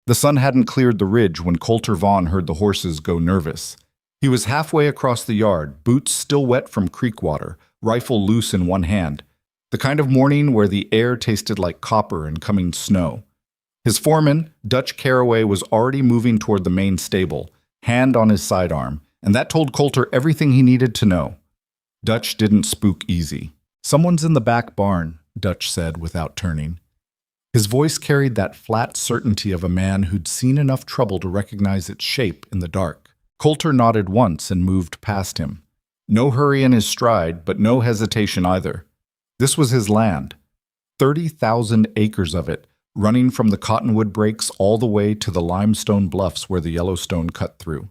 The sun hadn't cleared the ridge when Coulter Vaughn heard the horses go nervous. He was halfway across the yard, boots still wet from creek water, rifle loose in one hand, the kind of morning where the air tasted like copper and coming snow. His foreman, Dutch Caraway, was already moving toward the main stable, hand on his sidearm, and that told Coulter everything he needed to know. Dutch didn't spook easy. "Someone's in the back barn," Dutch said without turning. His voice carried that flat certainty of a man who'd seen enough trouble to recognize its shape in the dark. Coulter nodded once and moved past him. No hurry in his stride, but no hesitation either. This was his land. 30,000 acres of it, running from the cottonwood breaks all the way to the limestone bluffs where the Yellowstone cut through.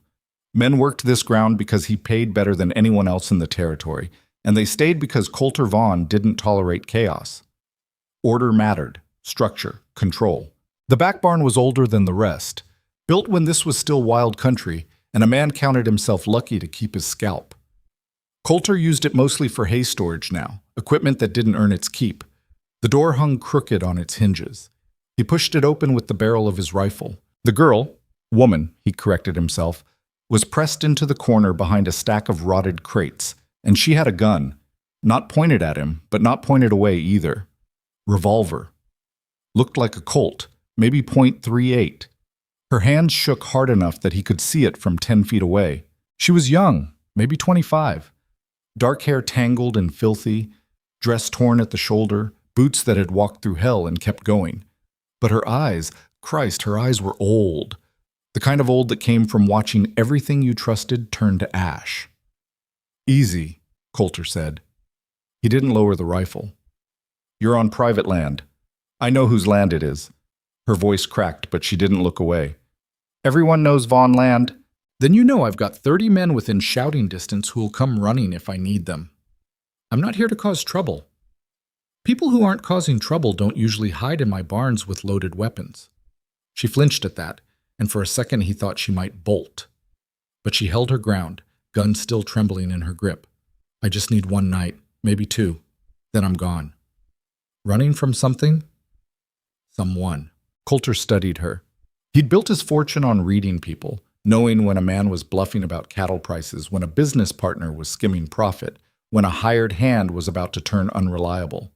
Men worked this ground because he paid better than anyone else in the territory, and they stayed because Coulter Vaughn didn't tolerate chaos. Order mattered. Structure, control. The back barn was older than the rest, built when this was still wild country, and a man counted himself lucky to keep his scalp. Coulter used it mostly for hay storage now, equipment that didn't earn its keep. The door hung crooked on its hinges. He pushed it open with the barrel of his rifle. The woman, he corrected himself, was pressed into the corner behind a stack of rotted crates, and she had a gun, not pointed at him, but not pointed away either. Revolver. Looked like a Colt, maybe .38. Her hands shook hard enough that he could see it from 10 feet away. She was young, maybe 25. Dark hair tangled and filthy, dress torn at the shoulder, boots that had walked through hell and kept going. But her eyes, Christ, her eyes were old. The kind of old that came from watching everything you trusted turn to ash. "Easy," Coulter said. He didn't lower the rifle. "You're on private land. I know whose land it is." Her voice cracked, but she didn't look away. "Everyone knows Vaughn land." "Then you know I've got 30 men within shouting distance who'll come running if I need them. I'm not here to cause trouble. People who aren't causing trouble don't usually hide in my barns with loaded weapons." She flinched at that, and for a second he thought she might bolt. But she held her ground, gun still trembling in her grip. "I just need one night, maybe 2. Then I'm gone." Running from something? Someone. Coulter studied her. He'd built his fortune on reading people, knowing when a man was bluffing about cattle prices, when a business partner was skimming profit, when a hired hand was about to turn unreliable.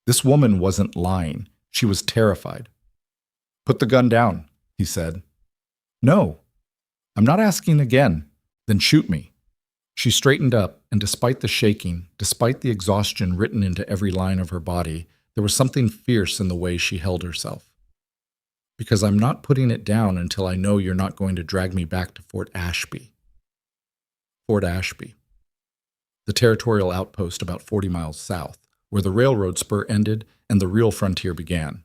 This woman wasn't lying. She was terrified. "Put the gun down," he said. "No. I'm not asking again." "Then shoot me." She straightened up, and despite the shaking, despite the exhaustion written into every line of her body, there was something fierce in the way she held herself. "Because I'm not putting it down until I know you're not going to drag me back to Fort Ashby." Fort Ashby. The territorial outpost about 40 miles south, where the railroad spur ended and the real frontier began.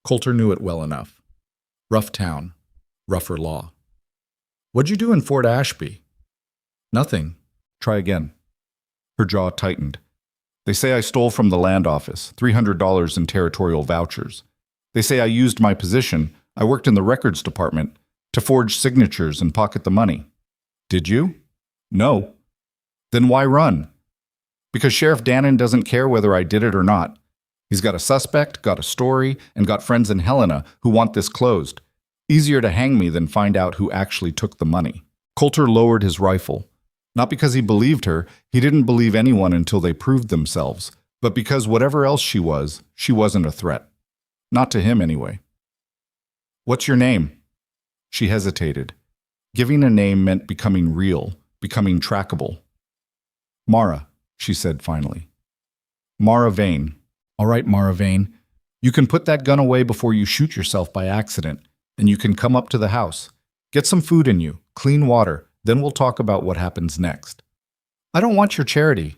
Coulter knew it well enough. Rough town, rougher law. "What'd you do in Fort Ashby?" "Nothing. Try again." Her jaw tightened. "They say I stole from the land office, $300 in territorial vouchers. They say I used my position, I worked in the records department, to forge signatures and pocket the money." "Did you?" "No." "Then why run?" "Because Sheriff Dannon doesn't care whether I did it or not. He's got a suspect, got a story, and got friends in Helena who want this closed. Easier to hang me than find out who actually took the money." Coulter lowered his rifle. Not because he believed her, he didn't believe anyone until they proved themselves, but because whatever else she wasn't a threat. Not to him, anyway. "What's your name?" She hesitated. Giving a name meant becoming real, becoming trackable. "Mara," she said finally. "Mara Vane." "All right, Mara Vane. You can put that gun away before you shoot yourself by accident, and you can come up to the house. Get some food in you, clean water, then we'll talk about what happens next." "I don't want your charity."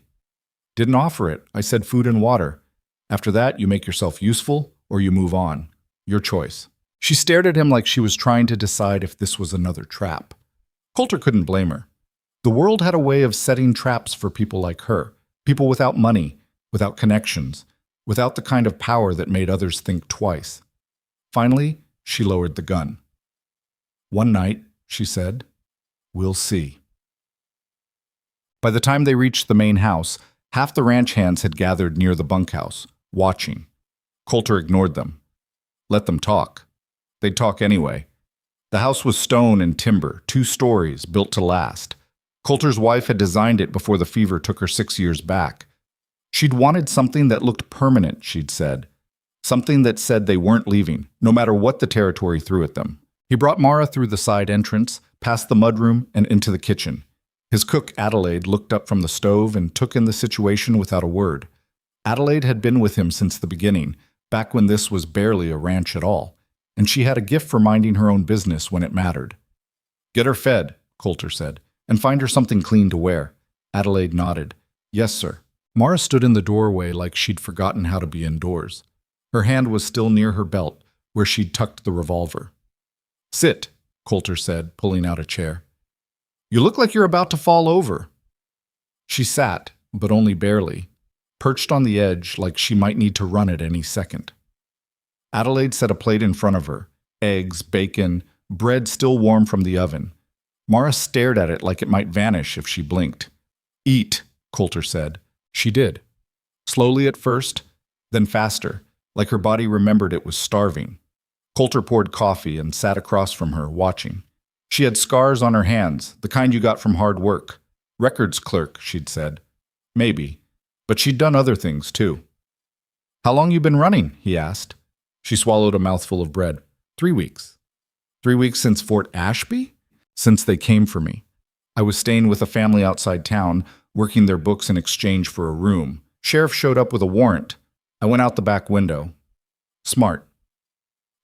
"Didn't offer it. I said food and water. After that, you make yourself useful, or you move on. Your choice." She stared at him like she was trying to decide if this was another trap. Coulter couldn't blame her. The world had a way of setting traps for people like her, people without money, without connections, without the kind of power that made others think twice. Finally, she lowered the gun. "One night," she said, "we'll see." By the time they reached the main house, half the ranch hands had gathered near the bunkhouse, watching. Coulter ignored them. Let them talk. They'd talk anyway. The house was stone and timber, 2 stories, built to last. Coulter's wife had designed it before the fever took her 6 years back. She'd wanted something that looked permanent, she'd said. Something that said they weren't leaving, no matter what the territory threw at them. He brought Mara through the side entrance, past the mudroom, and into the kitchen. His cook, Adelaide, looked up from the stove and took in the situation without a word. Adelaide had been with him since the beginning, back when this was barely a ranch at all, and she had a gift for minding her own business when it mattered. "Get her fed," Coulter said, "and find her something clean to wear." Adelaide nodded. "Yes, sir." Mara stood in the doorway like she'd forgotten how to be indoors. Her hand was still near her belt, where she'd tucked the revolver. "Sit," Coulter said, pulling out a chair. "You look like you're about to fall over." She sat, but only barely, perched on the edge like she might need to run at any second. Adelaide set a plate in front of her, eggs, bacon, bread still warm from the oven. Mara stared at it like it might vanish if she blinked. "Eat," Coulter said. She did. Slowly at first, then faster, like her body remembered it was starving. Coulter poured coffee and sat across from her, watching. She had scars on her hands, the kind you got from hard work. Records clerk, she'd said. Maybe. But she'd done other things, too. "How long you been running?" he asked. She swallowed a mouthful of bread. 3 weeks. 3 weeks since Fort Ashby? Since they came for me. I was staying with a family outside town, working their books in exchange for a room. Sheriff showed up with a warrant. I went out the back window. Smart.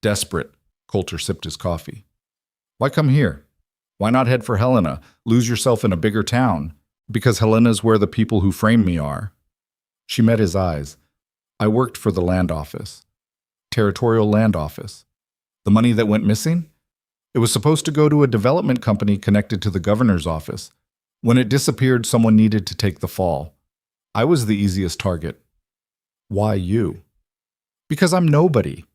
Desperate. Coulter sipped his coffee. Why come here? Why not head for Helena? Lose yourself in a bigger town? Because Helena's where the people who framed me are. She met his eyes. I worked for the land office. Territorial land office. The money that went missing? It was supposed to go to a development company connected to the governor's office. When it disappeared, someone needed to take the fall. I was the easiest target. Why you? Because I'm nobody.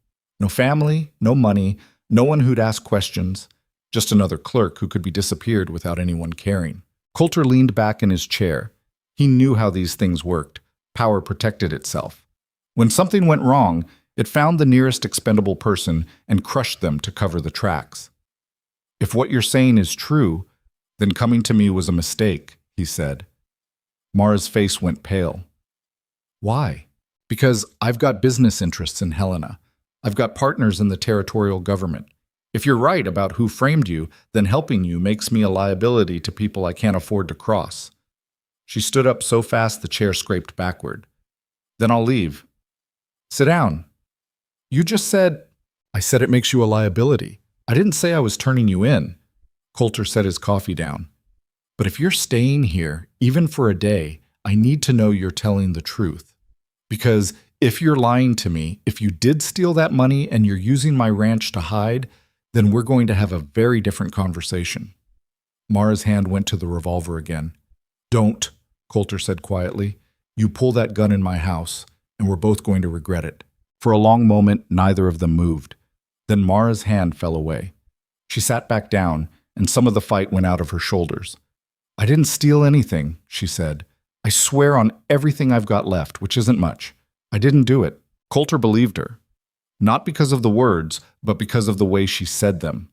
No family, no money, no one who'd ask questions. Just another clerk who could be disappeared without anyone caring. Coulter leaned back in his chair. He knew how these things worked. Power protected itself. When something went wrong, it found the nearest expendable person and crushed them to cover the tracks. If what you're saying is true, then coming to me was a mistake, he said. Mara's face went pale. Why? Because I've got business interests in Helena. I've got partners in the territorial government. If you're right about who framed you, then helping you makes me a liability to people I can't afford to cross. She stood up so fast the chair scraped backward. Then I'll leave. Sit down. You just said... I said it makes you a liability. I didn't say I was turning you in. Coulter set his coffee down. But if you're staying here, even for a day, I need to know you're telling the truth. Because if you're lying to me, if you did steal that money and you're using my ranch to hide, then we're going to have a very different conversation. Mara's hand went to the revolver again. Don't, Coulter said quietly. You pull that gun in my house, and we're both going to regret it. For a long moment, neither of them moved. Then Mara's hand fell away. She sat back down, and some of the fight went out of her shoulders. I didn't steal anything, she said. I swear on everything I've got left, which isn't much. I didn't do it. Coulter believed her. Not because of the words, but because of the way she said them.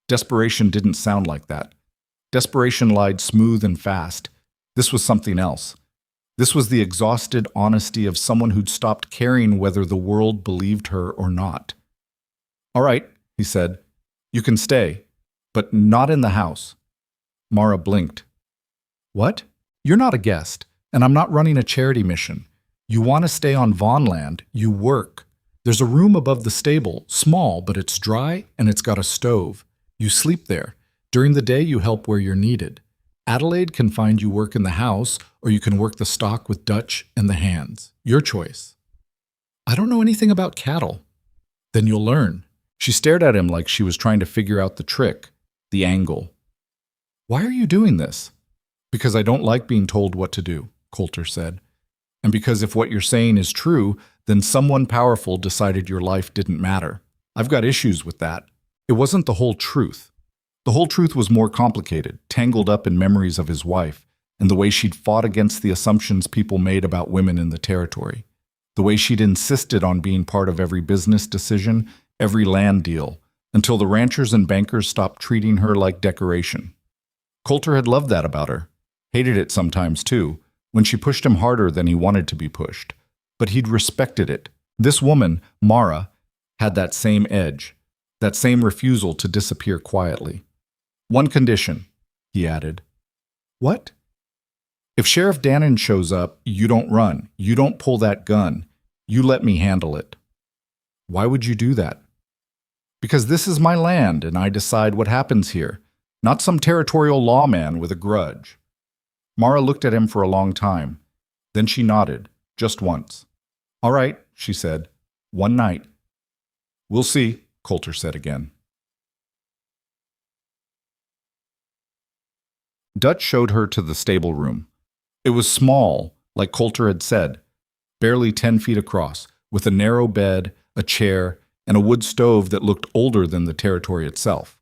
Desperation didn't sound like that. Desperation lied smooth and fast. This was something else. This was the exhausted honesty of someone who'd stopped caring whether the world believed her or not. All right, he said. You can stay, but not in the house. Mara blinked. What? You're not a guest, and I'm not running a charity mission. You want to stay on Vaughn land, you work. There's a room above the stable, small, but it's dry and it's got a stove. You sleep there. During the day, you help where you're needed. Adelaide can find you work in the house, or you can work the stock with Dutch and the hands. Your choice. I don't know anything about cattle. Then you'll learn. She stared at him like she was trying to figure out the trick, the angle. Why are you doing this? Because I don't like being told what to do, Coulter said. And because if what you're saying is true, then someone powerful decided your life didn't matter. I've got issues with that. It wasn't the whole truth. The whole truth was more complicated, tangled up in memories of his wife, and the way she'd fought against the assumptions people made about women in the territory. The way she'd insisted on being part of every business decision, every land deal, until the ranchers and bankers stopped treating her like decoration. Coulter had loved that about her, hated it sometimes too, when she pushed him harder than he wanted to be pushed. But he'd respected it. This woman, Mara, had that same edge, that same refusal to disappear quietly. One condition, he added. What? If Sheriff Dannon shows up, you don't run. You don't pull that gun. You let me handle it. Why would you do that? Because this is my land and I decide what happens here, not some territorial lawman with a grudge. Mara looked at him for a long time. Then she nodded, just once. All right, she said. One night. We'll see, Coulter said again. Dutch showed her to the stable room. It was small, like Coulter had said, barely 10 feet across, with a narrow bed, a chair, and a wood stove that looked older than the territory itself.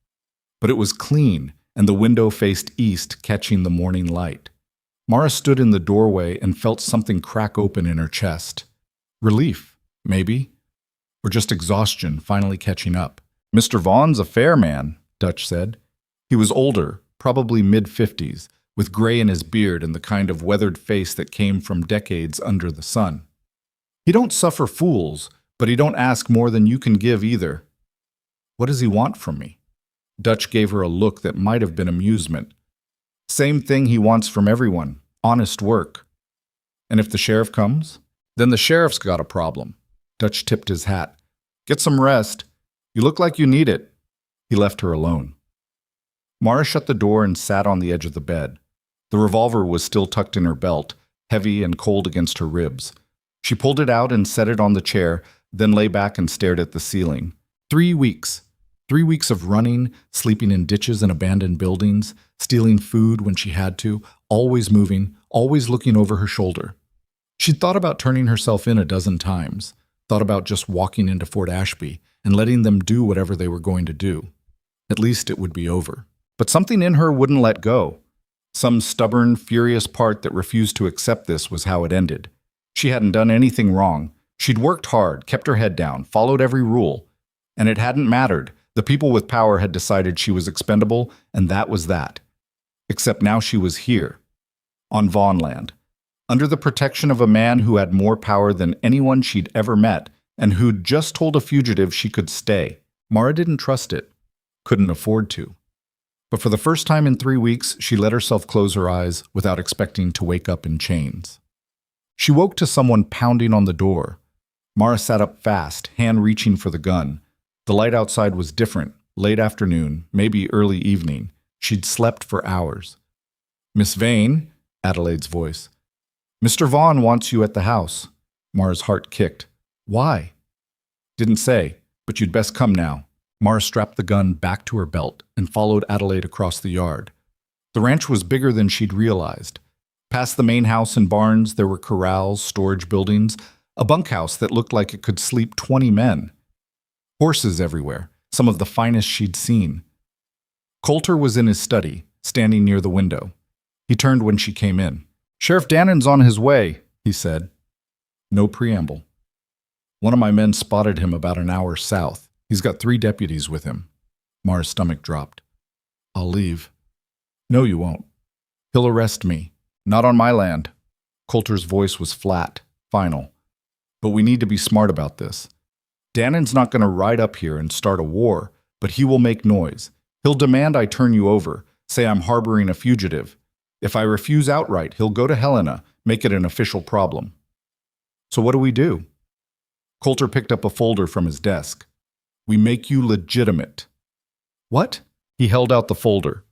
But it was clean, and the window faced east, catching the morning light. Mara stood in the doorway and felt something crack open in her chest. Relief, maybe, or just exhaustion finally catching up. Mr. Vaughn's a fair man, Dutch said. He was older, probably mid-50s, with gray in his beard and the kind of weathered face that came from decades under the sun. He don't suffer fools, but he don't ask more than you can give either. What does he want from me? Dutch gave her a look that might have been amusement. Same thing he wants from everyone, honest work. And if the sheriff comes? Then the sheriff's got a problem. Dutch tipped his hat. Get some rest. You look like you need it. He left her alone. Mara shut the door and sat on the edge of the bed. The revolver was still tucked in her belt, heavy and cold against her ribs. She pulled it out and set it on the chair, then lay back and stared at the ceiling. 3 weeks. 3 weeks of running, sleeping in ditches and abandoned buildings, stealing food when she had to, always moving, always looking over her shoulder. She'd thought about turning herself in a dozen times, thought about just walking into Fort Ashby and letting them do whatever they were going to do. At least it would be over. But something in her wouldn't let go. Some stubborn, furious part that refused to accept this was how it ended. She hadn't done anything wrong. She'd worked hard, kept her head down, followed every rule. And it hadn't mattered. The people with power had decided she was expendable, and that was that. Except now she was here, on Vaughn land, under the protection of a man who had more power than anyone she'd ever met, and who'd just told a fugitive she could stay. Mara didn't trust it, couldn't afford to. But for the first time in 3 weeks, she let herself close her eyes without expecting to wake up in chains. She woke to someone pounding on the door. Mara sat up fast, hand reaching for the gun. The light outside was different, late afternoon, maybe early evening. She'd slept for hours. Miss Vane, Adelaide's voice. Mr. Vaughn wants you at the house. Mara's heart kicked. Why? Didn't say, but you'd best come now. Mara strapped the gun back to her belt and followed Adelaide across the yard. The ranch was bigger than she'd realized. Past the main house and barns, there were corrals, storage buildings, a bunkhouse that looked like it could sleep 20 men. Horses everywhere, some of the finest she'd seen. Coulter was in his study, standing near the window. He turned when she came in. Sheriff Dannon's on his way, he said. No preamble. One of my men spotted him about an hour south. He's got 3 deputies with him. Mara's stomach dropped. I'll leave. No, you won't. He'll arrest me. Not on my land. Coulter's voice was flat, final. But we need to be smart about this. Dannon's not going to ride up here and start a war, but he will make noise. He'll demand I turn you over, say I'm harboring a fugitive. If I refuse outright, he'll go to Helena, make it an official problem. So what do we do? Coulter picked up a folder from his desk. We make you legitimate. What? He held out the folder.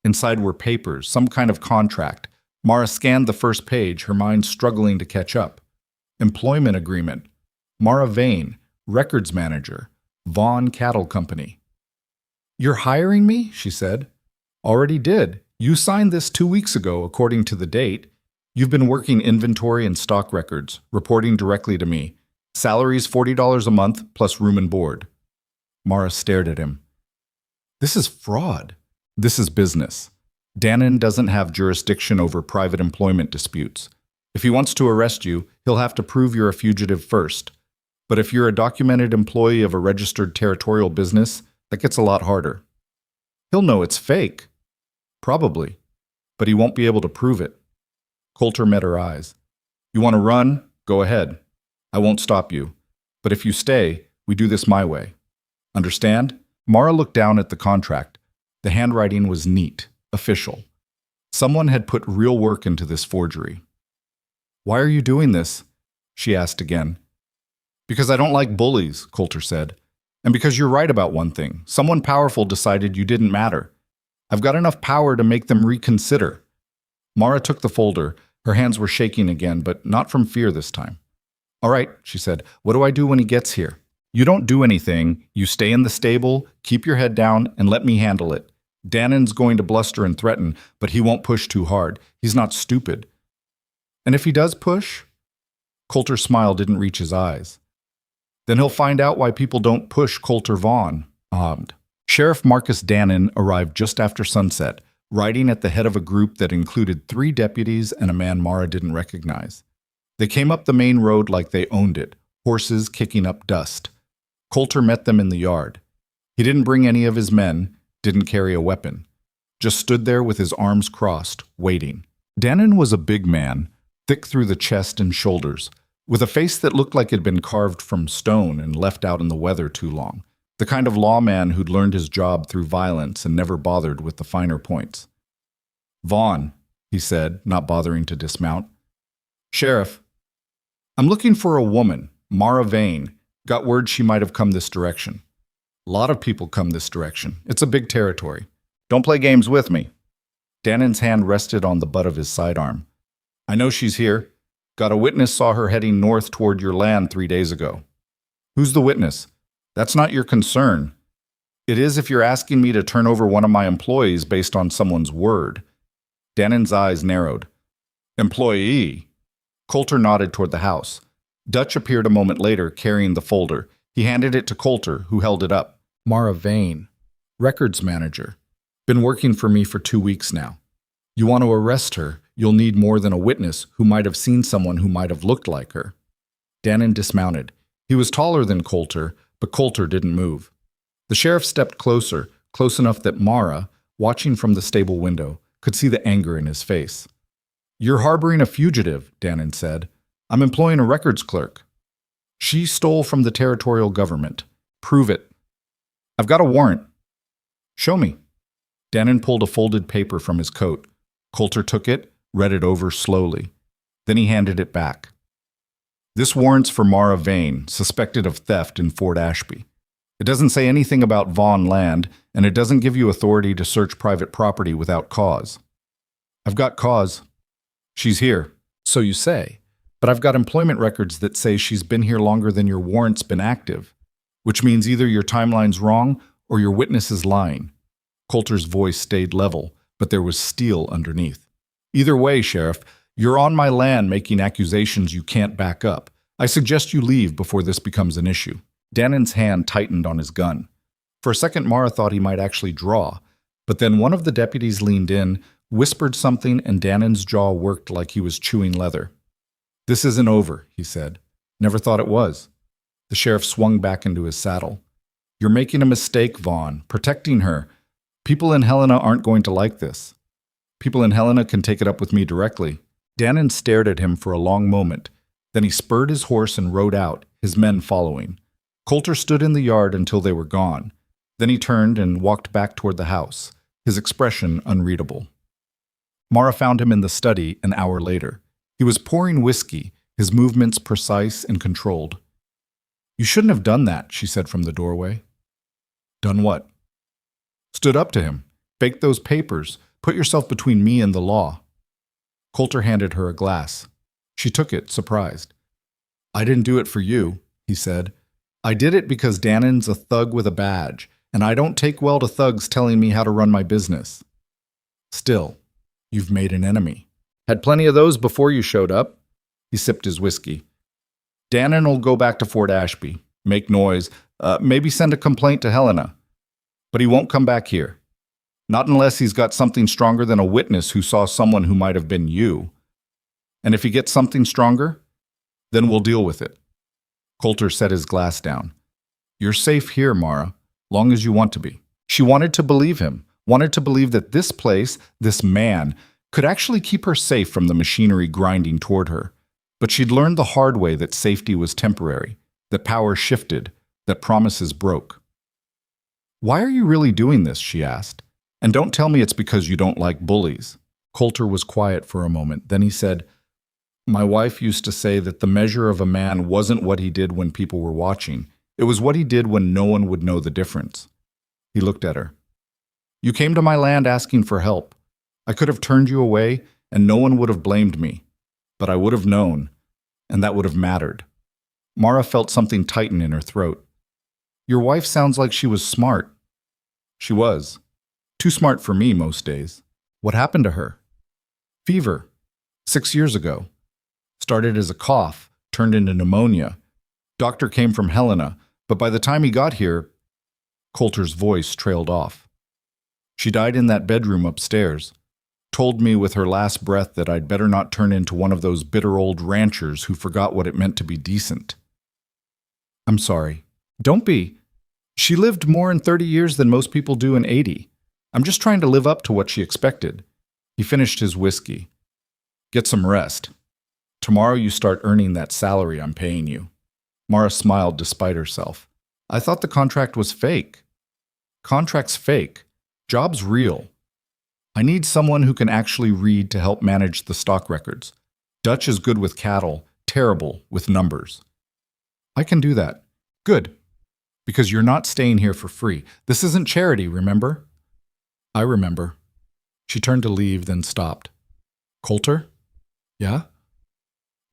Inside were papers, some kind of contract. Mara scanned the first page, her mind struggling to catch up. Employment agreement. Mara Vane, records manager, Vaughn Cattle Company. You're hiring me? She said. Already did. You signed this 2 weeks ago, according to the date. You've been working inventory and stock records, reporting directly to me. Salary's $40 a month plus room and board. Mara stared at him. This is fraud. This is business. Dannon doesn't have jurisdiction over private employment disputes. If he wants to arrest you, he'll have to prove you're a fugitive first. But if you're a documented employee of a registered territorial business, That gets a lot harder. He'll know it's fake. Probably. But he won't be able to prove it. Coulter met her eyes. You want to run? Go ahead. I won't stop you. But if you stay, we do this my way. Understand? Mara looked down at the contract. The handwriting was neat, official. Someone had put real work into this forgery. Why are you doing this? She asked again. Because I don't like bullies, Coulter said. And because you're right about one thing. Someone powerful decided you didn't matter. I've got enough power to make them reconsider. Mara took the folder. Her hands were shaking again, but not from fear this time. All right, she said. What do I do when he gets here? You don't do anything. You stay in the stable, keep your head down, and let me handle it. Dannon's going to bluster and threaten, but he won't push too hard. He's not stupid. And if he does push? Coulter's smile didn't reach his eyes. Then he'll find out why people don't push Coulter Vaughn. Sheriff Marcus Dannon arrived just after sunset, riding at the head of a group that included 3 deputies and a man Mara didn't recognize. They came up the main road like they owned it, horses kicking up dust. Coulter met them in the yard. He didn't bring any of his men, didn't carry a weapon. Just stood there with his arms crossed, waiting. Dannon was a big man, thick through the chest and shoulders, with a face that looked like it had been carved from stone and left out in the weather too long. The kind of lawman who'd learned his job through violence and never bothered with the finer points. Vaughn, he said, not bothering to dismount. Sheriff, I'm looking for a woman, Mara Vane. Got word she might have come this direction. A lot of people come this direction. It's a big territory. Don't play games with me. Dannon's hand rested on the butt of his sidearm. I know she's here. Got a witness saw her heading north toward your land 3 days ago. Who's the witness? That's not your concern. It is if you're asking me to turn over one of my employees based on someone's word. Dannon's eyes narrowed. Employee? Coulter nodded toward the house. Dutch appeared a moment later, carrying the folder. He handed it to Coulter, who held it up. Mara Vane, records manager. Been working for me for 2 weeks now. You want to arrest her, you'll need more than a witness who might have seen someone who might have looked like her. Dannon dismounted. He was taller than Coulter, but Coulter didn't move. The sheriff stepped closer, close enough that Mara, watching from the stable window, could see the anger in his face. You're harboring a fugitive, Dannon said. I'm employing a records clerk. She stole from the territorial government. Prove it. I've got a warrant. Show me. Dannon pulled a folded paper from his coat. Coulter took it, read it over slowly. Then he handed it back. This warrant's for Mara Vane, suspected of theft in Fort Ashby. It doesn't say anything about Vaughn land, and it doesn't give you authority to search private property without cause. I've got cause. She's here, so you say. But I've got employment records that say she's been here longer than your warrant's been active, which means either your timeline's wrong or your witness is lying. Coulter's voice stayed level, but there was steel underneath. Either way, Sheriff, you're on my land making accusations you can't back up. I suggest you leave before this becomes an issue. Dannon's hand tightened on his gun. For a second, Mara thought he might actually draw, but then one of the deputies leaned in, whispered something, and Dannon's jaw worked like he was chewing leather. This isn't over, he said. Never thought it was. The sheriff swung back into his saddle. You're making a mistake, Vaughn. Protecting her. People in Helena aren't going to like this. People in Helena can take it up with me directly. Dannon stared at him for a long moment. Then he spurred his horse and rode out, his men following. Coulter stood in the yard until they were gone. Then he turned and walked back toward the house, his expression unreadable. Mara found him in the study an hour later. He was pouring whiskey, his movements precise and controlled. You shouldn't have done that, she said from the doorway. Done what? Stood up to him. Faked those papers. Put yourself between me and the law. Coulter handed her a glass. She took it, surprised. I didn't do it for you, he said. I did it because Dannon's a thug with a badge, and I don't take well to thugs telling me how to run my business. Still, you've made an enemy. Had plenty of those before you showed up. He sipped his whiskey. Dannon will go back to Fort Ashby, make noise, maybe send a complaint to Helena. But he won't come back here. Not unless he's got something stronger than a witness who saw someone who might have been you. And if he gets something stronger, then we'll deal with it. Coulter set his glass down. You're safe here, Mara. long as you want to be. She wanted to believe him, wanted to believe that this place, this man, could actually keep her safe from the machinery grinding toward her. But she'd learned the hard way that safety was temporary, that power shifted, that promises broke. "Why are you really doing this?" she asked. "And don't tell me it's because you don't like bullies." Coulter was quiet for a moment. Then he said, "My wife used to say that the measure of a man wasn't what he did when people were watching. It was what he did when no one would know the difference." He looked at her. "You came to my land asking for help. I could have turned you away, and no one would have blamed me. But I would have known, and that would have mattered." Mara felt something tighten in her throat. "Your wife sounds like she was smart." She was. Too smart for me most days. "What happened to her?" "Fever. 6 years ago. Started as a cough, turned into pneumonia. Doctor came from Helena, but by the time he got here..." Coulter's voice trailed off. "She died in that bedroom upstairs. Told me with her last breath that I'd better not turn into one of those bitter old ranchers who forgot what it meant to be decent." "I'm sorry." "Don't be. She lived more in 30 years than most people do in 80. I'm just trying to live up to what she expected." He finished his whiskey. "Get some rest. Tomorrow you start earning that salary I'm paying you." Mara smiled despite herself. "I thought the contract was fake." "Contract's fake. Job's real. I need someone who can actually read to help manage the stock records. Dutch is good with cattle, terrible with numbers." "I can do that." "Good. Because you're not staying here for free. This isn't charity, remember?" "I remember." She turned to leave, then stopped. "Coulter?" "Yeah?"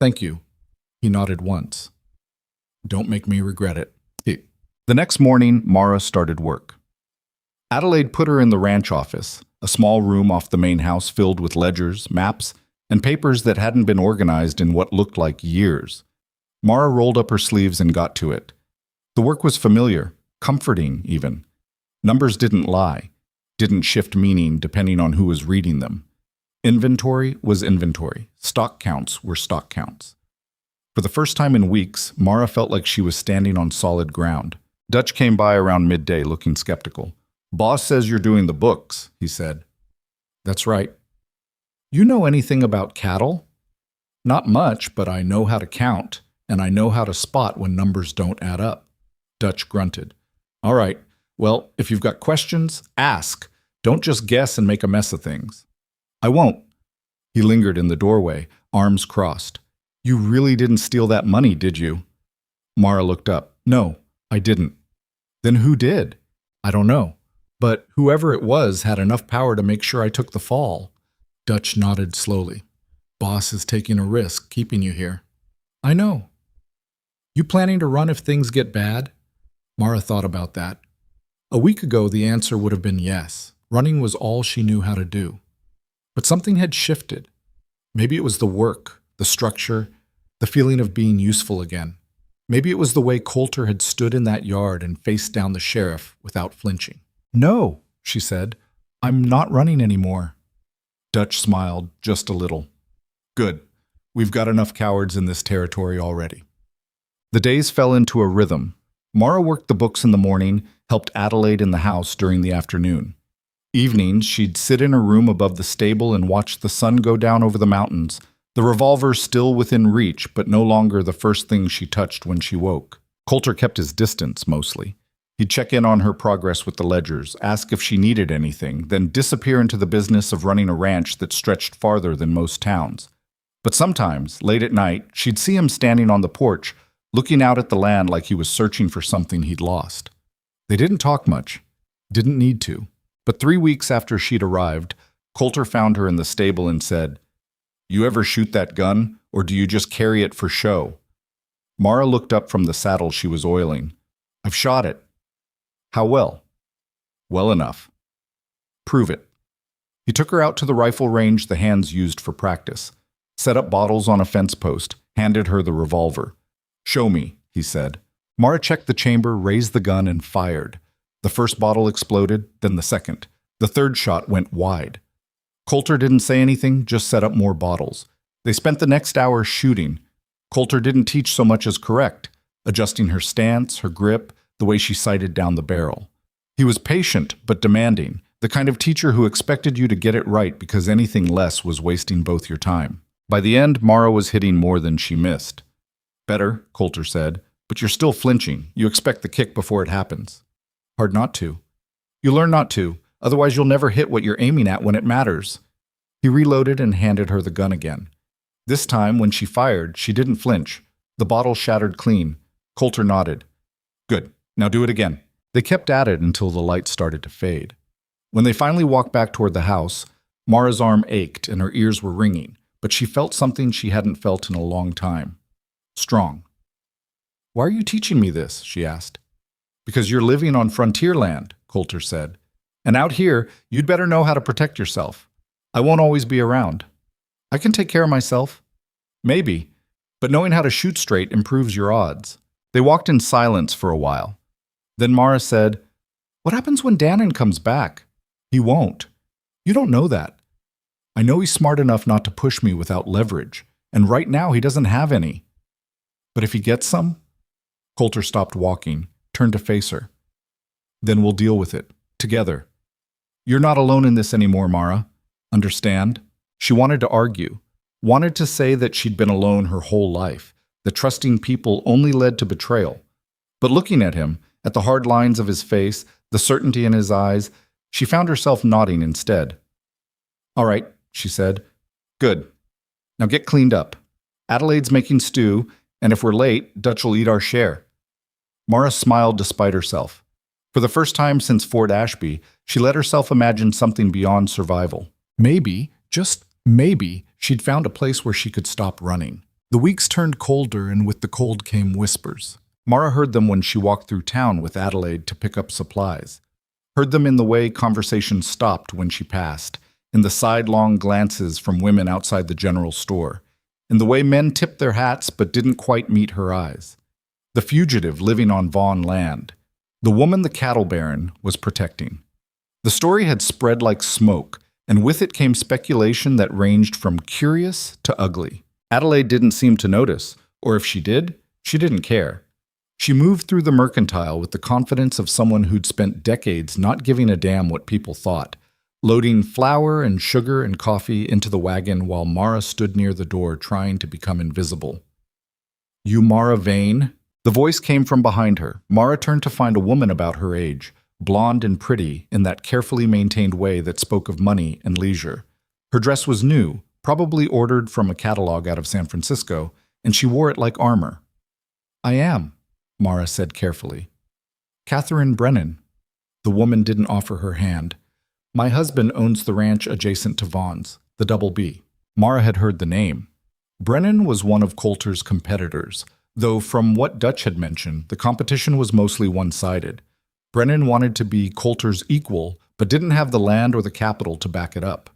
"Thank you." He nodded once. "Don't make me regret it." The next morning, Mara started work. Adelaide put her in the ranch office, a small room off the main house filled with ledgers, maps, and papers that hadn't been organized in what looked like years. Mara rolled up her sleeves and got to it. The work was familiar, comforting even. Numbers didn't lie, didn't shift meaning depending on who was reading them. Inventory was inventory. Stock counts were stock counts. For the first time in weeks, Mara felt like she was standing on solid ground. Dutch came by around midday looking skeptical. "Boss says you're doing the books," he said. "That's right." "You know anything about cattle?" "Not much, but I know how to count, and I know how to spot when numbers don't add up." Dutch grunted. "All right. Well, if you've got questions, ask. Don't just guess and make a mess of things." "I won't." He lingered in the doorway, arms crossed. "You really didn't steal that money, did you?" Mara looked up. "No, I didn't." "Then who did?" "I don't know. But whoever it was had enough power to make sure I took the fall." Dutch nodded slowly. "Boss is taking a risk, keeping you here." "I know." "You planning to run if things get bad?" Mara thought about that. A week ago, the answer would have been yes. Running was all she knew how to do. But something had shifted. Maybe it was the work, the structure, the feeling of being useful again. Maybe it was the way Coulter had stood in that yard and faced down the sheriff without flinching. "No," she said. "I'm not running anymore." Dutch smiled, just a little. "Good. We've got enough cowards in this territory already." The days fell into a rhythm. Mara worked the books in the morning, helped Adelaide in the house during the afternoon. Evenings, she'd sit in her room above the stable and watch the sun go down over the mountains, the revolver still within reach, but no longer the first thing she touched when she woke. Coulter kept his distance, mostly. He'd check in on her progress with the ledgers, ask if she needed anything, then disappear into the business of running a ranch that stretched farther than most towns. But sometimes, late at night, she'd see him standing on the porch, looking out at the land like he was searching for something he'd lost. They didn't talk much. Didn't need to. But 3 weeks after she'd arrived, Coulter found her in the stable and said, "You ever shoot that gun, or do you just carry it for show?" Mara looked up from the saddle she was oiling. "I've shot it." "How well?" "Well enough." "Prove it." He took her out to the rifle range the hands used for practice, set up bottles on a fence post, handed her the revolver. "Show me," he said. Mara checked the chamber, raised the gun, and fired. The first bottle exploded, then the second. The third shot went wide. Coulter didn't say anything, just set up more bottles. They spent the next hour shooting. Coulter didn't teach so much as correct, adjusting her stance, her grip, the way she sighted down the barrel. He was patient but demanding, the kind of teacher who expected you to get it right because anything less was wasting both your time. By the end, Mara was hitting more than she missed. Better, Coulter said, but you're still flinching. You expect the kick before it happens. Hard not to. You learn not to, otherwise you'll never hit what you're aiming at when it matters. He reloaded and handed her the gun again. This time, when she fired, she didn't flinch. The bottle shattered clean. Coulter nodded. Good. Now do it again. They kept at it until the light started to fade. When they finally walked back toward the house, Mara's arm ached and her ears were ringing, but she felt something she hadn't felt in a long time. Strong. Why are you teaching me this? She asked. Because you're living on frontier land, Coulter said. And out here, you'd better know how to protect yourself. I won't always be around. I can take care of myself. Maybe, but knowing how to shoot straight improves your odds. They walked in silence for a while. Then Mara said, What happens when Dannon comes back? He won't. You don't know that. I know he's smart enough not to push me without leverage, and right now he doesn't have any. But if he gets some? Coulter stopped walking, turned to face her. Then we'll deal with it, together. You're not alone in this anymore, Mara. Understand? She wanted to argue, wanted to say that she'd been alone her whole life, that trusting people only led to betrayal. But looking at him, at the hard lines of his face, the certainty in his eyes, she found herself nodding instead. All right, she said. Good. Now get cleaned up. Adelaide's making stew, and if we're late, Dutch will eat our share. Mara smiled despite herself. For the first time since Fort Ashby, she let herself imagine something beyond survival. Maybe, just maybe, she'd found a place where she could stop running. The weeks turned colder, and with the cold came whispers. Mara heard them when she walked through town with Adelaide to pick up supplies. Heard them in the way conversation stopped when she passed, in the sidelong glances from women outside the general store, in the way men tipped their hats but didn't quite meet her eyes. The fugitive living on Vaughan land, the woman the cattle baron was protecting. The story had spread like smoke, and with it came speculation that ranged from curious to ugly. Adelaide didn't seem to notice, or if she did, she didn't care. She moved through the mercantile with the confidence of someone who'd spent decades not giving a damn what people thought, loading flour and sugar and coffee into the wagon while Mara stood near the door trying to become invisible. You Mara Vane? The voice came from behind her. Mara turned to find a woman about her age, blonde and pretty in that carefully maintained way that spoke of money and leisure. Her dress was new, probably ordered from a catalog out of San Francisco, and she wore it like armor. I am, Mara said carefully. Catherine Brennan. The woman didn't offer her hand. My husband owns the ranch adjacent to Vaughn's, the Double B. Mara had heard the name. Brennan was one of Coulter's competitors, though from what Dutch had mentioned, the competition was mostly one-sided. Brennan wanted to be Coulter's equal, but didn't have the land or the capital to back it up.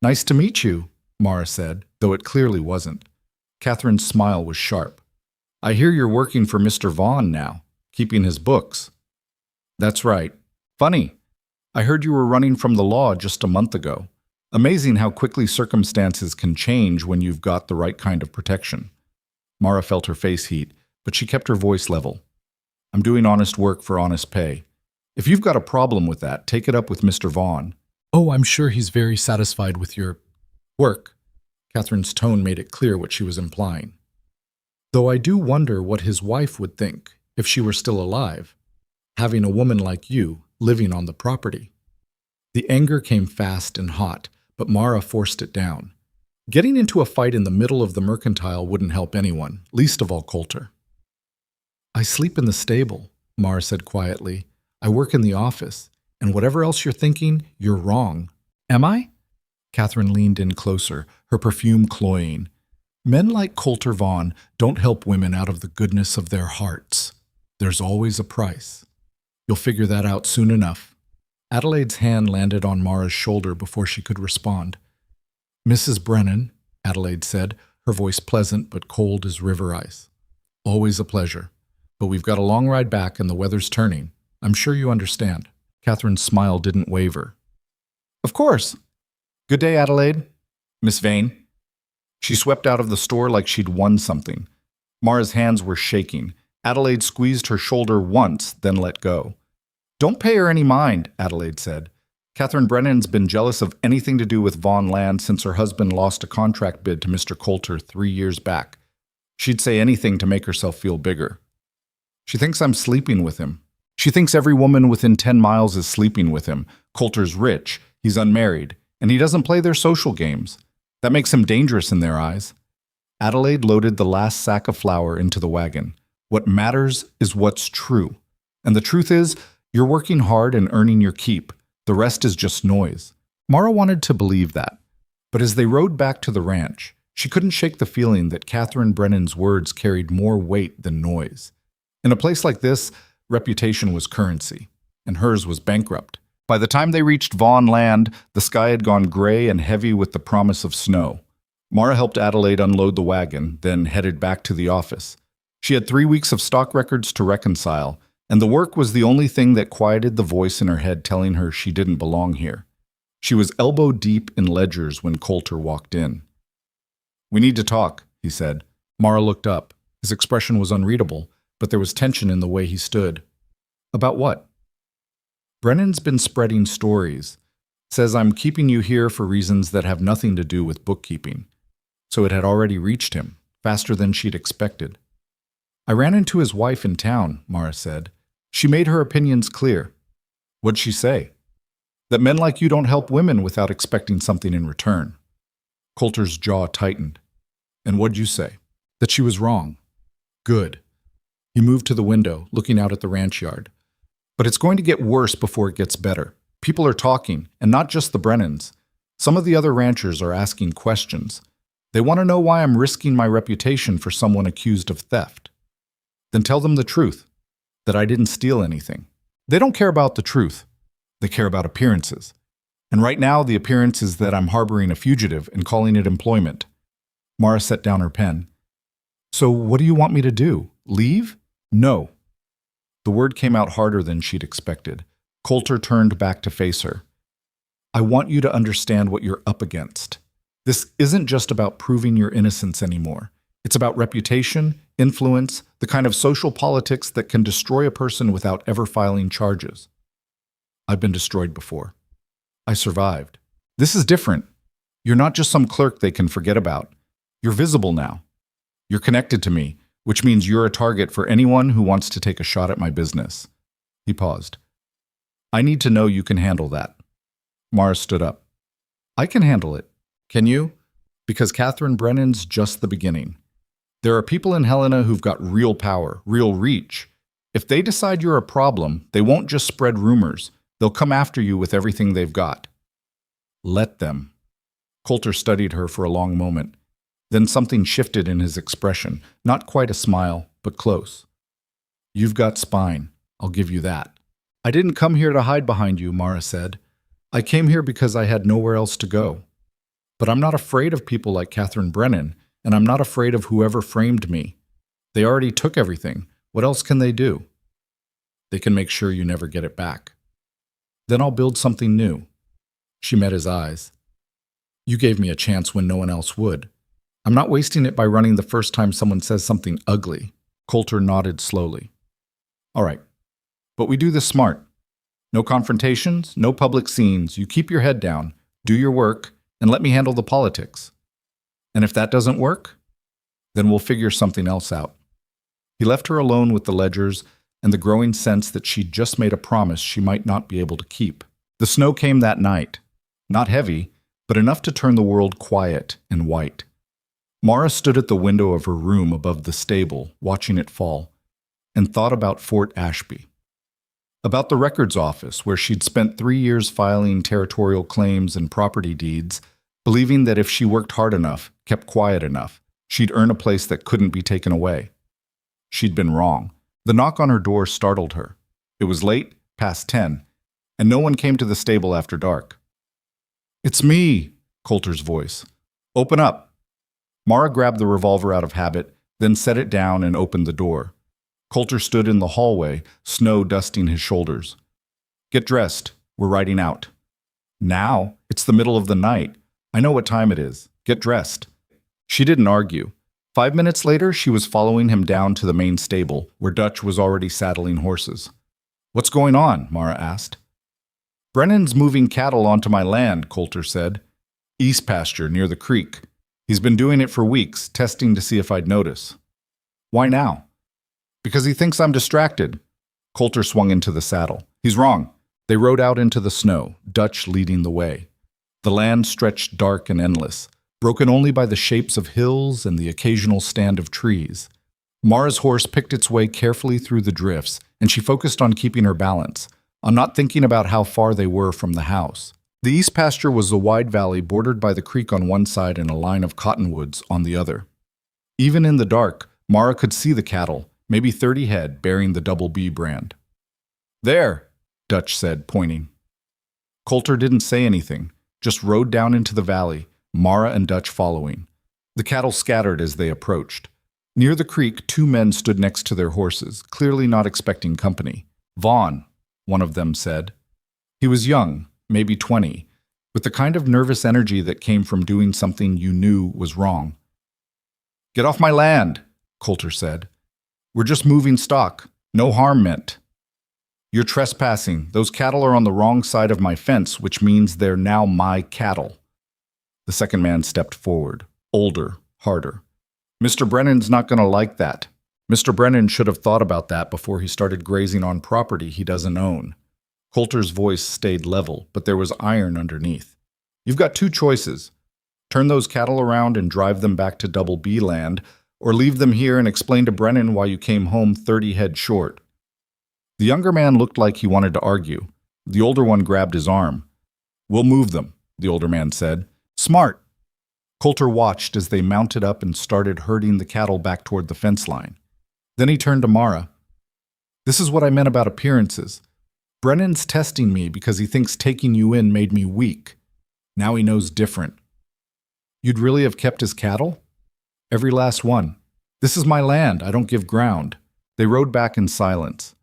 Nice to meet you, Mara said, though it clearly wasn't. Catherine's smile was sharp. I hear you're working for Mr. Vaughan now, keeping his books. That's right. Funny. I heard you were running from the law just a month ago. Amazing how quickly circumstances can change when you've got the right kind of protection. Mara felt her face heat, but she kept her voice level. I'm doing honest work for honest pay. If you've got a problem with that, take it up with Mr. Vaughan. Oh, I'm sure he's very satisfied with your work. Catherine's tone made it clear what she was implying. Though I do wonder what his wife would think if she were still alive, having a woman like you living on the property. The anger came fast and hot, but Mara forced it down. Getting into a fight in the middle of the mercantile wouldn't help anyone, least of all Coulter. I sleep in the stable, Mara said quietly. I work in the office, and whatever else you're thinking, you're wrong. Am I? Catherine leaned in closer, her perfume cloying. Men like Coulter Vaughan don't help women out of the goodness of their hearts. There's always a price. You'll figure that out soon enough. Adelaide's hand landed on Mara's shoulder before she could respond. Mrs. Brennan, Adelaide said, her voice pleasant but cold as river ice. Always a pleasure. But we've got a long ride back and the weather's turning. I'm sure you understand. Catherine's smile didn't waver. Of course. Good day, Adelaide. Miss Vane. She swept out of the store like she'd won something. Mara's hands were shaking. Adelaide squeezed her shoulder once, then let go. Don't pay her any mind, Adelaide said. Catherine Brennan's been jealous of anything to do with Vaughan land since her husband lost a contract bid to Mr. Coulter 3 years back. She'd say anything to make herself feel bigger. She thinks I'm sleeping with him. She thinks every woman within 10 miles is sleeping with him. Coulter's rich, he's unmarried, and he doesn't play their social games. That makes him dangerous in their eyes. Adelaide loaded the last sack of flour into the wagon. What matters is what's true. And the truth is, you're working hard and earning your keep. The rest is just noise. Mara wanted to believe that. But as they rode back to the ranch, she couldn't shake the feeling that Catherine Brennan's words carried more weight than noise. In a place like this, reputation was currency, and hers was bankrupt. By the time they reached Vaughan land, the sky had gone gray and heavy with the promise of snow. Mara helped Adelaide unload the wagon, then headed back to the office. She had 3 weeks of stock records to reconcile, and the work was the only thing that quieted the voice in her head telling her she didn't belong here. She was elbow deep in ledgers when Coulter walked in. "We need to talk," he said. Mara looked up. His expression was unreadable, but there was tension in the way he stood. "About what?" "Brennan's been spreading stories. Says I'm keeping you here for reasons that have nothing to do with bookkeeping." So it had already reached him, faster than she'd expected. "I ran into his wife in town," Mara said. "She made her opinions clear." "What'd she say?" "That men like you don't help women without expecting something in return." Coulter's jaw tightened. "And what'd you say?" "That she was wrong." "Good." He moved to the window, looking out at the ranch yard. "But it's going to get worse before it gets better. People are talking, and not just the Brennans. Some of the other ranchers are asking questions. They want to know why I'm risking my reputation for someone accused of theft." "Then tell them the truth, that I didn't steal anything." "They don't care about the truth. They care about appearances. And right now, the appearance is that I'm harboring a fugitive and calling it employment." Mara set down her pen. "So what do you want me to do? Leave?" "No." The word came out harder than she'd expected. Coulter turned back to face her. "I want you to understand what you're up against. This isn't just about proving your innocence anymore. It's about reputation, influence, the kind of social politics that can destroy a person without ever filing charges. I've been destroyed before. I survived. This is different. You're not just some clerk they can forget about. You're visible now. You're connected to me, which means you're a target for anyone who wants to take a shot at my business." He paused. "I need to know you can handle that." Mara stood up. "I can handle it. Can you? Because Catherine Brennan's just the beginning. There are people in Helena who've got real power, real reach. If they decide you're a problem, they won't just spread rumors. They'll come after you with everything they've got." "Let them." Coulter studied her for a long moment. Then something shifted in his expression, not quite a smile, but close. "You've got spine. I'll give you that." "I didn't come here to hide behind you," Mara said. "I came here because I had nowhere else to go. But I'm not afraid of people like Catherine Brennan, and I'm not afraid of whoever framed me. They already took everything. What else can they do?" "They can make sure you never get it back." "Then I'll build something new." She met his eyes. "You gave me a chance when no one else would. I'm not wasting it by running the first time someone says something ugly." Coulter nodded slowly. "All right. But we do this smart. No confrontations, no public scenes. You keep your head down, do your work, and let me handle the politics. And if that doesn't work, then we'll figure something else out." He left her alone with the ledgers and the growing sense that she'd just made a promise she might not be able to keep. The snow came that night. Not heavy, but enough to turn the world quiet and white. Mara stood at the window of her room above the stable, watching it fall, and thought about Fort Ashby. About the records office, where she'd spent 3 years filing territorial claims and property deeds, believing that if she worked hard enough, kept quiet enough, she'd earn a place that couldn't be taken away. She'd been wrong. The knock on her door startled her. It was late, past 10, and no one came to the stable after dark. "It's me," Coulter's voice. "Open up." Mara grabbed the revolver out of habit, then set it down and opened the door. Coulter stood in the hallway, snow dusting his shoulders. "Get dressed. We're riding out." "Now? It's the middle of the night. I know what time it is. Get dressed." She didn't argue. 5 minutes later, she was following him down to the main stable, where Dutch was already saddling horses. What's going on? Mara asked. Brennan's moving cattle onto my land, Coulter said. East pasture near the creek. He's been doing it for weeks, testing to see if I'd notice. Why now? Because he thinks I'm distracted. Coulter swung into the saddle. He's wrong. They rode out into the snow, Dutch leading the way. The land stretched dark and endless, broken only by the shapes of hills and the occasional stand of trees. Mara's horse picked its way carefully through the drifts, and she focused on keeping her balance, on not thinking about how far they were from the house. The east pasture was a wide valley bordered by the creek on one side and a line of cottonwoods on the other. Even in the dark, Mara could see the cattle, maybe 30 head, bearing the Double B brand. There, Dutch said, pointing. Coulter didn't say anything, just rode down into the valley, Mara and Dutch following. The cattle scattered as they approached. Near the creek, 2 men stood next to their horses, clearly not expecting company. Vaughn, one of them said. He was young, maybe 20, with the kind of nervous energy that came from doing something you knew was wrong. Get off my land, Coulter said. We're just moving stock. No harm meant. You're trespassing. Those cattle are on the wrong side of my fence, which means they're now my cattle. The second man stepped forward, older, harder. Mr. Brennan's not going to like that. Mr. Brennan should have thought about that before he started grazing on property he doesn't own. Coulter's voice stayed level, but there was iron underneath. You've got 2 choices. Turn those cattle around and drive them back to Double B land, or leave them here and explain to Brennan why you came home 30 head short. The younger man looked like he wanted to argue. The older one grabbed his arm. We'll move them, the older man said. Smart. Coulter watched as they mounted up and started herding the cattle back toward the fence line. Then he turned to Mara. This is what I meant about appearances. Brennan's testing me because he thinks taking you in made me weak. Now he knows different. You'd really have kept his cattle? Every last one. This is my land. I don't give ground. They rode back in silence.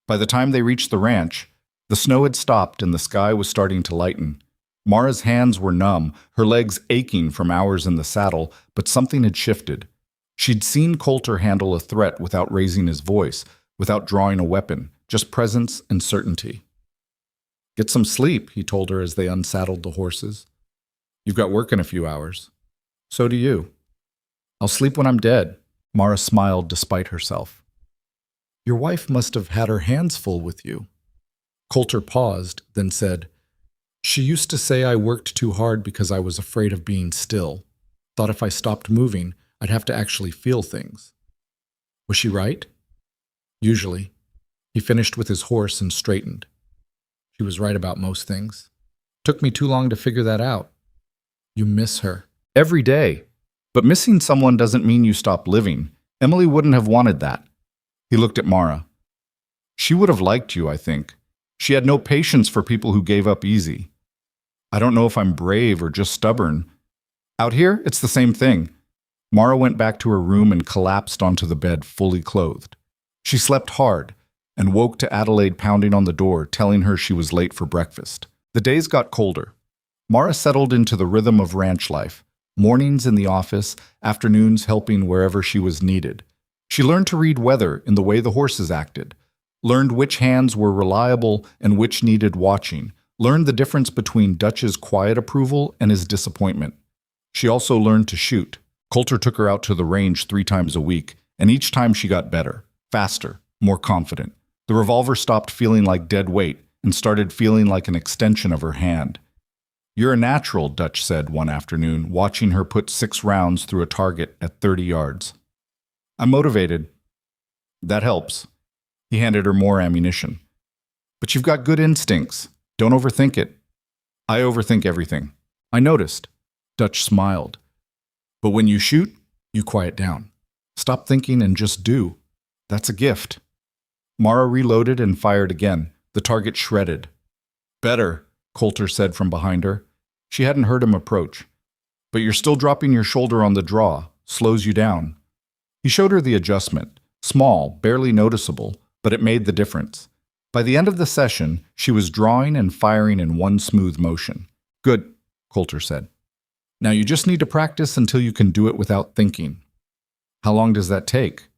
By the time they reached the ranch, the snow had stopped and the sky was starting to lighten. Mara's hands were numb, her legs aching from hours in the saddle, but something had shifted. She'd seen Coulter handle a threat without raising his voice, without drawing a weapon, just presence and certainty. Get some sleep, he told her as they unsaddled the horses. You've got work in a few hours. So do you. I'll sleep when I'm dead. Mara smiled despite herself. Your wife must have had her hands full with you. Coulter paused, then said, She used to say I worked too hard because I was afraid of being still. Thought if I stopped moving, I'd have to actually feel things. Was she right? Usually. He finished with his horse and straightened. She was right about most things. Took me too long to figure that out. You miss her. Every day. But missing someone doesn't mean you stop living. Emily wouldn't have wanted that. He looked at Mara. She would have liked you, I think. She had no patience for people who gave up easy. I don't know if I'm brave or just stubborn. Out here, it's the same thing. Mara went back to her room and collapsed onto the bed fully clothed. She slept hard and woke to Adelaide pounding on the door, telling her she was late for breakfast. The days got colder. Mara settled into the rhythm of ranch life, mornings in the office, afternoons helping wherever she was needed. She learned to read weather in the way the horses acted, learned which hands were reliable and which needed watching, learned the difference between Dutch's quiet approval and his disappointment. She also learned to shoot. Coulter took her out to the range 3 times a week, and each time she got better, faster, more confident. The revolver stopped feeling like dead weight and started feeling like an extension of her hand. You're a natural, Dutch said one afternoon, watching her put 6 rounds through a target at 30 yards. I'm motivated. That helps. He handed her more ammunition. But you've got good instincts. Don't overthink it. I overthink everything. I noticed. Dutch smiled. But when you shoot, you quiet down. Stop thinking and just do. That's a gift. Mara reloaded and fired again. The target shredded. Better, Coulter said from behind her. She hadn't heard him approach. But you're still dropping your shoulder on the draw. Slows you down. He showed her the adjustment. Small, barely noticeable, but it made the difference. By the end of the session, she was drawing and firing in one smooth motion. Good, Coulter said. Now you just need to practice until you can do it without thinking. How long does that take?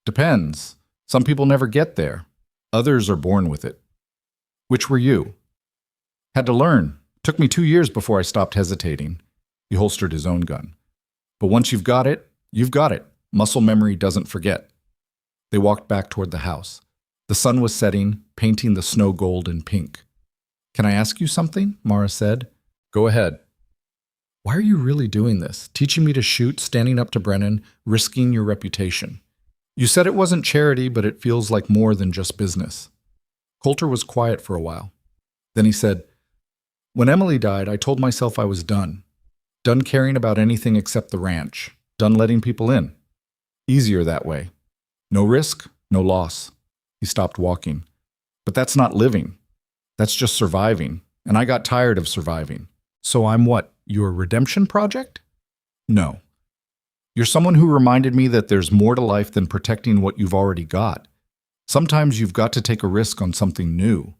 Depends. Some people never get there. Others are born with it. Which were you? Had to learn. Took me 2 years before I stopped hesitating. He holstered his own gun. But once you've got it, you've got it. Muscle memory doesn't forget. They walked back toward the house. The sun was setting, painting the snow gold and pink. Can I ask you something? Mara said. Go ahead. Why are you really doing this? Teaching me to shoot, standing up to Brennan, risking your reputation. You said it wasn't charity, but it feels like more than just business. Coulter was quiet for a while. Then he said, when Emily died, I told myself I was done. Done caring about anything except the ranch. Done letting people in. Easier that way. No risk, no loss. He stopped walking. But that's not living. That's just surviving. And I got tired of surviving. So I'm what? Your redemption project? No. You're someone who reminded me that there's more to life than protecting what you've already got. Sometimes you've got to take a risk on something new.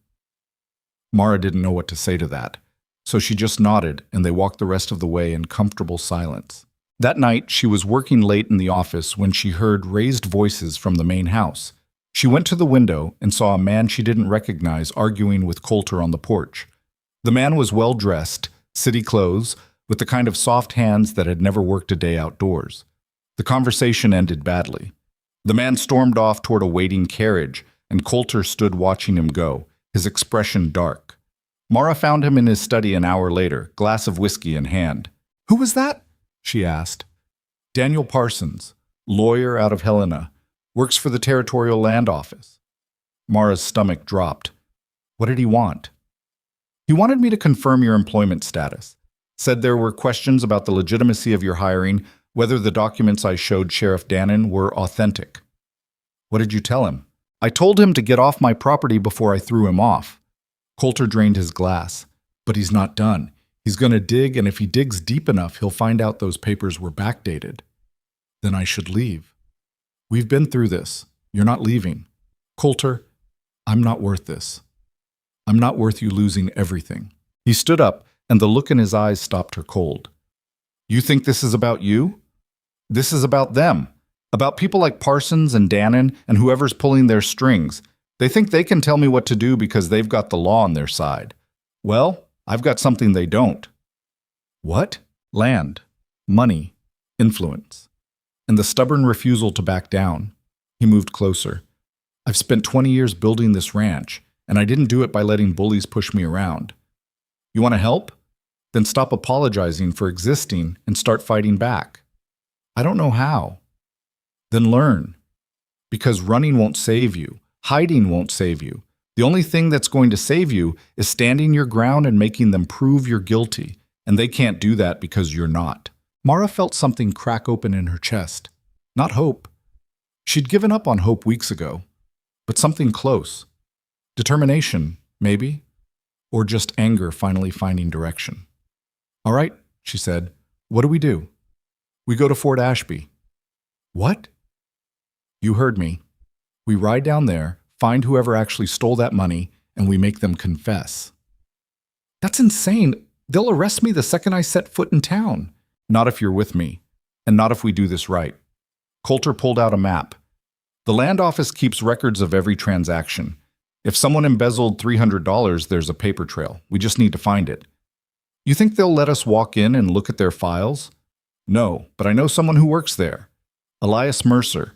Mara didn't know what to say to that, so she just nodded and they walked the rest of the way in comfortable silence. That night, she was working late in the office when she heard raised voices from the main house. She went to the window and saw a man she didn't recognize arguing with Coulter on the porch. The man was well-dressed, city clothes, with the kind of soft hands that had never worked a day outdoors. The conversation ended badly. The man stormed off toward a waiting carriage, and Coulter stood watching him go, his expression dark. Mara found him in his study an hour later, glass of whiskey in hand. Who was that? She asked. Daniel Parsons, lawyer out of Helena, works for the Territorial Land Office. Mara's stomach dropped. What did he want? He wanted me to confirm your employment status. Said there were questions about the legitimacy of your hiring, whether the documents I showed Sheriff Dannon were authentic. What did you tell him? I told him to get off my property before I threw him off. Coulter drained his glass. But he's not done. He's going to dig, and if he digs deep enough, he'll find out those papers were backdated. Then I should leave. We've been through this. You're not leaving. Coulter, I'm not worth this. I'm not worth you losing everything. He stood up, and the look in his eyes stopped her cold. You think this is about you? This is about them. About people like Parsons and Dannon and whoever's pulling their strings. They think they can tell me what to do because they've got the law on their side. Well, I've got something they don't. What? Land, money, influence. And the stubborn refusal to back down. He moved closer. I've spent 20 years building this ranch, and I didn't do it by letting bullies push me around. You want to help? Then stop apologizing for existing and start fighting back. I don't know how. Then learn. Because running won't save you. Hiding won't save you. The only thing that's going to save you is standing your ground and making them prove you're guilty, and they can't do that because you're not. Mara felt something crack open in her chest. Not hope. She'd given up on hope weeks ago, but something close. Determination, maybe, or just anger finally finding direction. All right, she said. What do we do? We go to Fort Ashby. What? You heard me. We ride down there, find whoever actually stole that money, and we make them confess. That's insane. They'll arrest me the second I set foot in town. Not if you're with me, and not if we do this right. Coulter pulled out a map. The land office keeps records of every transaction. If someone embezzled $300, there's a paper trail. We just need to find it. You think they'll let us walk in and look at their files? No, but I know someone who works there. Elias Mercer.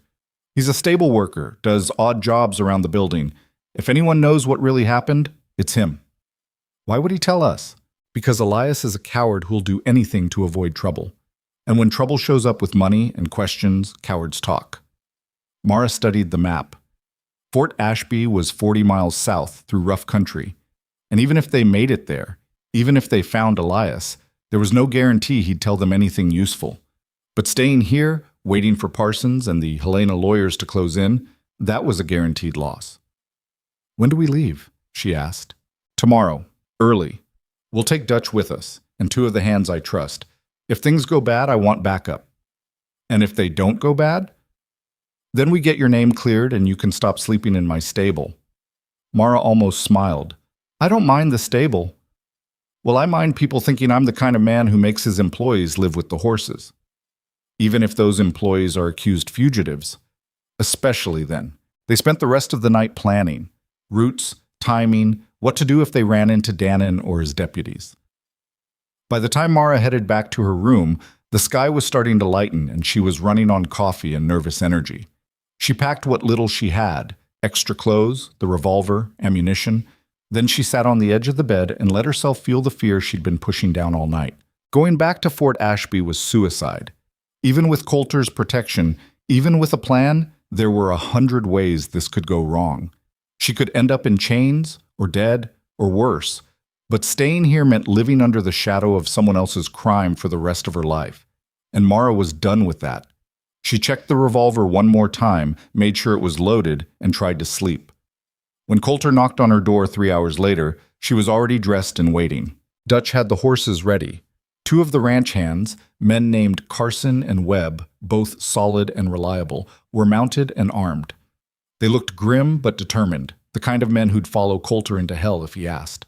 He's a stable worker, does odd jobs around the building. If anyone knows what really happened, it's him. Why would he tell us? Because Elias is a coward who'll do anything to avoid trouble. And when trouble shows up with money and questions, cowards talk. Mara studied the map. Fort Ashby was 40 miles south through rough country. And even if they made it there, even if they found Elias, there was no guarantee he'd tell them anything useful. But staying here, waiting for Parsons and the Helena lawyers to close in, that was a guaranteed loss. When do we leave? She asked. Tomorrow, early. We'll take Dutch with us, and 2 of the hands I trust. If things go bad, I want backup. And if they don't go bad? Then we get your name cleared and you can stop sleeping in my stable. Mara almost smiled. I don't mind the stable. Well, I mind people thinking I'm the kind of man who makes his employees live with the horses. Even if those employees are accused fugitives. Especially then. They spent the rest of the night planning. routes, timing, what to do if they ran into Dannon or his deputies. By the time Mara headed back to her room, the sky was starting to lighten and she was running on coffee and nervous energy. She packed what little she had, extra clothes, the revolver, ammunition. Then she sat on the edge of the bed and let herself feel the fear she'd been pushing down all night. Going back to Fort Ashby was suicide. Even with Coulter's protection, even with a plan, there were 100 ways this could go wrong. She could end up in chains, or dead, or worse. But staying here meant living under the shadow of someone else's crime for the rest of her life. And Mara was done with that. She checked the revolver one more time, made sure it was loaded, and tried to sleep. When Coulter knocked on her door 3 hours later, she was already dressed and waiting. Dutch had the horses ready. 2 of the ranch hands, men named Carson and Webb, both solid and reliable, were mounted and armed. They looked grim but determined, the kind of men who'd follow Coulter into hell if he asked.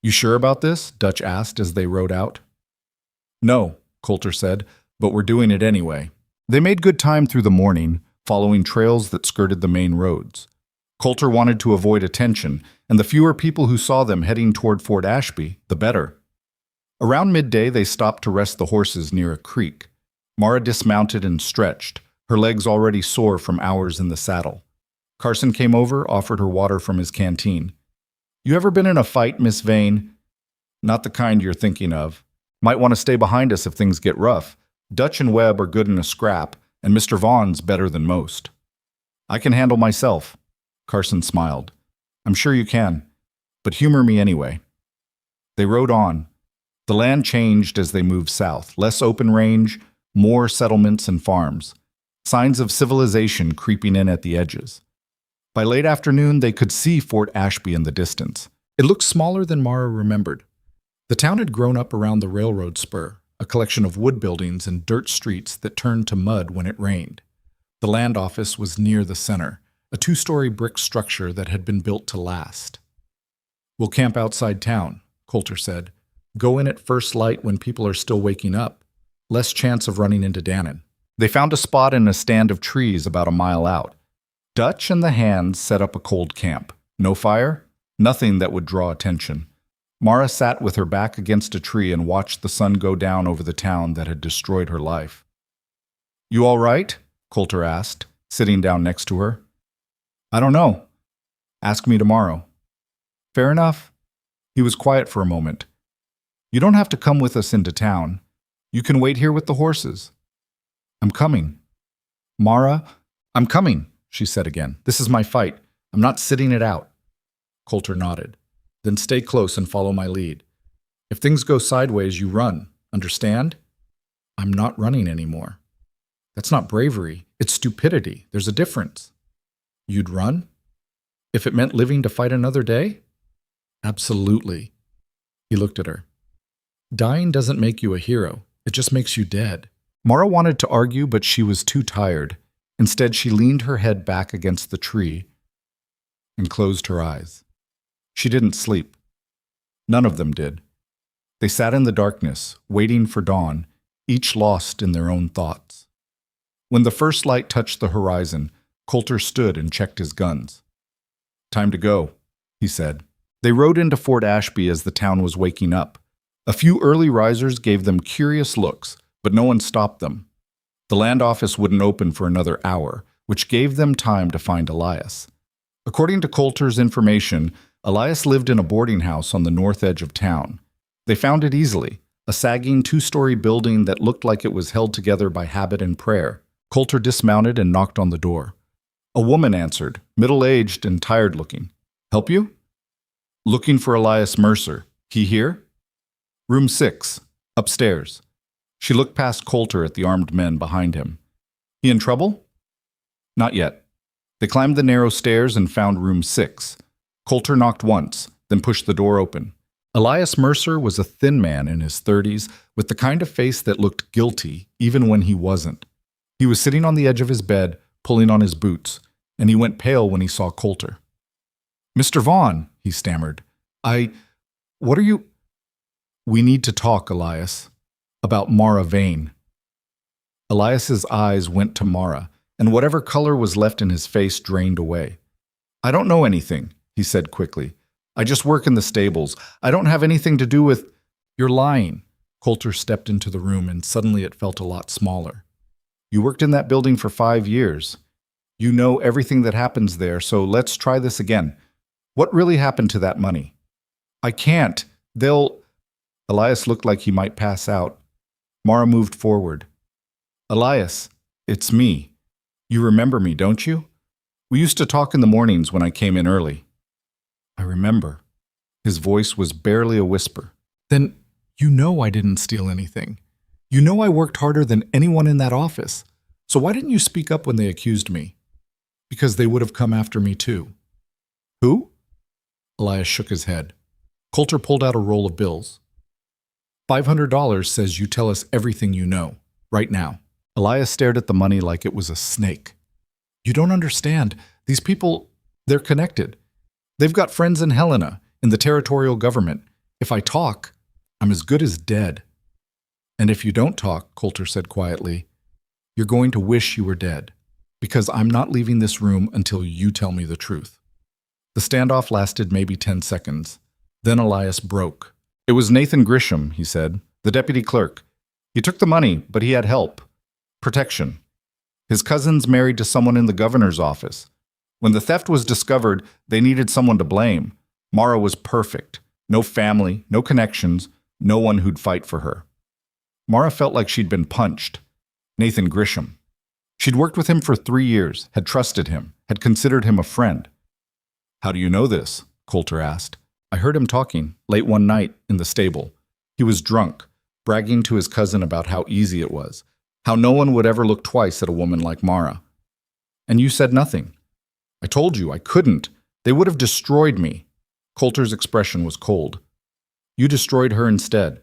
"You sure about this?" Dutch asked as they rode out. "No," Coulter said, "but we're doing it anyway." They made good time through the morning, following trails that skirted the main roads. Coulter wanted to avoid attention, and the fewer people who saw them heading toward Fort Ashby, the better. Around midday, they stopped to rest the horses near a creek. Mara dismounted and stretched, her legs already sore from hours in the saddle. Carson came over, offered her water from his canteen. "You ever been in a fight, Miss Vane?" "Not the kind you're thinking of. Might want to stay behind us if things get rough. Dutch and Webb are good in a scrap, and Mr. Vaughn's better than most." "I can handle myself." Carson smiled. "I'm sure you can, but humor me anyway." They rode on. The land changed as they moved south, less open range, more settlements and farms, signs of civilization creeping in at the edges. By late afternoon, they could see Fort Ashby in the distance. It looked smaller than Mara remembered. The town had grown up around the railroad spur, a collection of wood buildings and dirt streets that turned to mud when it rained. The land office was near the center, a 2-story brick structure that had been built to last. "We'll camp outside town," Coulter said. "Go in at first light when people are still waking up. Less chance of running into Dannon." They found a spot in a stand of trees about a mile out. Dutch and the hands set up a cold camp. No fire, nothing that would draw attention. Mara sat with her back against a tree and watched the sun go down over the town that had destroyed her life. "You all right?" Coulter asked, sitting down next to her. "I don't know. Ask me tomorrow." "Fair enough." He was quiet for a moment. "You don't have to come with us into town. You can wait here with the horses." "I'm coming." "Mara, I'm coming," she said again. "This is my fight. I'm not sitting it out." Coulter nodded. "Then stay close and follow my lead. If things go sideways, you run. Understand?" "I'm not running anymore." "That's not bravery. It's stupidity. There's a difference." "You'd run? If it meant living to fight another day?" "Absolutely." He looked at her. "Dying doesn't make you a hero. It just makes you dead." Mara wanted to argue, but she was too tired. Instead, she leaned her head back against the tree and closed her eyes. She didn't sleep. None of them did. They sat in the darkness, waiting for dawn, each lost in their own thoughts. When the first light touched the horizon, Coulter stood and checked his guns. "Time to go," he said. They rode into Fort Ashby as the town was waking up. A few early risers gave them curious looks, but no one stopped them. The land office wouldn't open for another hour, which gave them time to find Elias. According to Coulter's information, Elias lived in a boarding house on the north edge of town. They found it easily, a sagging 2-story building that looked like it was held together by habit and prayer. Coulter dismounted and knocked on the door. A woman answered, middle-aged and tired-looking. "Help you?" "Looking for Elias Mercer. He here?" "Room 6, upstairs." She looked past Coulter at the armed men behind him. "He in trouble?" "Not yet." They climbed the narrow stairs and found room 6. Coulter knocked once, then pushed the door open. Elias Mercer was a thin man in his 30s with the kind of face that looked guilty even when he wasn't. He was sitting on the edge of his bed, pulling on his boots, and he went pale when he saw Coulter. "Mr. Vaughn," he stammered. What are you—" "We need to talk, Elias, about Mara Vane." Elias's eyes went to Mara, and whatever color was left in his face drained away. I don't know anything, he said quickly. I just work in the stables. I don't have anything to do with... You're lying. Coulter stepped into the room and suddenly it felt a lot smaller. You worked in that building for 5 years. You know everything that happens there, so let's try this again. What really happened to that money? I can't. They'll... Elias looked like he might pass out. Mara moved forward. Elias, it's me. You remember me, don't you? We used to talk in the mornings when I came in early. I remember. His voice was barely a whisper. Then you know I didn't steal anything. You know I worked harder than anyone in that office. So why didn't you speak up when they accused me? Because they would have come after me too. Who? Elias shook his head. Coulter pulled out a roll of bills. $500 says you tell us everything you know, right now. Elias stared at the money like it was a snake. You don't understand. These people, they're connected. They've got friends in Helena, in the territorial government. If I talk, I'm as good as dead. And if you don't talk, Coulter said quietly, you're going to wish you were dead, because I'm not leaving this room until you tell me the truth. The standoff lasted maybe 10 seconds. Then Elias broke. It was Nathan Grisham, he said, the deputy clerk. He took the money, but he had help. Protection. His cousin's married to someone in the governor's office. When the theft was discovered, they needed someone to blame. Mara was perfect. No family, no connections, no one who'd fight for her. Mara felt like she'd been punched. Nathan Grisham. She'd worked with him for 3 years, had trusted him, had considered him a friend. How do you know this? Coulter asked. I heard him talking, late one night, in the stable. He was drunk, bragging to his cousin about how easy it was, how no one would ever look twice at a woman like Mara. And you said nothing. I told you I couldn't. They would have destroyed me. Coulter's expression was cold. You destroyed her instead.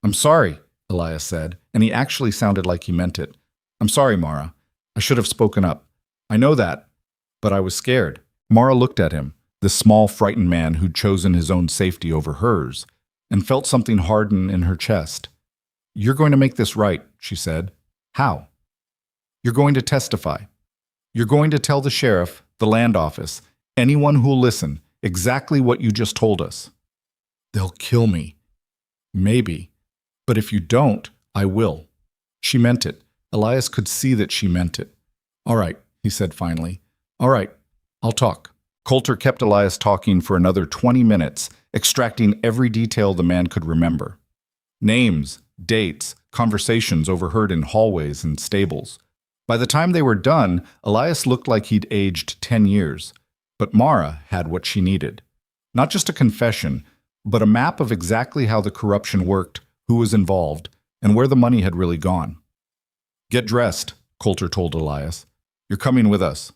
I'm sorry, Elias said, and he actually sounded like he meant it. I'm sorry, Mara. I should have spoken up. I know that, but I was scared. Mara looked at him, this small, frightened man who'd chosen his own safety over hers, and felt something harden in her chest. You're going to make this right, she said. How? You're going to testify. You're going to tell the sheriff, the land office, anyone who'll listen, exactly what you just told us. They'll kill me. Maybe. But if you don't, I will. She meant it. Elias could see that she meant it. All right, he said finally. All right, I'll talk. Coulter kept Elias talking for another 20 minutes, extracting every detail the man could remember. Names, dates, conversations overheard in hallways and stables. By the time they were done, Elias looked like he'd aged 10 years. But Mara had what she needed. Not just a confession, but a map of exactly how the corruption worked, who was involved, and where the money had really gone. Get dressed, Coulter told Elias. You're coming with us.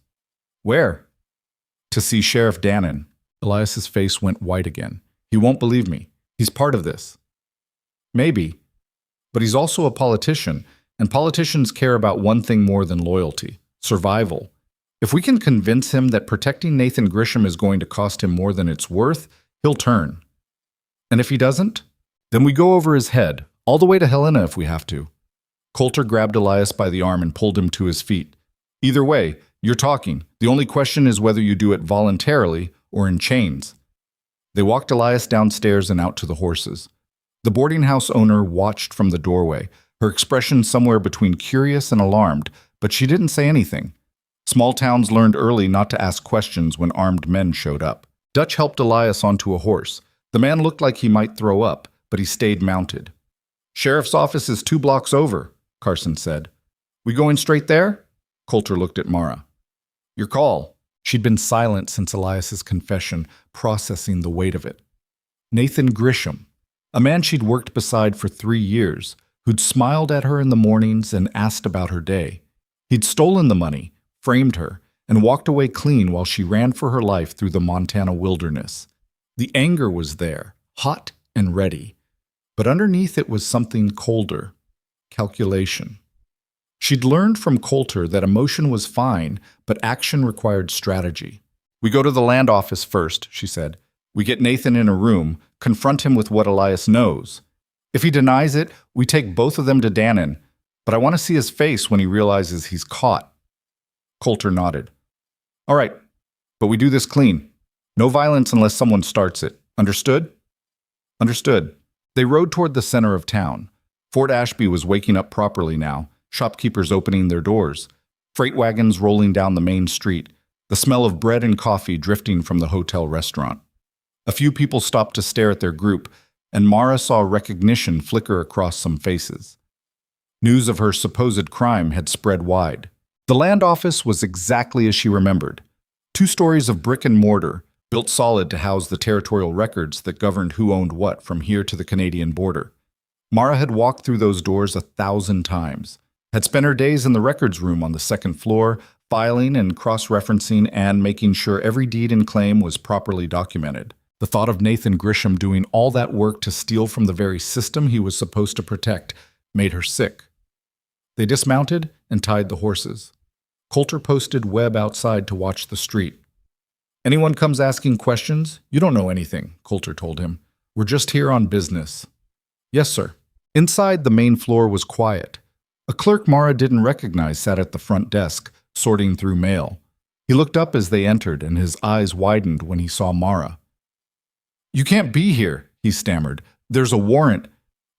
Where? To see Sheriff Dannon. Elias's face went white again. He won't believe me. He's part of this. Maybe. But he's also a politician, and politicians care about one thing more than loyalty: survival. If we can convince him that protecting Nathan Grisham is going to cost him more than it's worth, he'll turn. And if he doesn't, then we go over his head, all the way to Helena if we have to. Coulter grabbed Elias by the arm and pulled him to his feet. Either way, you're talking. The only question is whether you do it voluntarily or in chains. They walked Elias downstairs and out to the horses. The boarding house owner watched from the doorway, her expression somewhere between curious and alarmed, but she didn't say anything. Small towns learned early not to ask questions when armed men showed up. Dutch helped Elias onto a horse. The man looked like he might throw up, but he stayed mounted. Sheriff's office is 2 blocks over, Carson said. We going straight there? Coulter looked at Mara. Your call. She'd been silent since Elias's confession, processing the weight of it. Nathan Grisham, a man she'd worked beside for 3 years, who'd smiled at her in the mornings and asked about her day. He'd stolen the money, framed her, and walked away clean while she ran for her life through the Montana wilderness. The anger was there, hot and ready, but underneath it was something colder: calculation. She'd learned from Coulter that emotion was fine, but action required strategy. We go to the land office first, she said. We get Nathan in a room, confront him with what Elias knows. If he denies it, we take both of them to Dannon, but I want to see his face when he realizes he's caught. Coulter nodded. All right, But we do this clean. No violence unless someone starts it. Understood? Understood. They rode toward the center of town. Fort Ashby was waking up properly now, shopkeepers opening their doors, freight wagons rolling down the main street, the smell of bread and coffee drifting from the hotel restaurant. A few people stopped to stare at their group, and Mara saw recognition flicker across some faces. News of her supposed crime had spread wide. The land office was exactly as she remembered. 2 stories of brick and mortar, built solid to house the territorial records that governed who owned what from here to the Canadian border. Mara had walked through those doors 1,000 times, had spent her days in the records room on the 2nd floor, filing and cross-referencing and making sure every deed and claim was properly documented. The thought of Nathan Grisham doing all that work to steal from the very system he was supposed to protect made her sick. They dismounted and tied the horses. Coulter posted Webb outside to watch the street. "Anyone comes asking questions? You don't know anything," Coulter told him. "We're just here on business." "Yes, sir." Inside, the main floor was quiet. A clerk Mara didn't recognize sat at the front desk, sorting through mail. He looked up as they entered, and his eyes widened when he saw Mara. "You can't be here," he stammered. "There's a warrant."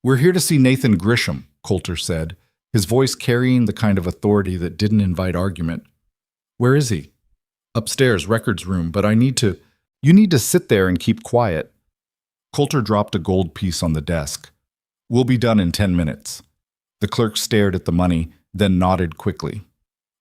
"We're here to see Nathan Grisham," Coulter said, his voice carrying the kind of authority that didn't invite argument. "Where is he?" "Upstairs, records room, but You need to sit there and keep quiet." Coulter dropped a gold piece on the desk. "We'll be done in 10 minutes. The clerk stared at the money, then nodded quickly.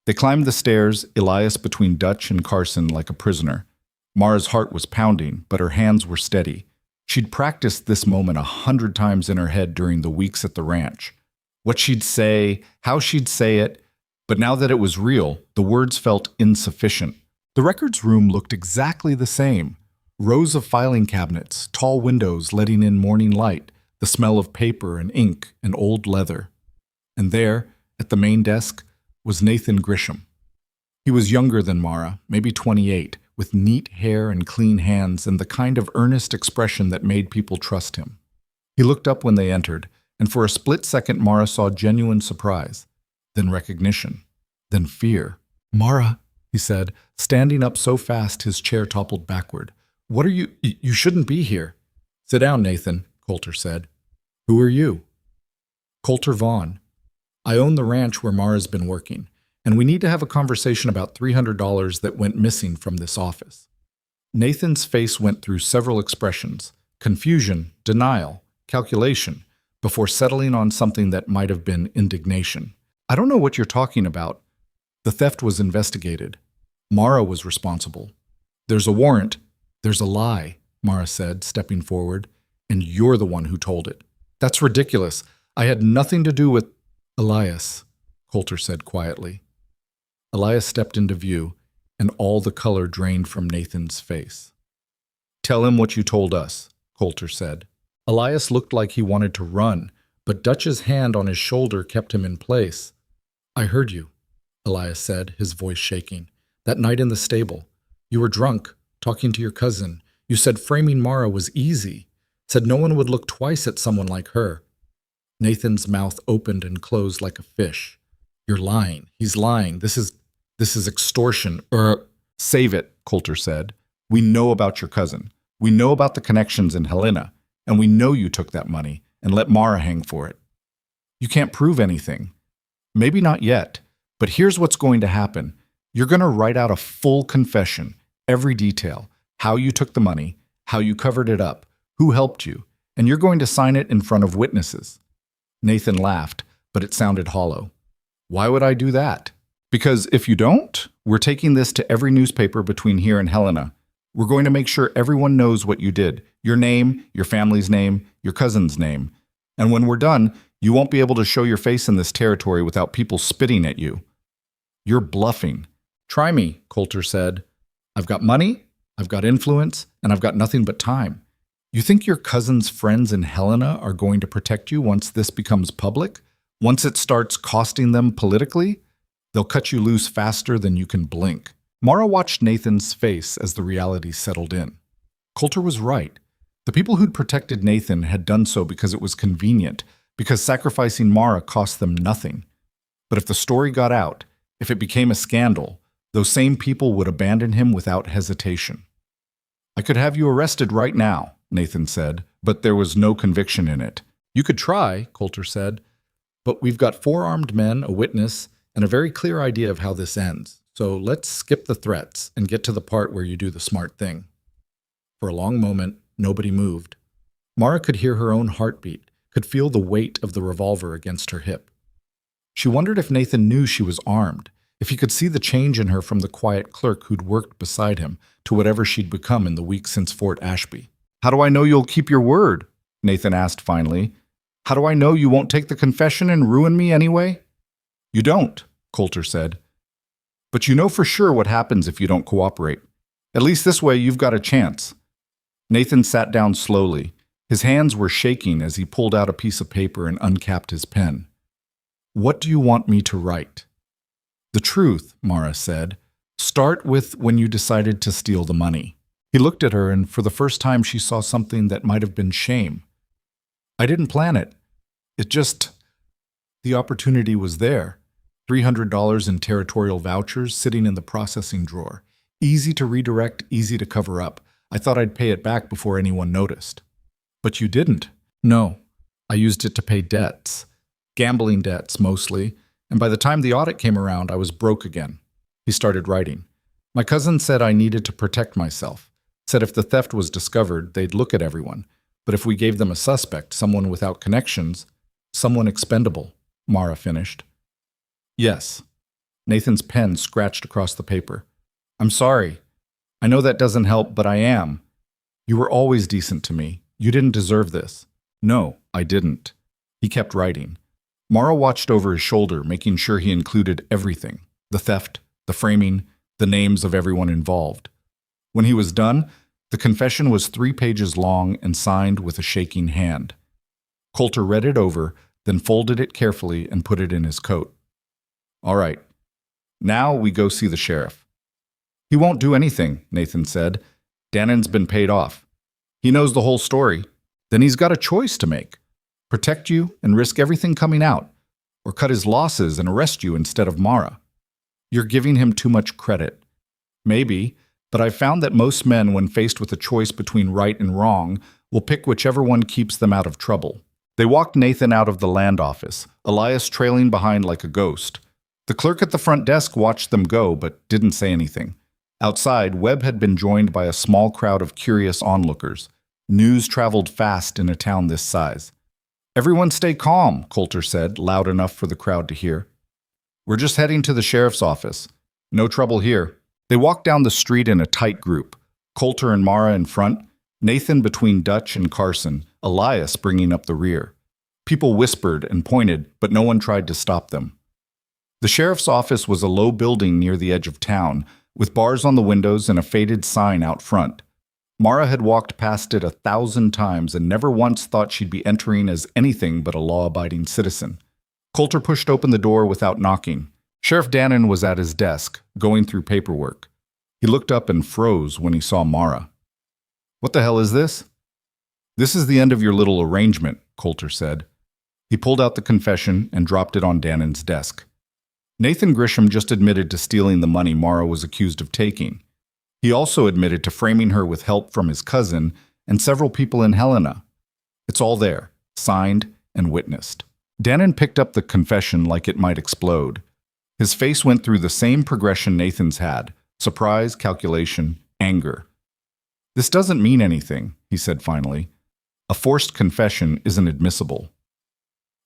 They climbed the stairs, Elias between Dutch and Carson like a prisoner. Mara's heart was pounding, but her hands were steady. She'd practiced this moment 100 times in her head during the weeks at the ranch. What she'd say, how she'd say it, but now that it was real, the words felt insufficient. The records room looked exactly the same. Rows of filing cabinets, tall windows letting in morning light, the smell of paper and ink and old leather. And there, at the main desk, was Nathan Grisham. He was younger than Mara, maybe 28, with neat hair and clean hands and the kind of earnest expression that made people trust him. He looked up when they entered, and for a split second Mara saw genuine surprise, then recognition, then fear. "Mara," he said, standing up so fast his chair toppled backward. "What are you? You shouldn't be here." "Sit down, Nathan," Coulter said. "Who are you?" "Coulter Vaughn. I own the ranch where Mara's been working, and we need to have a conversation about $300 that went missing from this office." Nathan's face went through several expressions: confusion, denial, calculation, before settling on something that might have been indignation. "I don't know what you're talking about. The theft was investigated. Mara was responsible. There's a warrant. There's a lie," Mara said, stepping forward, "and you're the one who told it." "That's ridiculous. I had nothing to do with—" "Elias," Coulter said quietly. Elias stepped into view, and all the color drained from Nathan's face. "Tell him what you told us," Coulter said. Elias looked like he wanted to run, but Dutch's hand on his shoulder kept him in place. "I heard you," Elias said, his voice shaking. "That night in the stable. You were drunk, talking to your cousin. You said framing Mara was easy. Said no one would look twice at someone like her." Nathan's mouth opened and closed like a fish. "You're lying. He's lying. This is extortion. Save it," Coulter said. "We know about your cousin. We know about the connections in Helena. And we know you took that money and let Mara hang for it. You can't prove anything. Maybe not yet, but here's what's going to happen. You're going to write out a full confession, every detail, how you took the money, how you covered it up, who helped you, and you're going to sign it in front of witnesses." Nathan laughed, but it sounded hollow. "Why would I do that?" "Because if you don't, we're taking this to every newspaper between here and Helena. We're going to make sure everyone knows what you did, your name, your family's name, your cousin's name. And when we're done, you won't be able to show your face in this territory without people spitting at you." "You're bluffing." "Try me," Coulter said. "I've got money, I've got influence, and I've got nothing but time. You think your cousin's friends in Helena are going to protect you once this becomes public? Once it starts costing them politically? They'll cut you loose faster than you can blink." Mara watched Nathan's face as the reality settled in. Coulter was right. The people who'd protected Nathan had done so because it was convenient, because sacrificing Mara cost them nothing. But if the story got out, if it became a scandal, Those same people would abandon him without hesitation. I could have you arrested right now, Nathan said, but there was no conviction in it. You could try, Coulter said, but we've got 4 armed men, a witness, and a very clear idea of how this ends. So let's skip the threats and get to the part where you do the smart thing. For a long moment, nobody moved. Mara could hear her own heartbeat, could feel the weight of the revolver against her hip. She wondered if Nathan knew she was armed, if he could see the change in her from the quiet clerk who'd worked beside him to whatever she'd become in the weeks since Fort Ashby. How do I know you'll keep your word? Nathan asked finally. How do I know you won't take the confession and ruin me anyway? You don't, Coulter said. But you know for sure what happens if you don't cooperate. At least this way you've got a chance. Nathan sat down slowly. His hands were shaking as he pulled out a piece of paper and uncapped his pen. What do you want me to write? The truth, Mara said. Start with when you decided to steal the money. He looked at her, and for the first time she saw something that might have been shame. I didn't plan it. The opportunity was there. $300 in territorial vouchers sitting in the processing drawer. Easy to redirect, easy to cover up. I thought I'd pay it back before anyone noticed. But you didn't. No, I used it to pay debts. Gambling debts, mostly. And by the time the audit came around, I was broke again. He started writing. My cousin said I needed to protect myself. Said if the theft was discovered, they'd look at everyone. But if we gave them a suspect, someone without connections, someone expendable, Mara finished. Yes. Nathan's pen scratched across the paper. I'm sorry. I know that doesn't help, but I am. You were always decent to me. You didn't deserve this. No, I didn't. He kept writing. Mara watched over his shoulder, making sure he included everything. The theft, the framing, the names of everyone involved. When he was done, the confession was 3 pages long and signed with a shaking hand. Coulter read it over, then folded it carefully and put it in his coat. All right. Now we go see the sheriff. He won't do anything, Nathan said. Dannon's been paid off. He knows the whole story. Then he's got a choice to make. Protect you and risk everything coming out, or cut his losses and arrest you instead of Mara. You're giving him too much credit. Maybe, but I've found that most men, when faced with a choice between right and wrong, will pick whichever one keeps them out of trouble. They walked Nathan out of the land office, Elias trailing behind like a ghost. The clerk at the front desk watched them go, but didn't say anything. Outside, Webb had been joined by a small crowd of curious onlookers. News traveled fast in a town this size. Everyone stay calm, Coulter said, loud enough for the crowd to hear. We're just heading to the sheriff's office. No trouble here. They walked down the street in a tight group. Coulter and Mara in front, Nathan between Dutch and Carson, Elias bringing up the rear. People whispered and pointed, but no one tried to stop them. The sheriff's office was a low building near the edge of town, with bars on the windows and a faded sign out front. Mara had walked past it 1,000 times and never once thought she'd be entering as anything but a law-abiding citizen. Coulter pushed open the door without knocking. Sheriff Dannon was at his desk, going through paperwork. He looked up and froze when he saw Mara. What the hell is this? This is the end of your little arrangement, Coulter said. He pulled out the confession and dropped it on Dannon's desk. Nathan Grisham just admitted to stealing the money Mara was accused of taking. He also admitted to framing her with help from his cousin and several people in Helena. It's all there, signed and witnessed. Dannon picked up the confession like it might explode. His face went through the same progression Nathan's had: surprise, calculation, anger. This doesn't mean anything, he said finally. A forced confession isn't admissible.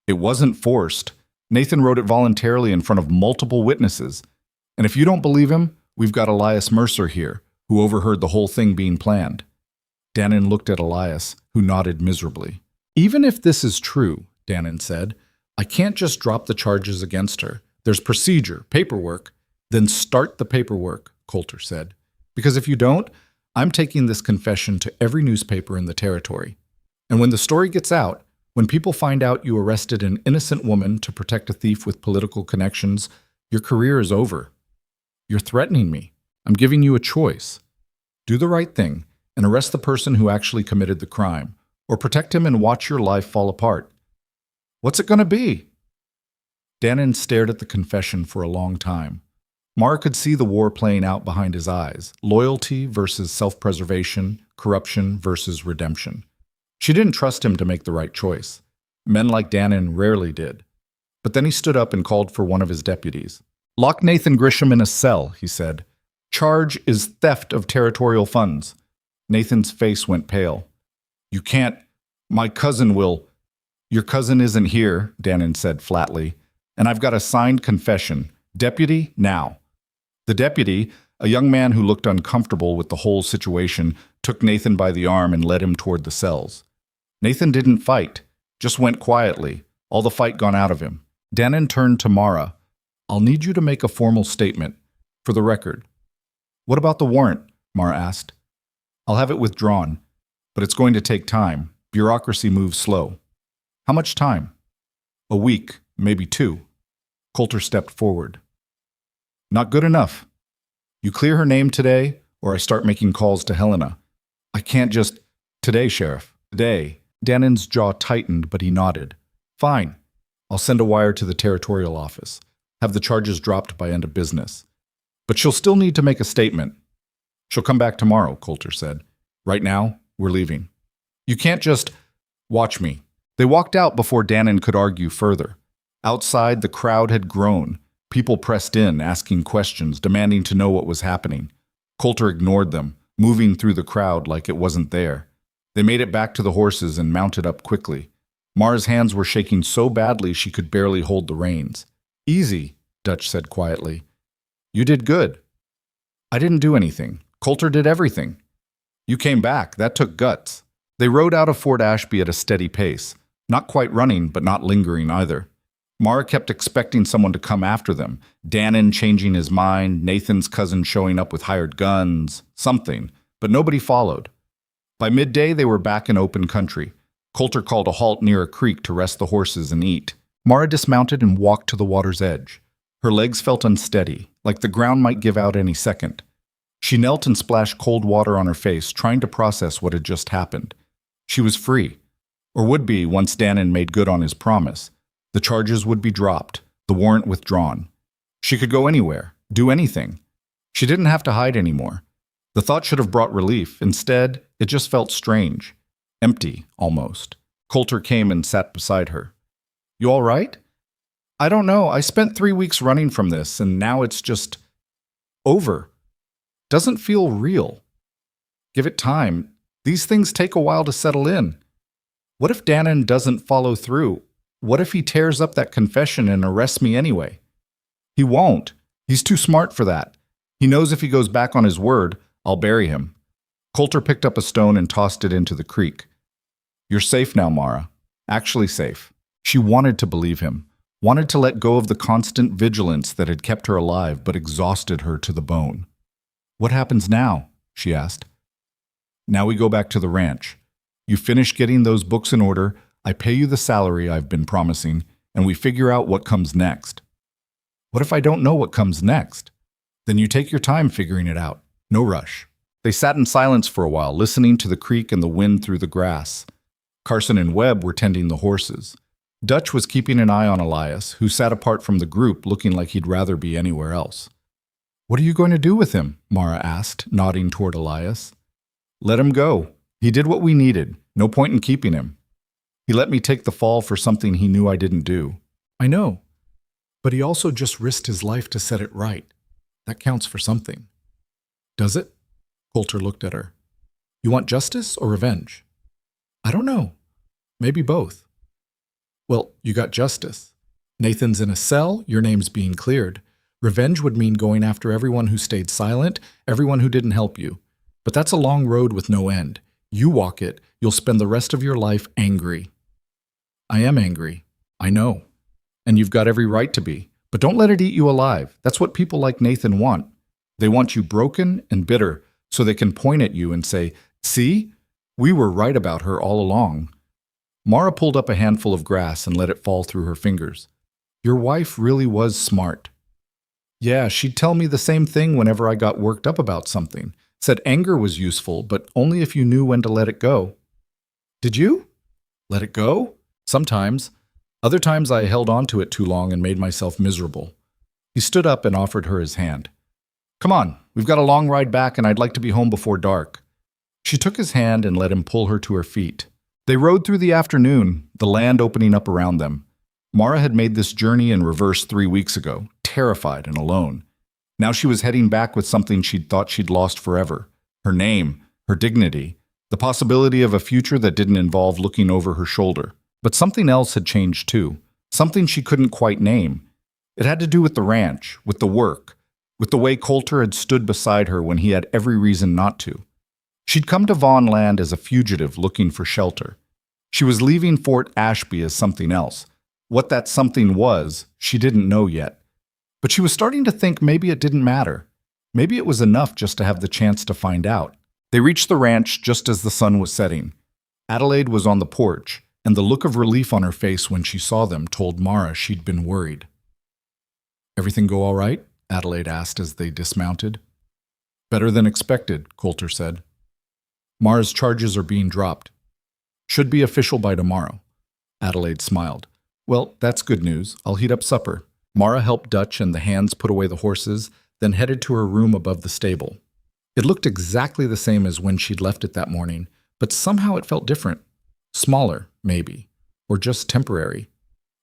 It wasn't forced. Nathan wrote it voluntarily in front of multiple witnesses. And if you don't believe him, we've got Elias Mercer here, who overheard the whole thing being planned. Dannon looked at Elias, who nodded miserably. Even if this is true, Dannon said, I can't just drop the charges against her. There's procedure, paperwork. Then start the paperwork, Coulter said. Because if you don't, I'm taking this confession to every newspaper in the territory. And when the story gets out, when people find out you arrested an innocent woman to protect a thief with political connections, your career is over. You're threatening me. I'm giving you a choice. Do the right thing and arrest the person who actually committed the crime, or protect him and watch your life fall apart. What's it going to be? Dannon stared at the confession for a long time. Mara could see the war playing out behind his eyes, loyalty versus self-preservation, corruption versus redemption. She didn't trust him to make the right choice. Men like Dannon rarely did. But then he stood up and called for one of his deputies. "Lock Nathan Grisham in a cell," he said. "Charge is theft of territorial funds." Nathan's face went pale. "You can't. My cousin will." "Your cousin isn't here," Dannon said flatly. "And I've got a signed confession. Deputy, now." The deputy, a young man who looked uncomfortable with the whole situation, took Nathan by the arm and led him toward the cells. Nathan didn't fight, just went quietly, all the fight gone out of him. Dannon turned to Mara. "I'll need you to make a formal statement, for the record." "What about the warrant?" Mara asked. "I'll have it withdrawn, but it's going to take time. Bureaucracy moves slow." "How much time?" "A week, maybe 2. Coulter stepped forward. "Not good enough. You clear her name today, or I start making calls to Helena. I can't just—" "Today, Sheriff. Today." Dannon's jaw tightened, but he nodded. "Fine. I'll send a wire to the territorial office. Have the charges dropped by end of business. But she'll still need to make a statement." "She'll come back tomorrow," Coulter said. "Right now, we're leaving." "You can't just—" "Watch me." They walked out before Dannon could argue further. Outside, the crowd had grown. People pressed in, asking questions, demanding to know what was happening. Coulter ignored them, moving through the crowd like it wasn't there. They made it back to the horses and mounted up quickly. Mara's hands were shaking so badly she could barely hold the reins. "Easy," Dutch said quietly. "You did good." "I didn't do anything. Coulter did everything." "You came back. That took guts." They rode out of Fort Ashby at a steady pace, not quite running, but not lingering either. Mara kept expecting someone to come after them, Dannon changing his mind, Nathan's cousin showing up with hired guns, something, but nobody followed. By midday, they were back in open country. Coulter called a halt near a creek to rest the horses and eat. Mara dismounted and walked to the water's edge. Her legs felt unsteady, like the ground might give out any second. She knelt and splashed cold water on her face, trying to process what had just happened. She was free, or would be once Dannon made good on his promise. The charges would be dropped, the warrant withdrawn. She could go anywhere, do anything. She didn't have to hide anymore. The thought should have brought relief. Instead, it just felt strange. Empty, almost. Coulter came and sat beside her. "You all right?" "I don't know. I spent 3 weeks running from this, and now it's just over. Doesn't feel real." "Give it time. These things take a while to settle in. What if Dannon doesn't follow through? What if he tears up that confession and arrests me anyway?" "He won't. He's too smart for that. He knows if he goes back on his word, I'll bury him." Coulter picked up a stone and tossed it into the creek. "You're safe now, Mara. Actually safe." She wanted to believe him, wanted to let go of the constant vigilance that had kept her alive but exhausted her to the bone. "What happens now?" she asked. "Now we go back to the ranch. You finish getting those books in order, I pay you the salary I've been promising, and we figure out what comes next." "What if I don't know what comes next?" "Then you take your time figuring it out. No rush." They sat in silence for a while, listening to the creek and the wind through the grass. Carson and Webb were tending the horses. Dutch was keeping an eye on Elias, who sat apart from the group looking like he'd rather be anywhere else. "What are you going to do with him?" Mara asked, nodding toward Elias. "Let him go. He did what we needed. No point in keeping him. He let me take the fall for something he knew I didn't do." "I know. But he also just risked his life to set it right. That counts for something." "Does it?" Coulter looked at her. "You want justice or revenge?" "I don't know. Maybe both." "Well, you got justice. Nathan's in a cell, your name's being cleared. Revenge would mean going after everyone who stayed silent, everyone who didn't help you. But that's a long road with no end. You walk it, you'll spend the rest of your life angry." "I am angry. I know. And you've got every right to be. But don't let it eat you alive. That's what people like Nathan want. They want you broken and bitter, so they can point at you and say, 'See? We were right about her all along.'" Mara pulled up a handful of grass and let it fall through her fingers. "Your wife really was smart." "Yeah, she'd tell me the same thing whenever I got worked up about something. Said anger was useful, but only if you knew when to let it go." "Did you? Let it go?" "Sometimes. Other times I held on to it too long and made myself miserable. He stood up and offered her his hand. Come on, we've got a long ride back and I'd like to be home before dark. She took his hand and let him pull her to her feet. They rode through the afternoon, the land opening up around them. Mara had made this journey in reverse 3 weeks ago, terrified and alone. Now she was heading back with something she'd thought she'd lost forever. Her name, her dignity, the possibility of a future that didn't involve looking over her shoulder. But something else had changed too, something she couldn't quite name. It had to do with the ranch, with the work, with the way Coulter had stood beside her when he had every reason not to. She'd come to Vaughn Land as a fugitive looking for shelter. She was leaving Fort Ashby as something else. What that something was, she didn't know yet. But she was starting to think maybe it didn't matter. Maybe it was enough just to have the chance to find out. They reached the ranch just as the sun was setting. Adelaide was on the porch, and the look of relief on her face when she saw them told Mara she'd been worried. "Everything go all right?" Adelaide asked as they dismounted. "Better than expected," Coulter said. "Mara's charges are being dropped. Should be official by tomorrow." Adelaide smiled. "Well, that's good news. I'll heat up supper." Mara helped Dutch and the hands put away the horses, then headed to her room above the stable. It looked exactly the same as when she'd left it that morning, but somehow it felt different. Smaller, maybe, or just temporary.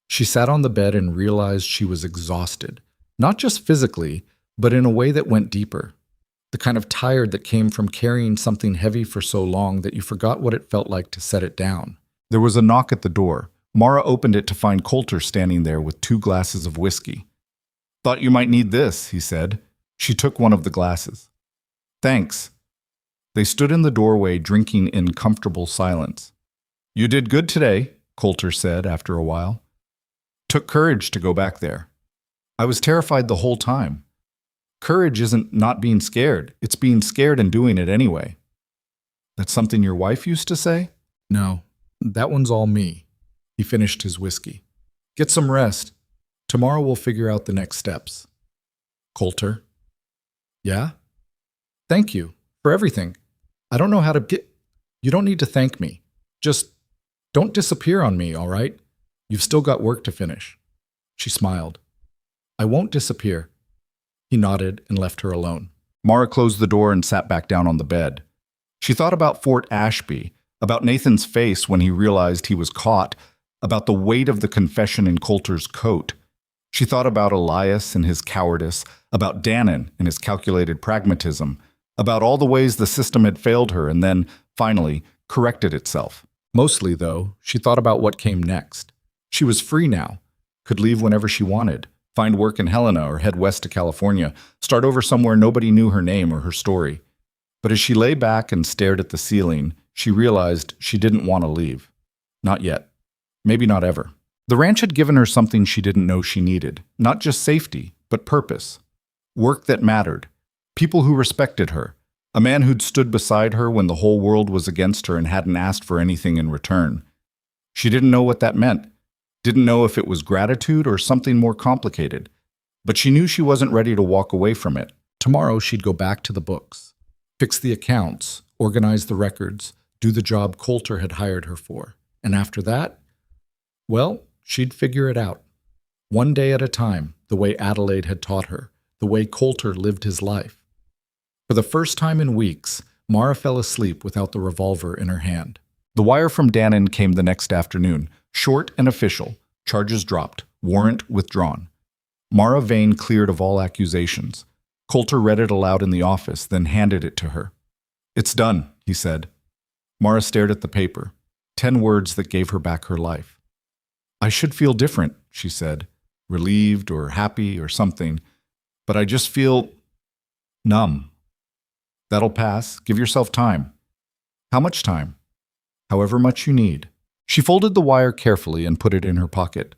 She sat on the bed and realized she was exhausted, not just physically, but in a way that went deeper. The kind of tired that came from carrying something heavy for so long that you forgot what it felt like to set it down. There was a knock at the door. Mara opened it to find Coulter standing there with 2 glasses of whiskey. "Thought you might need this," he said. She took one of the glasses. "Thanks." They stood in the doorway drinking in comfortable silence. "You did good today," Coulter said after a while. "Took courage to go back there." "I was terrified the whole time." "Courage isn't not being scared. It's being scared and doing it anyway." "That's something your wife used to say?" "No, that one's all me." He finished his whiskey. "Get some rest. Tomorrow we'll figure out the next steps." "Coulter?" "Yeah?" "Thank you for everything. I don't know how to get... You don't need to thank me. Just don't disappear on me, all right? You've still got work to finish." She smiled. "I won't disappear." He nodded and left her alone. Mara closed the door and sat back down on the bed. She thought about Fort Ashby, about Nathan's face when he realized he was caught, about the weight of the confession in Coulter's coat. She thought about Elias and his cowardice, about Dannon and his calculated pragmatism, about all the ways the system had failed her and then, finally, corrected itself. Mostly, though, she thought about what came next. She was free now, could leave whenever she wanted, find work in Helena or head west to California, start over somewhere nobody knew her name or her story. But as she lay back and stared at the ceiling, she realized she didn't want to leave. Not yet. Maybe not ever. The ranch had given her something she didn't know she needed. Not just safety, but purpose. Work that mattered. People who respected her. A man who'd stood beside her when the whole world was against her and hadn't asked for anything in return. She didn't know what that meant. Didn't know if it was gratitude or something more complicated. But she knew she wasn't ready to walk away from it. Tomorrow she'd go back to the books. Fix the accounts, organize the records, do the job Coulter had hired her for. And after that, well, she'd figure it out. One day at a time, the way Adelaide had taught her, the way Coulter lived his life. For the first time in weeks, Mara fell asleep without the revolver in her hand. The wire from Dannon came the next afternoon, short and official, charges dropped, warrant withdrawn. Mara Vane cleared of all accusations. Coulter read it aloud in the office, then handed it to her. "It's done," he said. Mara stared at the paper. 10 words that gave her back her life. "I should feel different," she said, relieved or happy or something, "but I just feel numb." "That'll pass. Give yourself time." "How much time?" "However much you need." She folded the wire carefully and put it in her pocket.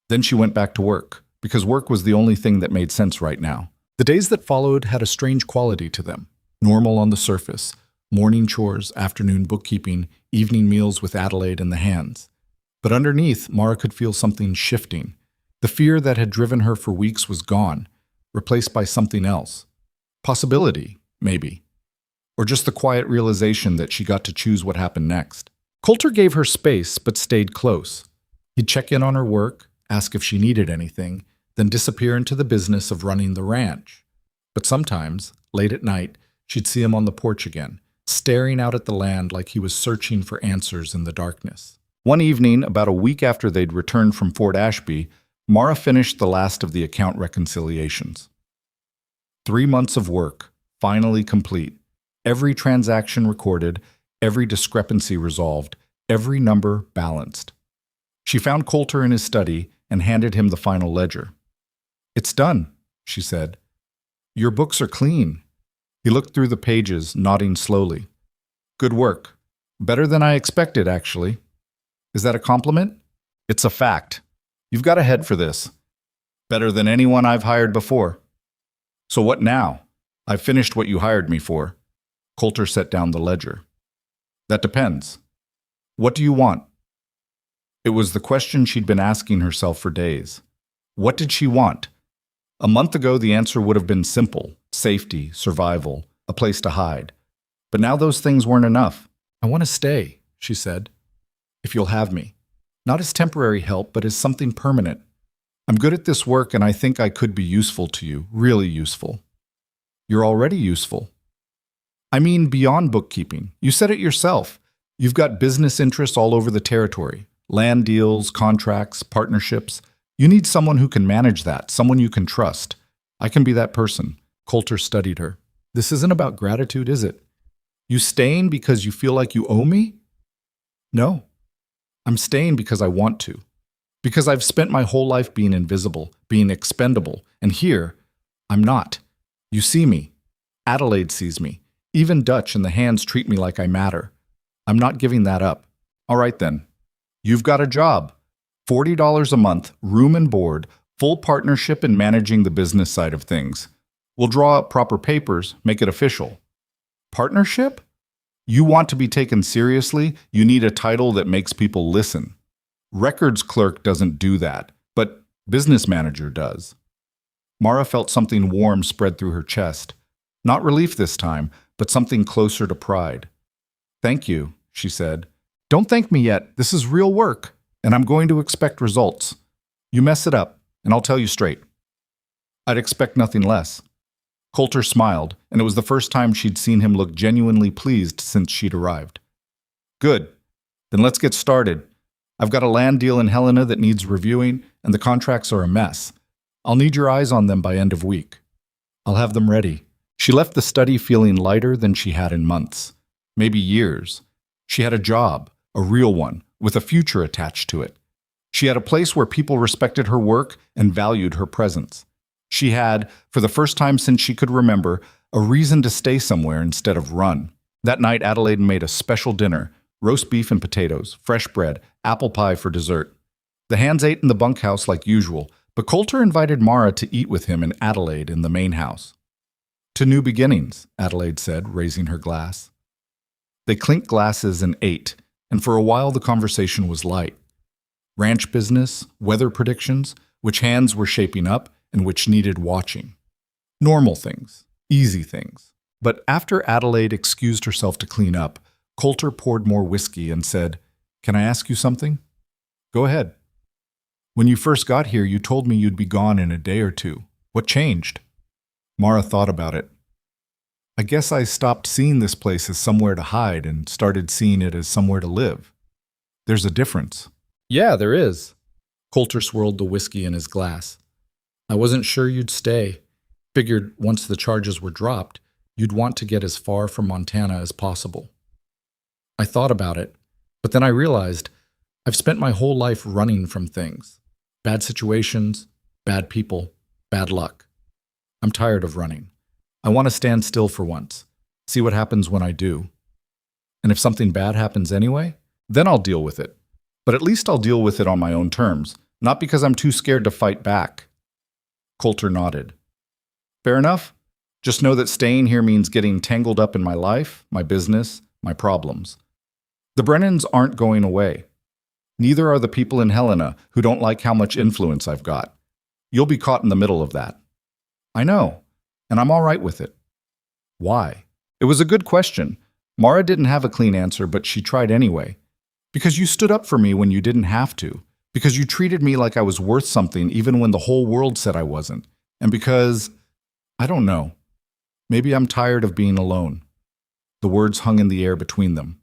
Then she went back to work, because work was the only thing that made sense right now. The days that followed had a strange quality to them. Normal on the surface, morning chores, afternoon bookkeeping, evening meals with Adelaide and the hands. But underneath, Mara could feel something shifting. The fear that had driven her for weeks was gone, replaced by something else. Possibility, maybe. Or just the quiet realization that she got to choose what happened next. Coulter gave her space, but stayed close. He'd check in on her work, ask if she needed anything, then disappear into the business of running the ranch. But sometimes, late at night, she'd see him on the porch again, staring out at the land like he was searching for answers in the darkness. One evening, about a week after they'd returned from Fort Ashby, Mara finished the last of the account reconciliations. 3 months of work, finally complete. Every transaction recorded, every discrepancy resolved, every number balanced. She found Coulter in his study and handed him the final ledger. "It's done," she said. "Your books are clean." He looked through the pages, nodding slowly. "Good work. Better than I expected, actually." "Is that a compliment?" "It's a fact. You've got a head for this. Better than anyone I've hired before." "So what now? I've finished what you hired me for." Coulter set down the ledger. "That depends. What do you want?" It was the question she'd been asking herself for days. What did she want? A month ago, the answer would have been simple: safety, survival, a place to hide. But now those things weren't enough. "I want to stay," she said. "If you'll have me. Not as temporary help, but as something permanent. I'm good at this work, and I think I could be useful to you, really useful." "You're already useful." "I mean beyond bookkeeping. You said it yourself. You've got business interests all over the territory. Land deals, contracts, partnerships. You need someone who can manage that, someone you can trust. I can be that person." Coulter studied her. "This isn't about gratitude, is it? You staying because you feel like you owe me?" "No. I'm staying because I want to. Because I've spent my whole life being invisible, being expendable, and here, I'm not. You see me. Adelaide sees me. Even Dutch and the hands treat me like I matter. I'm not giving that up." "All right then. You've got a job. $40 a month, room and board, full partnership in managing the business side of things. We'll draw up proper papers, make it official." "Partnership? You want to be taken seriously? You need a title that makes people listen. Records clerk doesn't do that, but business manager does." Mara felt something warm spread through her chest. Not relief this time, but something closer to pride. "Thank you," she said. "Don't thank me yet. This is real work, and I'm going to expect results. You mess it up, and I'll tell you straight." "I'd expect nothing less." Coulter smiled, and it was the first time she'd seen him look genuinely pleased since she'd arrived. "Good. Then let's get started. I've got a land deal in Helena that needs reviewing, and the contracts are a mess. I'll need your eyes on them by end of week." "I'll have them ready." She left the study feeling lighter than she had in months, maybe years. She had a job, a real one, with a future attached to it. She had a place where people respected her work and valued her presence. She had, for the first time since she could remember, a reason to stay somewhere instead of run. That night, Adelaide made a special dinner: roast beef and potatoes, fresh bread, apple pie for dessert. The hands ate in the bunkhouse like usual, but Coulter invited Mara to eat with him and Adelaide in the main house. "To new beginnings," Adelaide said, raising her glass. They clinked glasses and ate, and for a while the conversation was light. Ranch business, weather predictions, which hands were shaping up and which needed watching. Normal things, easy things. But after Adelaide excused herself to clean up, Coulter poured more whiskey and said, "Can I ask you something?" "Go ahead." "When you first got here, you told me you'd be gone in a day or two. What changed?" Mara thought about it. "I guess I stopped seeing this place as somewhere to hide and started seeing it as somewhere to live. There's a difference." "Yeah, there is." Coulter swirled the whiskey in his glass. "I wasn't sure you'd stay. Figured once the charges were dropped, you'd want to get as far from Montana as possible." "I thought about it, but then I realized I've spent my whole life running from things. Bad situations, bad people, bad luck. I'm tired of running. I want to stand still for once, see what happens when I do. And if something bad happens anyway, then I'll deal with it. But at least I'll deal with it on my own terms, not because I'm too scared to fight back." Coulter nodded. "Fair enough. Just know that staying here means getting tangled up in my life, my business, my problems. The Brennans aren't going away. Neither are the people in Helena who don't like how much influence I've got. You'll be caught in the middle of that." "I know, and I'm all right with it." "Why?" It was a good question. Mara didn't have a clean answer, but she tried anyway. "Because you stood up for me when you didn't have to. Because you treated me like I was worth something even when the whole world said I wasn't. And because, I don't know, maybe I'm tired of being alone." The words hung in the air between them.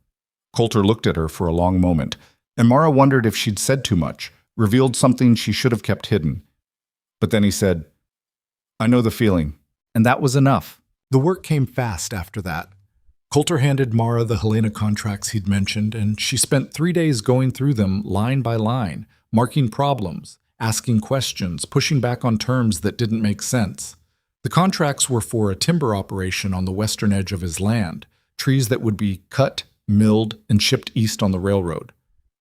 Coulter looked at her for a long moment, and Mara wondered if she'd said too much, revealed something she should have kept hidden. But then he said, "I know the feeling." And that was enough. The work came fast after that. Coulter handed Mara the Helena contracts he'd mentioned, and she spent 3 days going through them line by line, marking problems, asking questions, pushing back on terms that didn't make sense. The contracts were for a timber operation on the western edge of his land, trees that would be cut, milled, and shipped east on the railroad.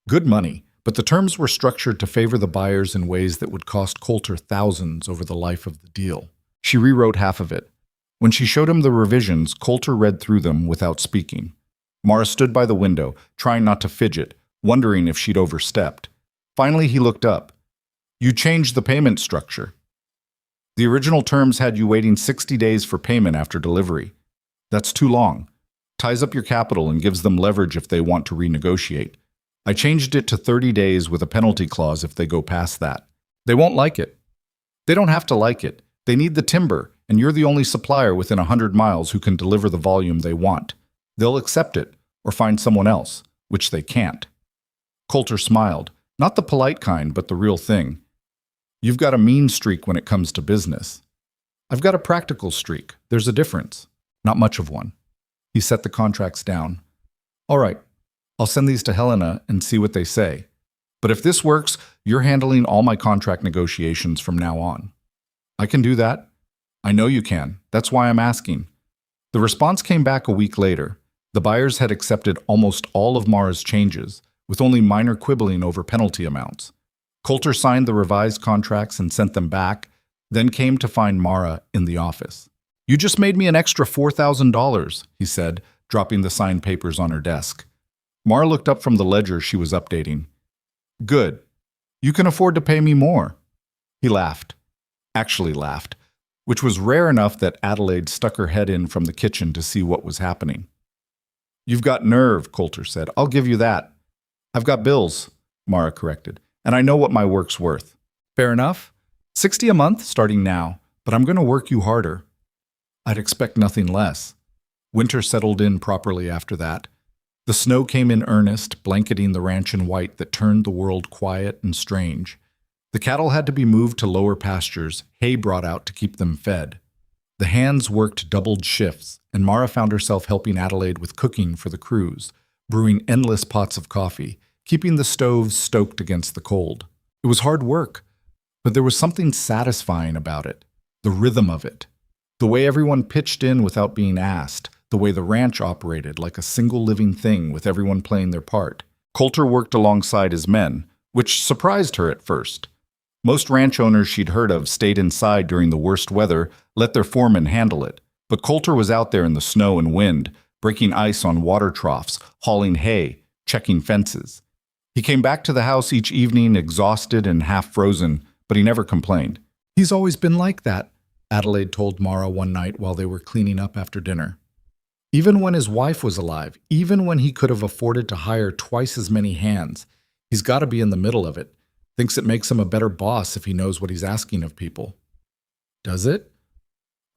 Good money, but the terms were structured to favor the buyers in ways that would cost Coulter thousands over the life of the deal. She rewrote half of it. When she showed him the revisions, Coulter read through them without speaking. Mara stood by the window, trying not to fidget, wondering if she'd overstepped. Finally, he looked up. "You changed the payment structure. The original terms had you waiting 60 days for payment after delivery. That's too long. Ties up your capital and gives them leverage if they want to renegotiate. I changed it to 30 days with a penalty clause if they go past that. They won't like it. They don't have to like it. They need the timber, and you're the only supplier within 100 miles who can deliver the volume they want. They'll accept it, or find someone else, which they can't." Coulter smiled, not the polite kind, but the real thing. "You've got a mean streak when it comes to business. I've got a practical streak. There's a difference. Not much of one." He set the contracts down. "All right, I'll send these to Helena and see what they say. But if this works, you're handling all my contract negotiations from now on." "I can do that." "I know you can. That's why I'm asking." The response came back a week later. The buyers had accepted almost all of Mara's changes, with only minor quibbling over penalty amounts. Coulter signed the revised contracts and sent them back, then came to find Mara in the office. "You just made me an extra $4,000, he said, dropping the signed papers on her desk. Mara looked up from the ledger she was updating. "Good. You can afford to pay me more." He laughed. Actually laughed, which was rare enough that Adelaide stuck her head in from the kitchen to see what was happening. "You've got nerve," Coulter said. "I'll give you that." "I've got bills," Mara corrected, "and I know what my work's worth." "Fair enough. 60 a month starting now, but I'm going to work you harder." "I'd expect nothing less." Winter settled in properly after that. The snow came in earnest, blanketing the ranch in white that turned the world quiet and strange. The cattle had to be moved to lower pastures, hay brought out to keep them fed. The hands worked doubled shifts, and Mara found herself helping Adelaide with cooking for the crews, brewing endless pots of coffee, keeping the stoves stoked against the cold. It was hard work, but there was something satisfying about it, the rhythm of it, the way everyone pitched in without being asked, the way the ranch operated like a single living thing with everyone playing their part. Coulter worked alongside his men, which surprised her at first. Most ranch owners she'd heard of stayed inside during the worst weather, let their foremen handle it. But Coulter was out there in the snow and wind, breaking ice on water troughs, hauling hay, checking fences. He came back to the house each evening exhausted and half frozen, but he never complained. "He's always been like that," Adelaide told Mara one night while they were cleaning up after dinner. "Even when his wife was alive, even when he could have afforded to hire twice as many hands, he's got to be in the middle of it. Thinks it makes him a better boss if he knows what he's asking of people." "Does it?"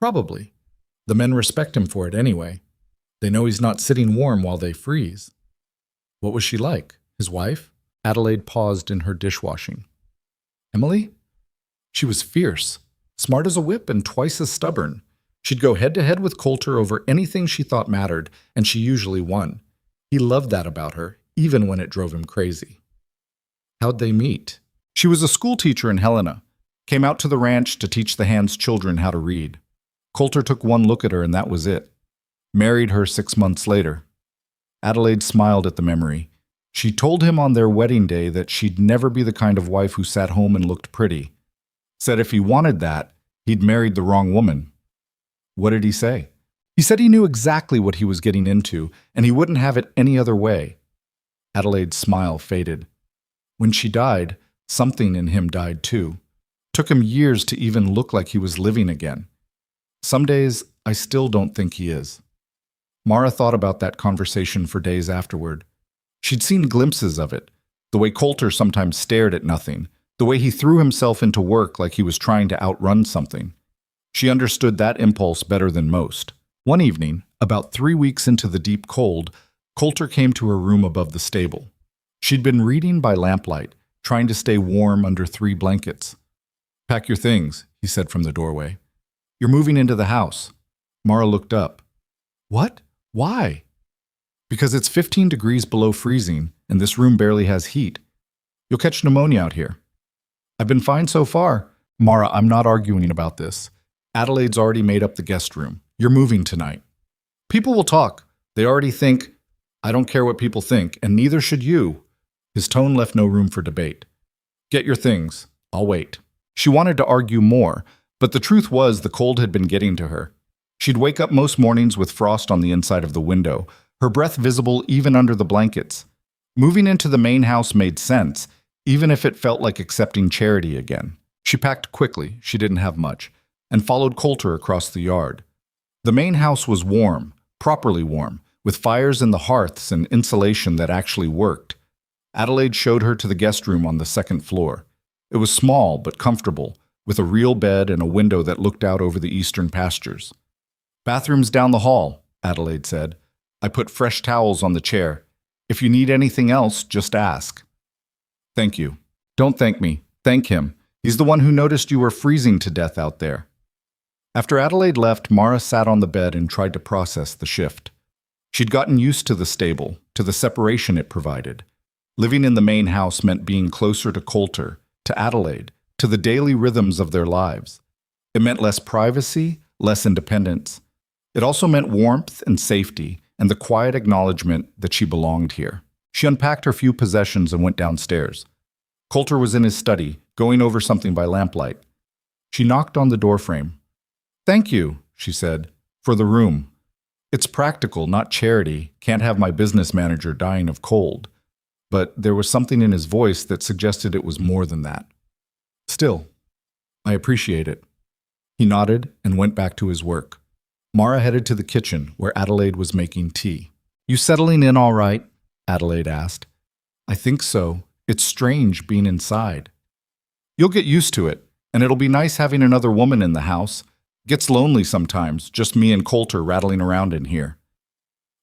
"Probably. The men respect him for it anyway. They know he's not sitting warm while they freeze." "What was she like? His wife?" Adelaide paused in her dishwashing. "Emily? She was fierce, smart as a whip and twice as stubborn. She'd go head-to-head with Coulter over anything she thought mattered, and she usually won. He loved that about her, even when it drove him crazy." "How'd they meet?" "She was a schoolteacher in Helena. Came out to the ranch to teach the hands' children how to read. Coulter took one look at her and that was it. Married her 6 months later." Adelaide smiled at the memory. She told him on their wedding day that she'd never be the kind of wife who sat home and looked pretty. Said if he wanted that, he'd married the wrong woman. "What did he say?" "He said he knew exactly what he was getting into, and he wouldn't have it any other way." Adelaide's smile faded. When she died, something in him died too. Took him years to even look like he was living again. Some days, I still don't think he is. Mara thought about that conversation for days afterward. She'd seen glimpses of it, The way Coulter sometimes stared at nothing. The way he threw himself into work like he was trying to outrun something. She understood that impulse better than most. One evening, about 3 weeks into the deep cold, Coulter came to her room above the stable. She'd been reading by lamplight, trying to stay warm under 3 blankets. "Pack your things," he said from the doorway. "You're moving into the house." Mara looked up. "What? Why?" "Because it's 15 degrees below freezing, and this room barely has heat. You'll catch pneumonia out here." "I've been fine so far." "Mara, I'm not arguing about this. Adelaide's already made up the guest room. You're moving tonight. People will talk. They already think. I don't care what people think, and neither should you." His tone left no room for debate. "Get your things. I'll wait." She wanted to argue more, but the truth was the cold had been getting to her. She'd wake up most mornings with frost on the inside of the window, her breath visible even under the blankets. Moving into the main house made sense, even if it felt like accepting charity again. She packed quickly, she didn't have much, and followed Coulter across the yard. The main house was warm, properly warm, with fires in the hearths and insulation that actually worked. Adelaide showed her to the guest room on the second floor. It was small but comfortable, with a real bed and a window that looked out over the eastern pastures. "Bathroom's down the hall," Adelaide said. "I put fresh towels on the chair. If you need anything else, just ask." "Thank you." "Don't thank me. Thank him. He's the one who noticed you were freezing to death out there." After Adelaide left, Mara sat on the bed and tried to process the shift. She'd gotten used to the stable, to the separation it provided. Living in the main house meant being closer to Coulter, to Adelaide, to the daily rhythms of their lives. It meant less privacy, less independence. It also meant warmth and safety, and the quiet acknowledgement that she belonged here. She unpacked her few possessions and went downstairs. Coulter was in his study, going over something by lamplight. She knocked on the doorframe. "Thank you," she said, "for the room. It's practical, not charity. Can't have my business manager dying of cold." But there was something in his voice that suggested it was more than that. "Still, I appreciate it." He nodded and went back to his work. Mara headed to the kitchen, where Adelaide was making tea. "You settling in all right?" Adelaide asked. "I think so. It's strange being inside." "You'll get used to it, and it'll be nice having another woman in the house. Gets lonely sometimes, just me and Coulter rattling around in here."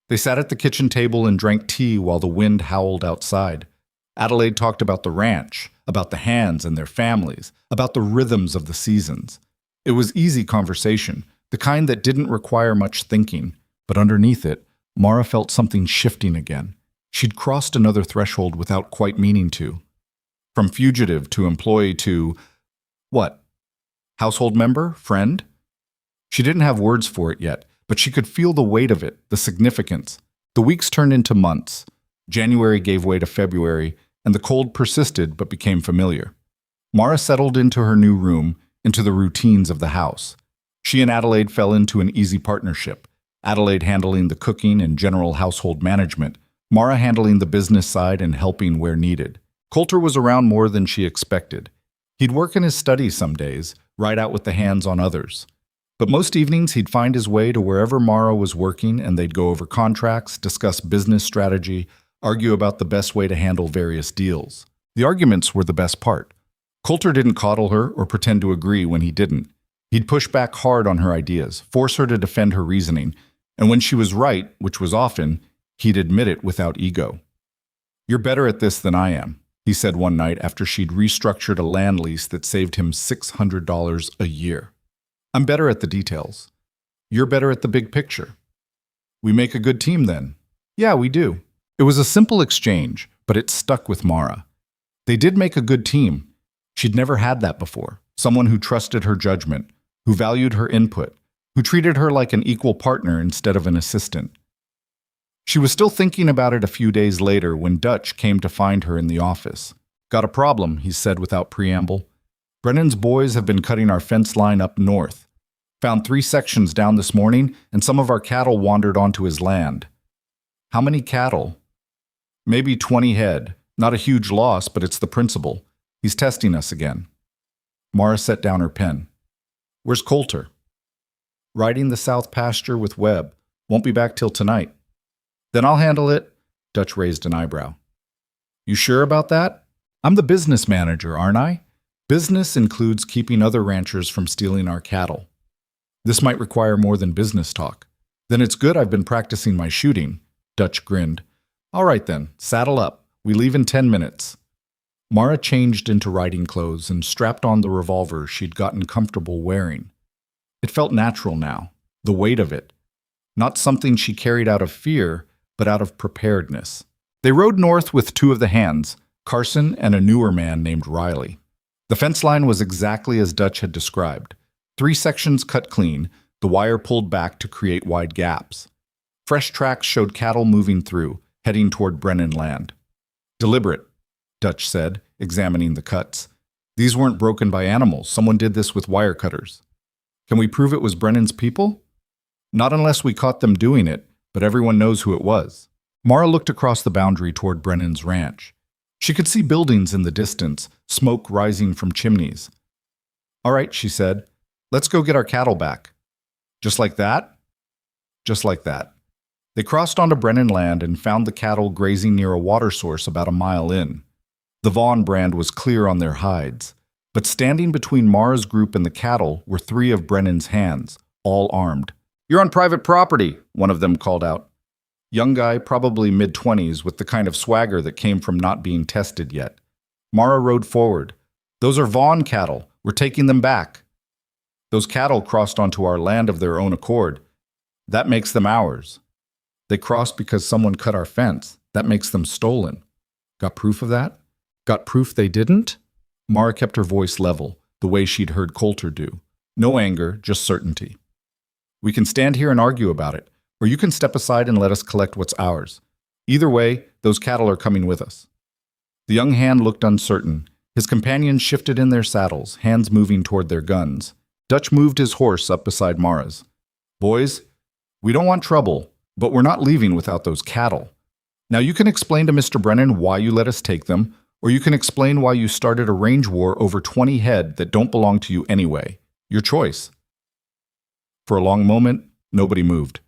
They sat at the kitchen table and drank tea while the wind howled outside. Adelaide talked about the ranch, about the hands and their families, about the rhythms of the seasons. It was easy conversation, the kind that didn't require much thinking, but underneath it, Mara felt something shifting again. She'd crossed another threshold without quite meaning to. From fugitive to employee to, what? Household member? Friend? She didn't have words for it yet, but she could feel the weight of it, the significance. The weeks turned into months. January gave way to February, and the cold persisted but became familiar. Mara settled into her new room, into the routines of the house. She and Adelaide fell into an easy partnership, Adelaide handling the cooking and general household management, Mara handling the business side and helping where needed. Coulter was around more than she expected. He'd work in his study some days, ride out with the hands on others. But most evenings he'd find his way to wherever Mara was working, and they'd go over contracts, discuss business strategy, argue about the best way to handle various deals. The arguments were the best part. Coulter didn't coddle her or pretend to agree when he didn't. He'd push back hard on her ideas, force her to defend her reasoning, and when she was right, which was often, he'd admit it without ego. "You're better at this than I am," he said one night after she'd restructured a land lease that saved him $600 a year. "I'm better at the details. You're better at the big picture. We make a good team then." "Yeah, we do." It was a simple exchange, but it stuck with Mara. They did make a good team. She'd never had that before. Someone who trusted her judgment, who valued her input, who treated her like an equal partner instead of an assistant. She was still thinking about it a few days later when Dutch came to find her in the office. "Got a problem," he said without preamble. "Brennan's boys have been cutting our fence line up north. Found 3 sections down this morning, and some of our cattle wandered onto his land." "How many cattle?" "Maybe 20 head. Not a huge loss, but it's the principle. He's testing us again." Mara set down her pen. "Where's Coulter?" "Riding the south pasture with Webb. Won't be back till tonight." "Then I'll handle it." Dutch raised an eyebrow. You sure about that? I'm the business manager, aren't I? Business includes keeping other ranchers from stealing our cattle. This might require more than business talk. Then it's good I've been practicing my shooting. Dutch grinned. All right then, saddle up. We leave in 10 minutes. Mara changed into riding clothes and strapped on the revolver she'd gotten comfortable wearing. It felt natural now, the weight of it. Not something she carried out of fear, but out of preparedness. They rode north with two of the hands, Carson and a newer man named Riley. The fence line was exactly as Dutch had described. 3 sections cut clean, the wire pulled back to create wide gaps. Fresh tracks showed cattle moving through, heading toward Brennan land. Deliberate, Dutch said, examining the cuts. These weren't broken by animals. Someone did this with wire cutters. Can we prove it was Brennan's people? Not unless we caught them doing it, but everyone knows who it was. Mara looked across the boundary toward Brennan's ranch. She could see buildings in the distance, smoke rising from chimneys. All right, she said, let's go get our cattle back. Just like that? Just like that. They crossed onto Brennan land and found the cattle grazing near a water source about a mile in. The Vaughn brand was clear on their hides, but standing between Mara's group and the cattle were 3 of Brennan's hands, all armed. You're on private property, one of them called out. Young guy, probably mid-20s, with the kind of swagger that came from not being tested yet. Mara rode forward. Those are Vaughn cattle. We're taking them back. Those cattle crossed onto our land of their own accord. That makes them ours. They crossed because someone cut our fence. That makes them stolen. Got proof of that? Got proof they didn't? Mara kept her voice level, the way she'd heard Coulter do. No anger, just certainty. We can stand here and argue about it, or you can step aside and let us collect what's ours. Either way, those cattle are coming with us. The young hand looked uncertain. His companions shifted in their saddles, hands moving toward their guns. Dutch moved his horse up beside Mara's. Boys, we don't want trouble, but we're not leaving without those cattle. Now you can explain to Mr. Brennan why you let us take them, or you can explain why you started a range war over 20 head that don't belong to you anyway. Your choice. For a long moment, nobody moved.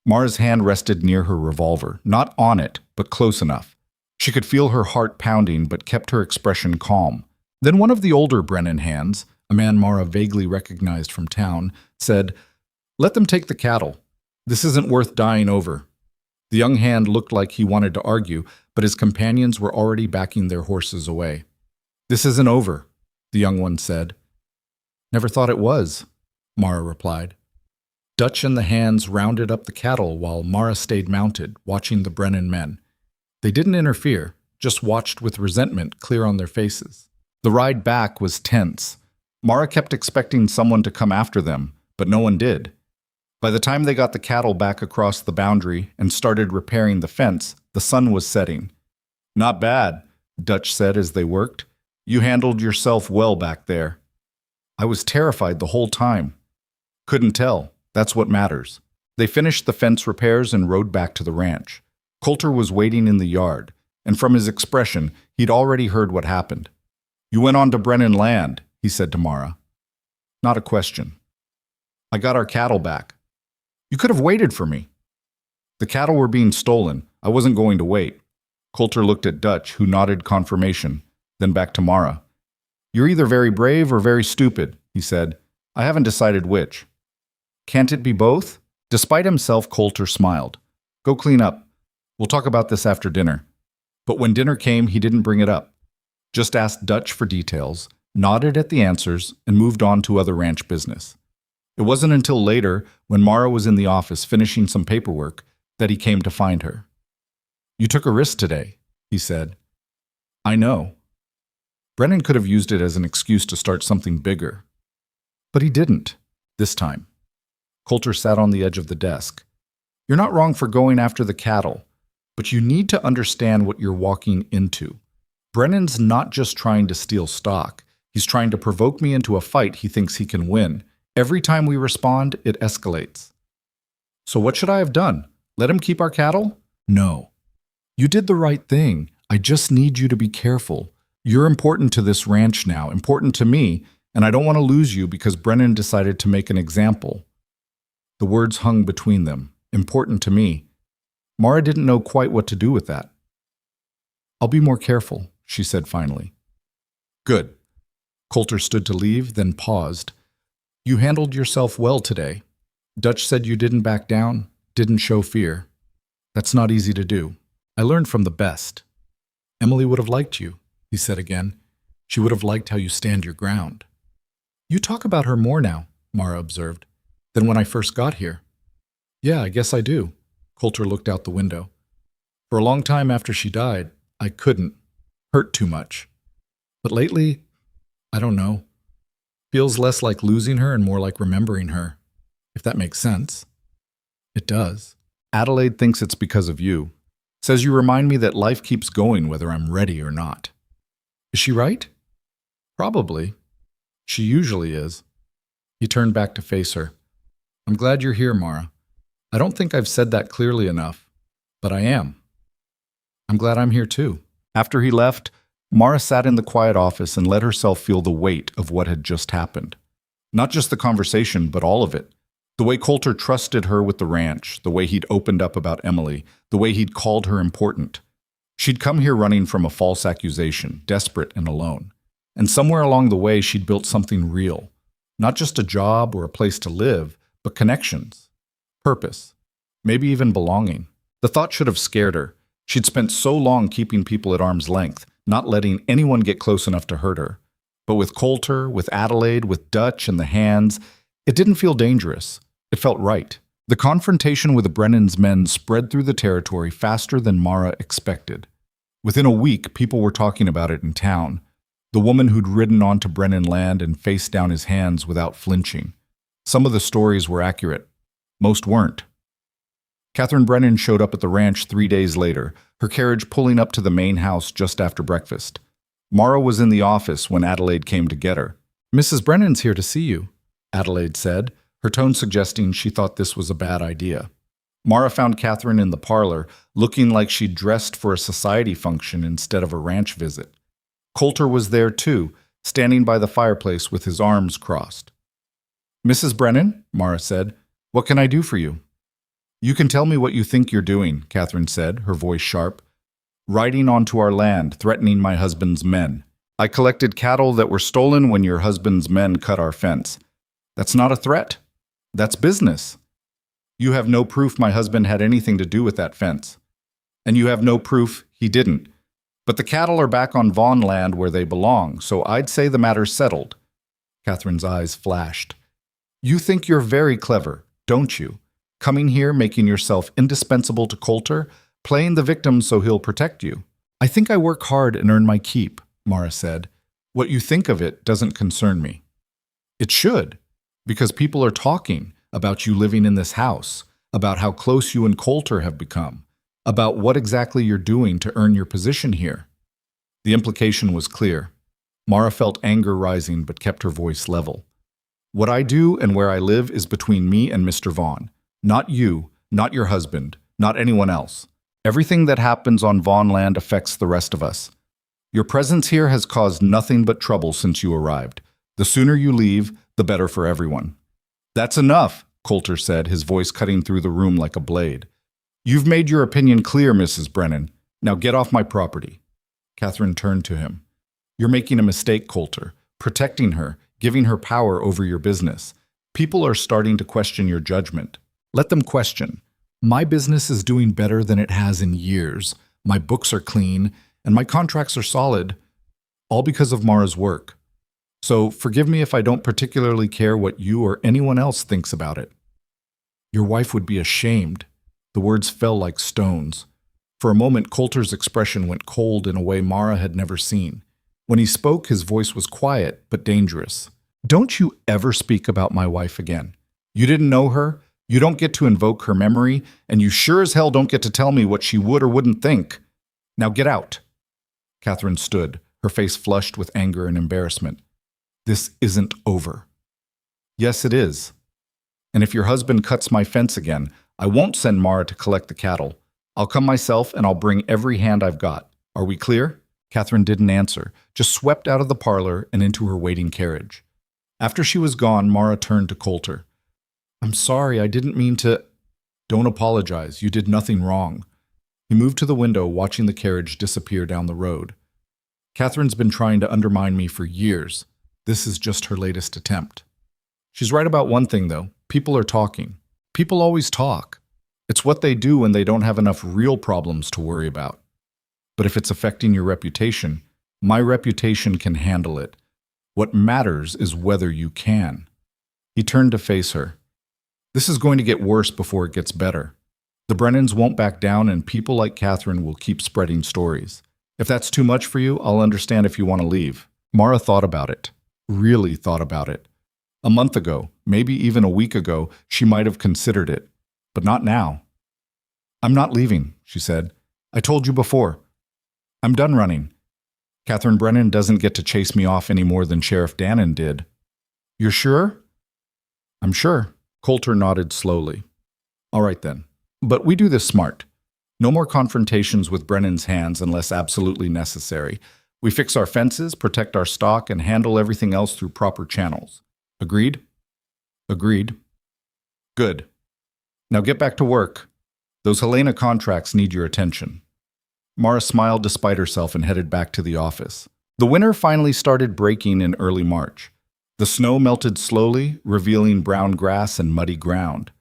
Mara's hand rested near her revolver, not on it, but close enough. She could feel her heart pounding, but kept her expression calm. Then one of the older Brennan hands, a man Mara vaguely recognized from town, said, "Let them take the cattle. This isn't worth dying over." The young hand looked like he wanted to argue, but his companions were already backing their horses away. "This isn't over," the young one said. "Never thought it was," Mara replied. Dutch and the hands rounded up the cattle while Mara stayed mounted, watching the Brennan men. They didn't interfere, just watched with resentment clear on their faces. The ride back was tense. Mara kept expecting someone to come after them, but no one did. By the time they got the cattle back across the boundary and started repairing the fence, the sun was setting. "Not bad," Dutch said as they worked. "You handled yourself well back there." "I was terrified the whole time." "Couldn't tell. That's what matters." They finished the fence repairs and rode back to the ranch. Coulter was waiting in the yard, and from his expression, he'd already heard what happened. "You went on to Brennan land," he said to Mara. "Not a question." "I got our cattle back." "You could have waited for me." "The cattle were being stolen. I wasn't going to wait." Coulter looked at Dutch, who nodded confirmation, then back to Mara. "You're either very brave or very stupid," he said. "I haven't decided which." "Can't it be both?" Despite himself, Coulter smiled. "Go clean up. We'll talk about this after dinner." But when dinner came, he didn't bring it up. Just asked Dutch for details, nodded at the answers, and moved on to other ranch business. It wasn't until later, when Mara was in the office finishing some paperwork, that he came to find her. "You took a risk today," he said. "I know." Brennan could have used it as an excuse to start something bigger. But he didn't, this time. Coulter sat on the edge of the desk. "You're not wrong for going after the cattle, but you need to understand what you're walking into. Brennan's not just trying to steal stock. He's trying to provoke me into a fight he thinks he can win. Every time we respond, it escalates." "So what should I have done? Let him keep our cattle?" "No. You did the right thing. I just need you to be careful. You're important to this ranch now, important to me, and I don't want to lose you because Brennan decided to make an example." The words hung between them. Important to me. Mara didn't know quite what to do with that. I'll be more careful, she said finally. Good. Coulter stood to leave, then paused. You handled yourself well today. Dutch said you didn't back down, didn't show fear. That's not easy to do. I learned from the best. Emily would have liked you, he said again. She would have liked how you stand your ground. You talk about her more now, Mara observed, than when I first got here. Yeah, I guess I do. Coulter looked out the window. For a long time after she died, I couldn't. Hurt too much. But lately, I don't know. Feels less like losing her and more like remembering her, if that makes sense. It does. Adelaide thinks it's because of you. Says you remind me that life keeps going whether I'm ready or not. Is she right? Probably. She usually is. He turned back to face her. I'm glad you're here, Mara. I don't think I've said that clearly enough, but I am. I'm glad I'm here too. After he left, Mara sat in the quiet office and let herself feel the weight of what had just happened. Not just the conversation, but all of it. The way Coulter trusted her with the ranch, the way he'd opened up about Emily, the way he'd called her important. She'd come here running from a false accusation, desperate and alone. And somewhere along the way, she'd built something real. Not just a job or a place to live, but connections, purpose, maybe even belonging. The thought should have scared her. She'd spent so long keeping people at arm's length, not letting anyone get close enough to hurt her. But with Coulter, with Adelaide, with Dutch and the hands, it didn't feel dangerous. It felt right. The confrontation with the Brennan's men spread through the territory faster than Mara expected. Within a week, people were talking about it in town. The woman who'd ridden onto Brennan land and faced down his hands without flinching. Some of the stories were accurate. Most weren't. Catherine Brennan showed up at the ranch 3 days later, her carriage pulling up to the main house just after breakfast. Mara was in the office when Adelaide came to get her. Mrs. Brennan's here to see you, Adelaide said, her tone suggesting she thought this was a bad idea. Mara found Catherine in the parlor, looking like she'd dressed for a society function instead of a ranch visit. Coulter was there too, standing by the fireplace with his arms crossed. Mrs. Brennan, Mara said, what can I do for you? You can tell me what you think you're doing, Catherine said, her voice sharp. Riding onto our land, threatening my husband's men. I collected cattle that were stolen when your husband's men cut our fence. That's not a threat. That's business. You have no proof my husband had anything to do with that fence. And you have no proof he didn't. But the cattle are back on Vaughn land where they belong, so I'd say the matter's settled. Catherine's eyes flashed. You think you're very clever, don't you? Coming here, making yourself indispensable to Coulter, playing the victim so he'll protect you. I think I work hard and earn my keep, Mara said. What you think of it doesn't concern me. It should, because people are talking about you living in this house, about how close you and Coulter have become, about what exactly you're doing to earn your position here. The implication was clear. Mara felt anger rising but kept her voice level. What I do and where I live is between me and Mr. Vaughn. Not you, not your husband, not anyone else. Everything that happens on Vaughn land affects the rest of us. Your presence here has caused nothing but trouble since you arrived. The sooner you leave, the better for everyone. That's enough, Coulter said, his voice cutting through the room like a blade. You've made your opinion clear, Mrs. Brennan. Now get off my property. Catherine turned to him. You're making a mistake, Coulter. Protecting her, giving her power over your business. People are starting to question your judgment. Let them question. My business is doing better than it has in years. My books are clean, and my contracts are solid, all because of Mara's work. So forgive me if I don't particularly care what you or anyone else thinks about it. Your wife would be ashamed. The words fell like stones. For a moment, Coulter's expression went cold in a way Mara had never seen. When he spoke, his voice was quiet but dangerous. Don't you ever speak about my wife again. You didn't know her. You don't get to invoke her memory, and you sure as hell don't get to tell me what she would or wouldn't think. Now get out. Catherine stood, her face flushed with anger and embarrassment. This isn't over. Yes, it is. And if your husband cuts my fence again, I won't send Mara to collect the cattle. I'll come myself and I'll bring every hand I've got. Are we clear? Catherine didn't answer, just swept out of the parlor and into her waiting carriage. After she was gone, Mara turned to Coulter. I'm sorry, I didn't mean to... Don't apologize. You did nothing wrong. He moved to the window, watching the carriage disappear down the road. Catherine's been trying to undermine me for years. This is just her latest attempt. She's right about one thing, though. People are talking. People always talk. It's what they do when they don't have enough real problems to worry about. But if it's affecting your reputation, my reputation can handle it. What matters is whether you can. He turned to face her. This is going to get worse before it gets better. The Brennans won't back down, and people like Catherine will keep spreading stories. If that's too much for you, I'll understand if you want to leave. Mara thought about it. Really thought about it. A month ago, maybe even a week ago, she might have considered it. But not now. I'm not leaving, she said. I told you before. I'm done running. Catherine Brennan doesn't get to chase me off any more than Sheriff Dannon did. You're sure? I'm sure. Coulter nodded slowly. All right then. But we do this smart. No more confrontations with Brennan's hands unless absolutely necessary. We fix our fences, protect our stock, and handle everything else through proper channels. Agreed? Agreed. Good. Now get back to work. Those Helena contracts need your attention. Mara smiled despite herself and headed back to the office. The winter finally started breaking in early March. The snow melted slowly, revealing brown grass and muddy ground.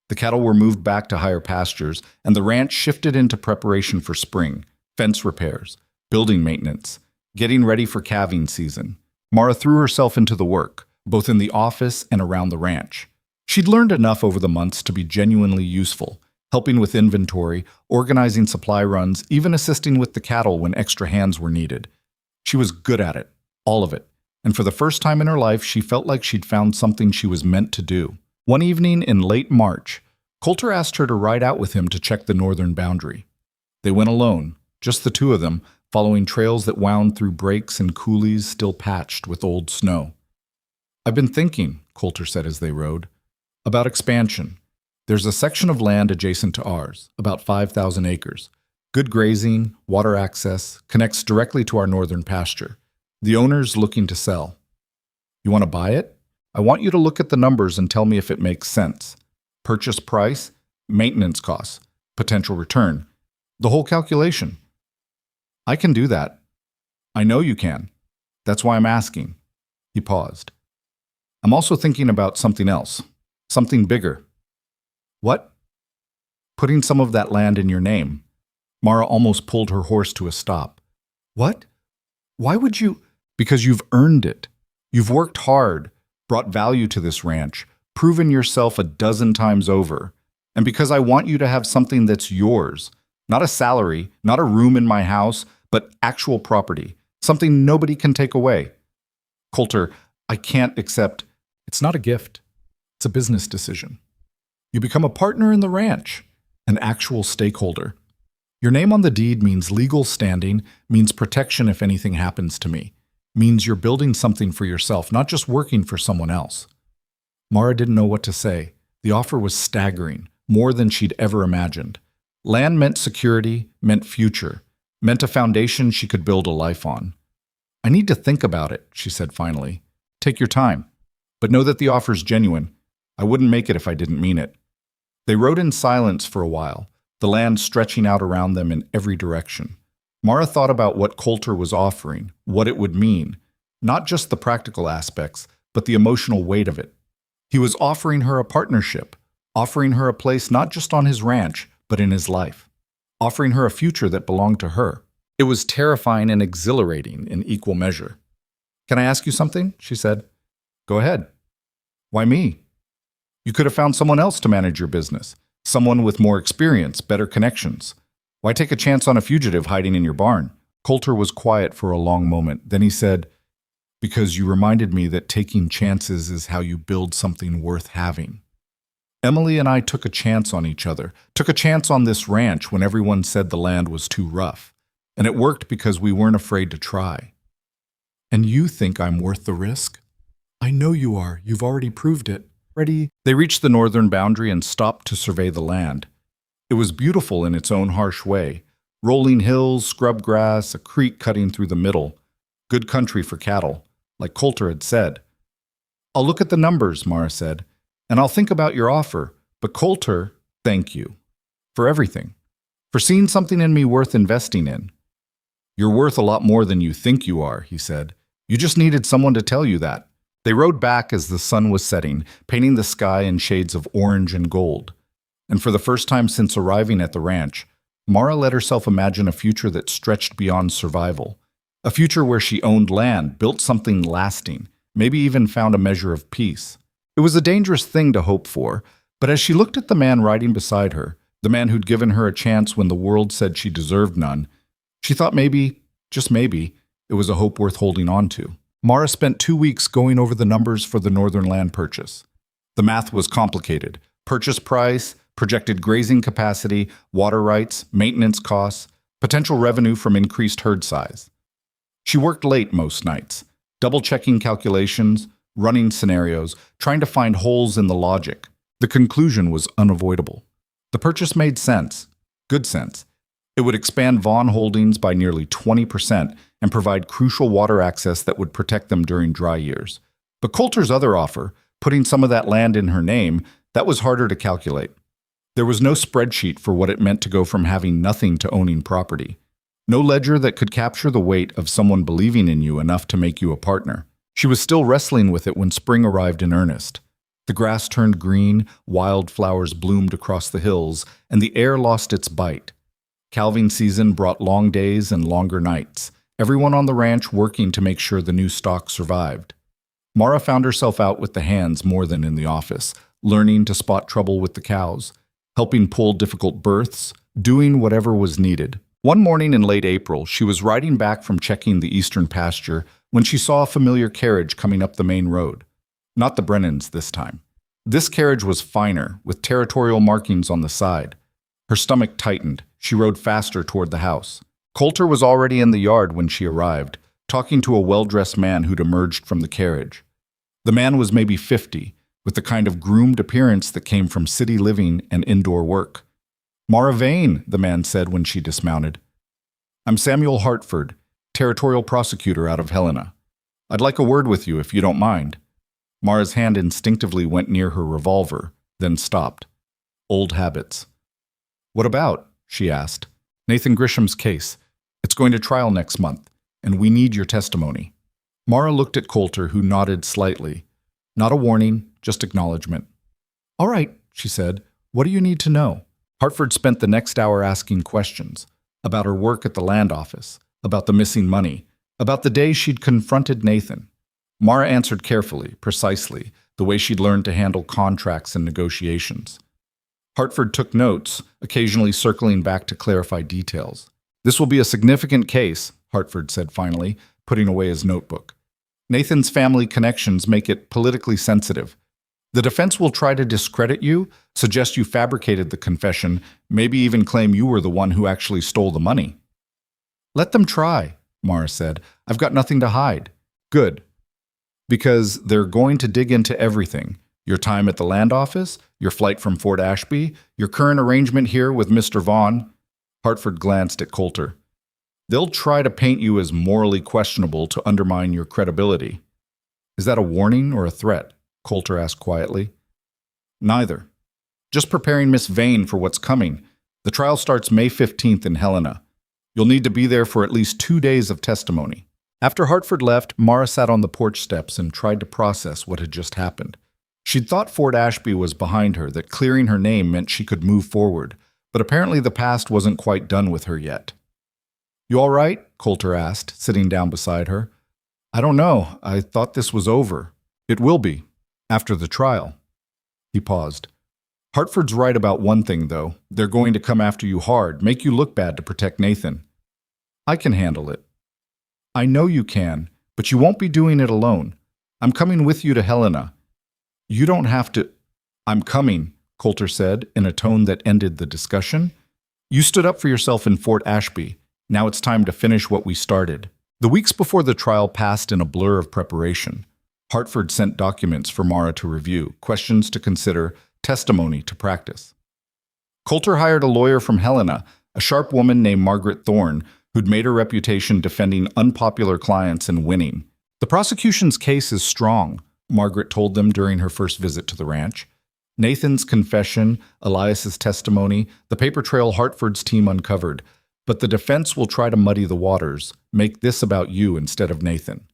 The cattle were moved back to higher pastures, and the ranch shifted into preparation for spring, fence repairs, building maintenance, getting ready for calving season. Mara threw herself into the work, both in the office and around the ranch. She'd learned enough over the months to be genuinely useful, helping with inventory, organizing supply runs, even assisting with the cattle when extra hands were needed. She was good at it, all of it, and for the first time in her life, she felt like she'd found something she was meant to do. One evening in late March, Coulter asked her to ride out with him to check the northern boundary. They went alone, just the two of them, following trails that wound through breaks and coulees still patched with old snow. I've been thinking, Coulter said as they rode, about expansion. There's a section of land adjacent to ours, about 5,000 acres. Good grazing, water access, connects directly to our northern pasture. The owner's looking to sell. You want to buy it? I want you to look at the numbers and tell me if it makes sense. Purchase price, maintenance costs, potential return. The whole calculation. I can do that. I know you can. That's why I'm asking. He paused. I'm also thinking about something else. Something bigger. What? Putting some of that land in your name. Mara almost pulled her horse to a stop. What? Why would you? Because you've earned it. You've worked hard, brought value to this ranch, proven yourself a dozen times over. And because I want you to have something that's yours. Not a salary, not a room in my house, but actual property. Something nobody can take away. Coulter, I can't accept. It's not a gift. It's a business decision. You become a partner in the ranch, an actual stakeholder. Your name on the deed means legal standing, means protection if anything happens to me, means you're building something for yourself, not just working for someone else. Mara didn't know what to say. The offer was staggering, more than she'd ever imagined. Land meant security, meant future, meant a foundation she could build a life on. I need to think about it, she said finally. Take your time, but know that the offer's genuine. I wouldn't make it if I didn't mean it. They rode in silence for a while, the land stretching out around them in every direction. Mara thought about what Coulter was offering, what it would mean, not just the practical aspects, but the emotional weight of it. He was offering her a partnership, offering her a place not just on his ranch, but in his life, offering her a future that belonged to her. It was terrifying and exhilarating in equal measure. Can I ask you something? She said. Go ahead. Why me? You could have found someone else to manage your business, someone with more experience, better connections. Why take a chance on a fugitive hiding in your barn? Coulter was quiet for a long moment. Then he said, because you reminded me that taking chances is how you build something worth having. Emily and I took a chance on each other, took a chance on this ranch when everyone said the land was too rough. And it worked because we weren't afraid to try. And you think I'm worth the risk? I know you are. You've already proved it. Ready? They reached the northern boundary and stopped to survey the land. It was beautiful in its own harsh way. Rolling hills, scrub grass, a creek cutting through the middle. Good country for cattle, like Coulter had said. I'll look at the numbers, Mara said, and I'll think about your offer. But Coulter, thank you. For everything. For seeing something in me worth investing in. You're worth a lot more than you think you are, he said. You just needed someone to tell you that. They rode back as the sun was setting, painting the sky in shades of orange and gold. And for the first time since arriving at the ranch, Mara let herself imagine a future that stretched beyond survival. A future where she owned land, built something lasting, maybe even found a measure of peace. It was a dangerous thing to hope for, but as she looked at the man riding beside her, the man who'd given her a chance when the world said she deserved none, she thought maybe, just maybe, it was a hope worth holding on to. Mara spent 2 weeks going over the numbers for the northern land purchase. The math was complicated. Purchase price, projected grazing capacity, water rights, maintenance costs, potential revenue from increased herd size. She worked late most nights, double-checking calculations, running scenarios, trying to find holes in the logic. The conclusion was unavoidable. The purchase made sense, good sense. It would expand Vaughn Holdings by nearly 20% and provide crucial water access that would protect them during dry years. But Coulter's other offer, putting some of that land in her name, that was harder to calculate. There was no spreadsheet for what it meant to go from having nothing to owning property. No ledger that could capture the weight of someone believing in you enough to make you a partner. She was still wrestling with it when spring arrived in earnest. The grass turned green, wildflowers bloomed across the hills, and the air lost its bite. Calving season brought long days and longer nights, everyone on the ranch working to make sure the new stock survived. Mara found herself out with the hands more than in the office, learning to spot trouble with the cows, helping pull difficult births, doing whatever was needed. One morning in late April, she was riding back from checking the eastern pasture when she saw a familiar carriage coming up the main road. Not the Brennans this time. This carriage was finer, with territorial markings on the side. Her stomach tightened. She rode faster toward the house. Coulter was already in the yard when she arrived, talking to a well-dressed man who'd emerged from the carriage. The man was maybe 50, with the kind of groomed appearance that came from city living and indoor work. "Mara Vane," the man said when she dismounted. "I'm Samuel Hartford, territorial prosecutor out of Helena. I'd like a word with you if you don't mind." Mara's hand instinctively went near her revolver, then stopped. Old habits. "What about?" she asked. "Nathan Grisham's case. It's going to trial next month, and we need your testimony." Mara looked at Coulter, who nodded slightly. Not a warning, just acknowledgement. "All right," she said. "What do you need to know?" Hartford spent the next hour asking questions about her work at the land office, about the missing money, about the day she'd confronted Nathan. Mara answered carefully, precisely, the way she'd learned to handle contracts and negotiations. Hartford took notes, occasionally circling back to clarify details. "This will be a significant case," Hartford said finally, putting away his notebook. "Nathan's family connections make it politically sensitive. The defense will try to discredit you, suggest you fabricated the confession, maybe even claim you were the one who actually stole the money." "Let them try," Mara said. "I've got nothing to hide." "Good. Because they're going to dig into everything. Your time at the land office, your flight from Fort Ashby, your current arrangement here with Mr. Vaughn." Hartford glanced at Coulter. "They'll try to paint you as morally questionable to undermine your credibility." "Is that a warning or a threat?" Coulter asked quietly. "Neither. Just preparing Miss Vane for what's coming. The trial starts May 15th in Helena. You'll need to be there for at least 2 days of testimony." After Hartford left, Mara sat on the porch steps and tried to process what had just happened. She'd thought Fort Ashby was behind her, that clearing her name meant she could move forward, but apparently the past wasn't quite done with her yet. "You all right?" Coulter asked, sitting down beside her. "I don't know. I thought this was over." "It will be, after the trial." He paused. "Hartford's right about one thing, though. They're going to come after you hard, make you look bad to protect Nathan." "I can handle it." "I know you can, but you won't be doing it alone. I'm coming with you to Helena." "You don't have to." "I'm coming," Coulter said, in a tone that ended the discussion. "You stood up for yourself in Fort Ashby. Now it's time to finish what we started." The weeks before the trial passed in a blur of preparation. Hartford sent documents for Mara to review, questions to consider, testimony to practice. Coulter hired a lawyer from Helena, a sharp woman named Margaret Thorne, who'd made her reputation defending unpopular clients and winning. "The prosecution's case is strong," Margaret told them during her first visit to the ranch. Nathan's confession, Elias's testimony, the paper trail Hartford's team uncovered. But the defense will try to muddy the waters, make this about you instead of Nathan.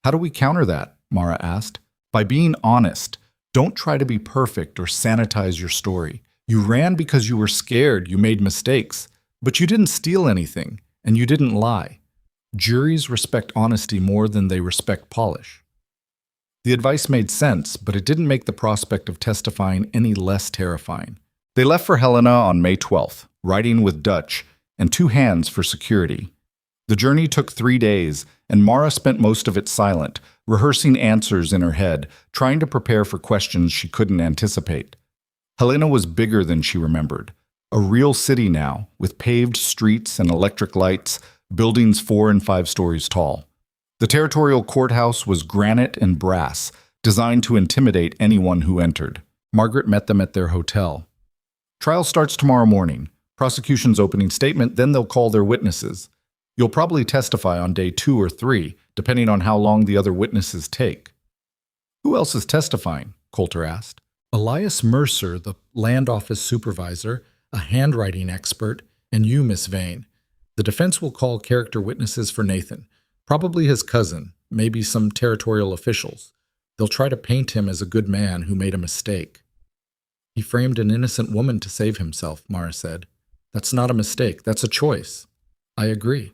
How do we counter that? Mara asked. By being honest. Don't try to be perfect or sanitize your story. You ran because you were scared, you made mistakes. But you didn't steal anything, and you didn't lie. Juries respect honesty more than they respect polish. The advice made sense, but it didn't make the prospect of testifying any less terrifying. They left for Helena on May 12th, riding with Dutch, and 2 hands for security. The journey took 3 days, and Mara spent most of it silent, rehearsing answers in her head, trying to prepare for questions she couldn't anticipate. Helena was bigger than she remembered. A real city now, with paved streets and electric lights, buildings 4 and 5 stories tall. The territorial courthouse was granite and brass, designed to intimidate anyone who entered. Margaret met them at their hotel. Trial starts tomorrow morning. Prosecution's opening statement, then they'll call their witnesses. You'll probably testify on day 2 or 3, depending on how long the other witnesses take. Who else is testifying? Coulter asked. Elias Mercer, the land office supervisor, a handwriting expert, and you, Miss Vane. The defense will call character witnesses for Nathan, probably his cousin, maybe some territorial officials. They'll try to paint him as a good man who made a mistake. He framed an innocent woman to save himself, Mara said. That's not a mistake, that's a choice. I agree.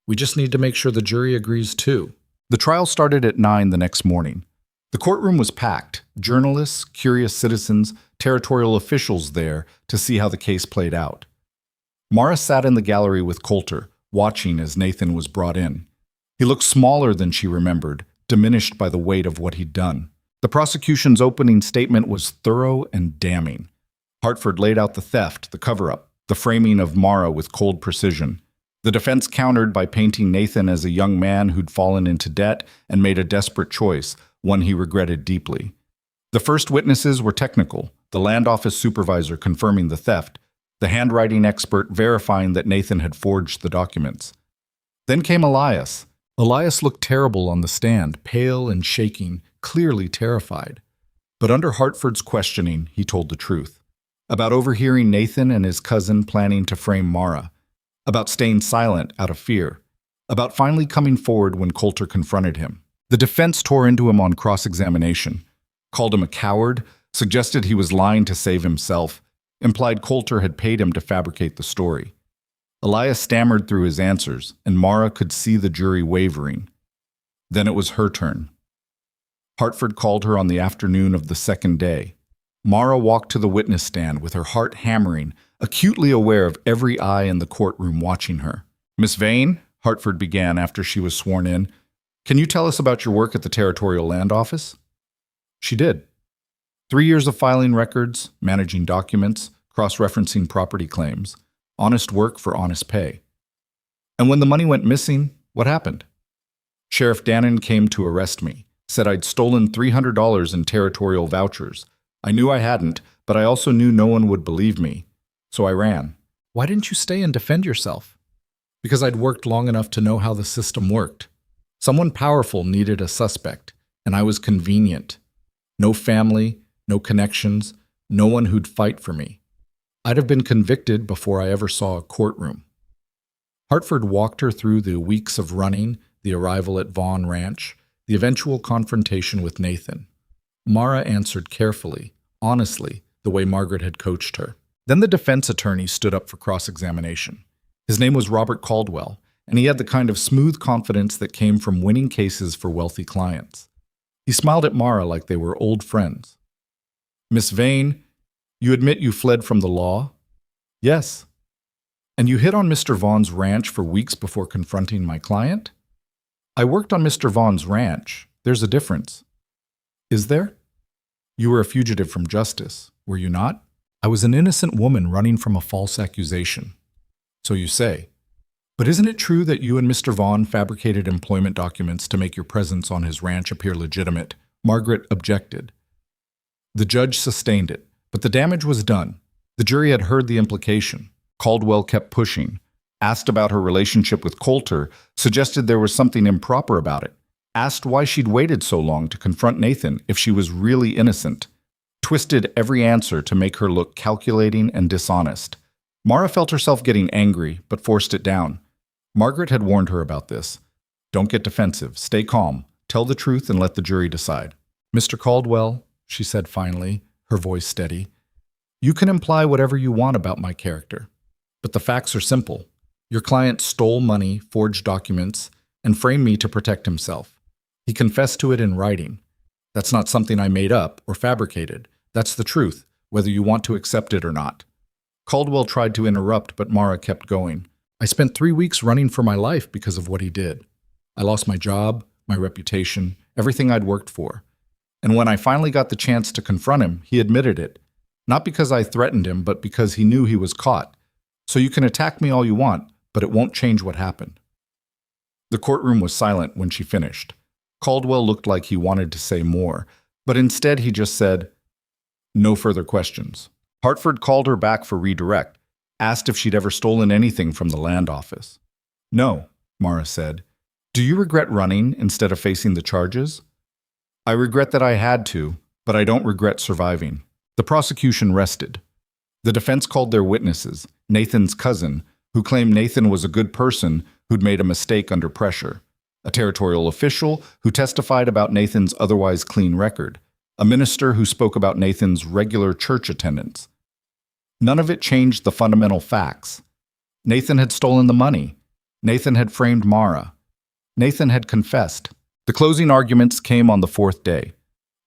We just need to make sure the jury agrees too. The trial started at 9 the next morning. The courtroom was packed, journalists, curious citizens, territorial officials there to see how the case played out. Mara sat in the gallery with Coulter, watching as Nathan was brought in. He looked smaller than she remembered, diminished by the weight of what he'd done. The prosecution's opening statement was thorough and damning. Hartford laid out the theft, the cover-up, the framing of Mara with cold precision. The defense countered by painting Nathan as a young man who'd fallen into debt and made a desperate choice, one he regretted deeply. The first witnesses were technical, the land office supervisor confirming the theft, the handwriting expert verifying that Nathan had forged the documents. Then came Elias. Elias looked terrible on the stand, pale and shaking, clearly terrified. But under Hartford's questioning, he told the truth. About overhearing Nathan and his cousin planning to frame Mara. About staying silent out of fear. About finally coming forward when Coulter confronted him. The defense tore into him on cross-examination, called him a coward, suggested he was lying to save himself, implied Coulter had paid him to fabricate the story. Elias stammered through his answers, and Mara could see the jury wavering. Then it was her turn. Hartford called her on the afternoon of the second day. Mara walked to the witness stand with her heart hammering, acutely aware of every eye in the courtroom watching her. Miss Vane, Hartford began after she was sworn in, can you tell us about your work at the Territorial Land Office? She did. 3 years of filing records, managing documents, cross-referencing property claims. Honest work for honest pay. And when the money went missing, what happened? Sheriff Dannon came to arrest me, said I'd stolen $300 in territorial vouchers. I knew I hadn't, but I also knew no one would believe me. So I ran. Why didn't you stay and defend yourself? Because I'd worked long enough to know how the system worked. Someone powerful needed a suspect, and I was convenient. No family, no connections, no one who'd fight for me. I'd have been convicted before I ever saw a courtroom. Hartford walked her through the weeks of running, the arrival at Vaughn Ranch, the eventual confrontation with Nathan. Mara answered carefully, honestly, the way Margaret had coached her. Then the defense attorney stood up for cross-examination. His name was Robert Caldwell, and he had the kind of smooth confidence that came from winning cases for wealthy clients. He smiled at Mara like they were old friends. Miss Vane, you admit you fled from the law? Yes. And you hid on Mr. Vaughn's ranch for weeks before confronting my client? I worked on Mr. Vaughn's ranch. There's a difference. Is there? You were a fugitive from justice, were you not? I was an innocent woman running from a false accusation. So you say. But isn't it true that you and Mr. Vaughn fabricated employment documents to make your presence on his ranch appear legitimate? Margaret objected. The judge sustained it, but the damage was done. The jury had heard the implication. Caldwell kept pushing, asked about her relationship with Coulter, suggested there was something improper about it, asked why she'd waited so long to confront Nathan if she was really innocent. twisted every answer to make her look calculating and dishonest. Mara felt herself getting angry, but forced it down. Margaret had warned her about this. Don't get defensive. Stay calm. Tell the truth and let the jury decide. Mr. Caldwell, she said finally, her voice steady, you can imply whatever you want about my character. But the facts are simple. Your client stole money, forged documents, and framed me to protect himself. He confessed to it in writing. That's not something I made up or fabricated. That's the truth, whether you want to accept it or not. Caldwell tried to interrupt, but Mara kept going. I spent 3 weeks running for my life because of what he did. I lost my job, my reputation, everything I'd worked for. And when I finally got the chance to confront him, he admitted it. Not because I threatened him, but because he knew he was caught. So you can attack me all you want, but it won't change what happened. The courtroom was silent when she finished. Caldwell looked like he wanted to say more, but instead he just said, no further questions. Hartford called her back for redirect, asked if she'd ever stolen anything from the land office. No, Mara said. Do you regret running instead of facing the charges? I regret that I had to, but I don't regret surviving. The prosecution rested. The defense called their witnesses, Nathan's cousin, who claimed Nathan was a good person who'd made a mistake under pressure, a territorial official who testified about Nathan's otherwise clean record, a minister who spoke about Nathan's regular church attendance. None of it changed the fundamental facts. Nathan had stolen the money. Nathan had framed Mara. Nathan had confessed. The closing arguments came on the fourth day.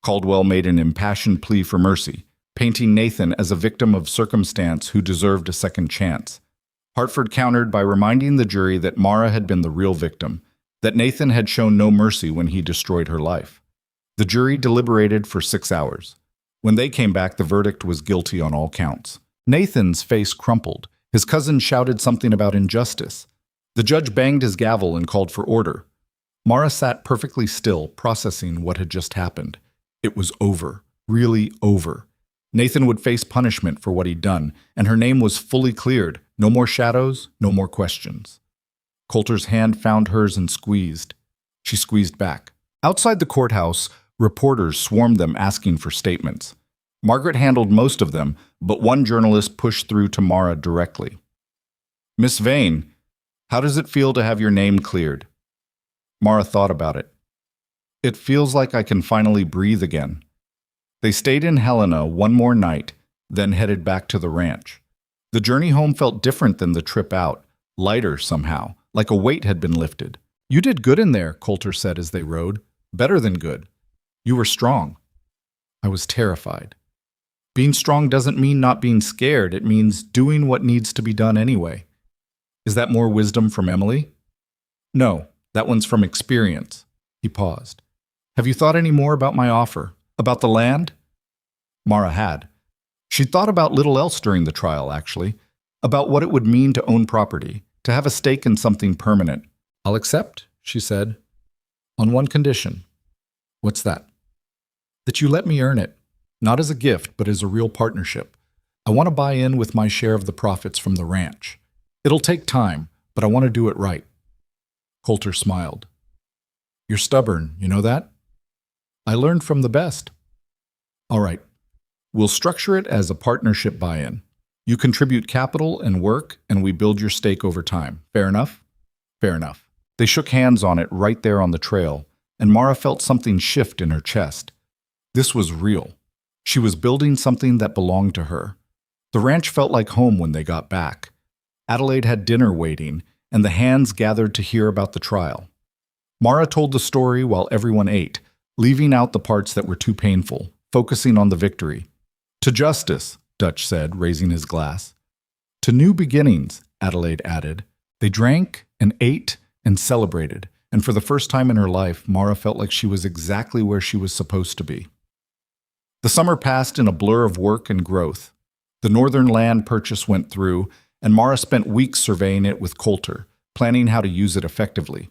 Caldwell made an impassioned plea for mercy, painting Nathan as a victim of circumstance who deserved a second chance. Hartford countered by reminding the jury that Mara had been the real victim, that Nathan had shown no mercy when he destroyed her life. The jury deliberated for 6 hours. When they came back, the verdict was guilty on all counts. Nathan's face crumpled. His cousin shouted something about injustice. The judge banged his gavel and called for order. Mara sat perfectly still, processing what had just happened. It was over. Really over. Nathan would face punishment for what he'd done, and her name was fully cleared. No more shadows, no more questions. Coulter's hand found hers and squeezed. She squeezed back. Outside the courthouse, reporters swarmed them asking for statements. Margaret handled most of them, but one journalist pushed through to Mara directly. Miss Vane, how does it feel to have your name cleared? Mara thought about it. It feels like I can finally breathe again. They stayed in Helena one more night, then headed back to the ranch. The journey home felt different than the trip out, lighter somehow, like a weight had been lifted. You did good in there, Coulter said as they rode. Better than good. You were strong. I was terrified. Being strong doesn't mean not being scared. It means doing what needs to be done anyway. Is that more wisdom from Emily? No, that one's from experience. He paused. Have you thought any more about my offer? About the land? Mara had. She'd thought about little else during the trial, actually. About what it would mean to own property, to have a stake in something permanent. I'll accept, she said. On one condition. What's that? That you let me earn it. Not as a gift, but as a real partnership. I want to buy in with my share of the profits from the ranch. It'll take time, but I want to do it right. Coulter smiled. You're stubborn, you know that? I learned from the best. All right. We'll structure it as a partnership buy-in. You contribute capital and work, and we build your stake over time. Fair enough? Fair enough. They shook hands on it right there on the trail, and Mara felt something shift in her chest. This was real. She was building something that belonged to her. The ranch felt like home when they got back. Adelaide had dinner waiting, and the hands gathered to hear about the trial. Mara told the story while everyone ate, leaving out the parts that were too painful, focusing on the victory. To justice, Dutch said, raising his glass. To new beginnings, Adelaide added. They drank and ate and celebrated, and for the first time in her life, Mara felt like she was exactly where she was supposed to be. The summer passed in a blur of work and growth. The northern land purchase went through, and Mara spent weeks surveying it with Coulter, planning how to use it effectively.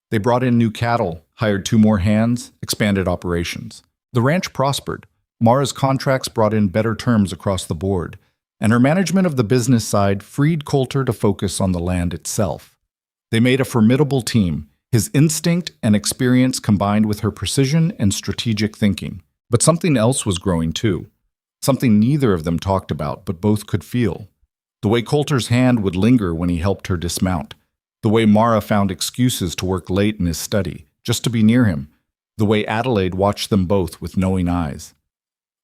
They brought in new cattle, hired 2 more hands, expanded operations. The ranch prospered. Mara's contracts brought in better terms across the board, and her management of the business side freed Coulter to focus on the land itself. They made a formidable team, his instinct and experience combined with her precision and strategic thinking. But something else was growing too. something neither of them talked about but both could feel. The way Coulter's hand would linger when he helped her dismount. The way Mara found excuses to work late in his study, just to be near him. The way Adelaide watched them both with knowing eyes.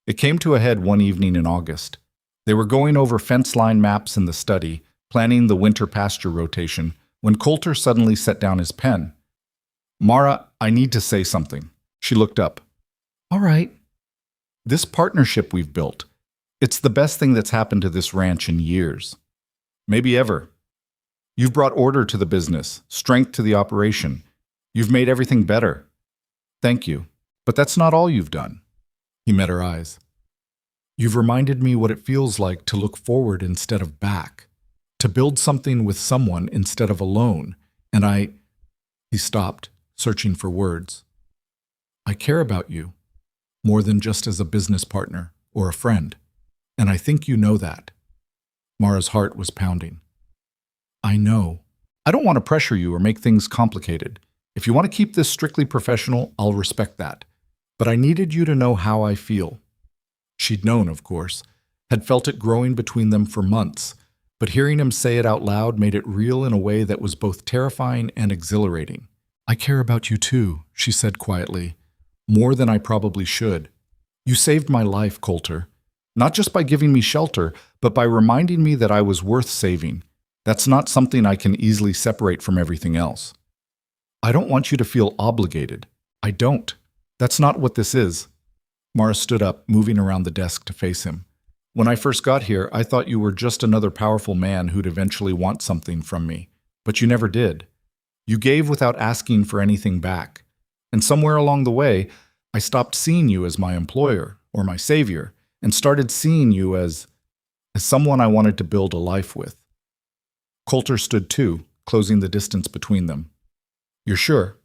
It came to a head one evening in August. They were going over fence line maps in the study, planning the winter pasture rotation, when Coulter suddenly set down his pen. "Mara, I need to say something." She looked up. "All right." "This partnership we've built, it's the best thing that's happened to this ranch in years. Maybe ever. You've brought order to the business, strength to the operation. You've made everything better. Thank you. But that's not all you've done." He met her eyes. "You've reminded me what it feels like to look forward instead of back, to build something with someone instead of alone, and He stopped, searching for words. "I care about you, more than just as a business partner or a friend, and I think you know that." Mara's heart was pounding. "I know. I don't want to pressure you or make things complicated. If you want to keep this strictly professional, I'll respect that. But I needed you to know how I feel." She'd known, of course, had felt it growing between them for months, but hearing him say it out loud made it real in a way that was both terrifying and exhilarating. "I care about you too," she said quietly, "more than I probably should. You saved my life, Coulter, not just by giving me shelter, but by reminding me that I was worth saving. That's not something I can easily separate from everything else. I don't want you to feel obligated. I don't. That's not what this is." Mara stood up, moving around the desk to face him. "When I first got here, I thought you were just another powerful man who'd eventually want something from me. But you never did. You gave without asking for anything back. And somewhere along the way, I stopped seeing you as my employer or my savior and started seeing you as someone I wanted to build a life with." Coulter stood too, closing the distance between them. "You're sure?"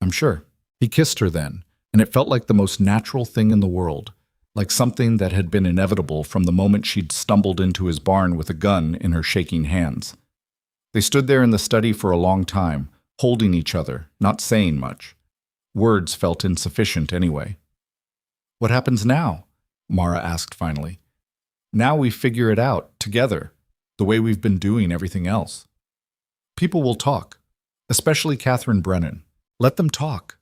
"I'm sure." He kissed her then, and it felt like the most natural thing in the world, like something that had been inevitable from the moment she'd stumbled into his barn with a gun in her shaking hands. They stood there in the study for a long time, holding each other, not saying much. Words felt insufficient anyway. "What happens now?" Mara asked finally. "Now we figure it out, together, the way we've been doing everything else. People will talk, especially Catherine Brennan. Let them talk.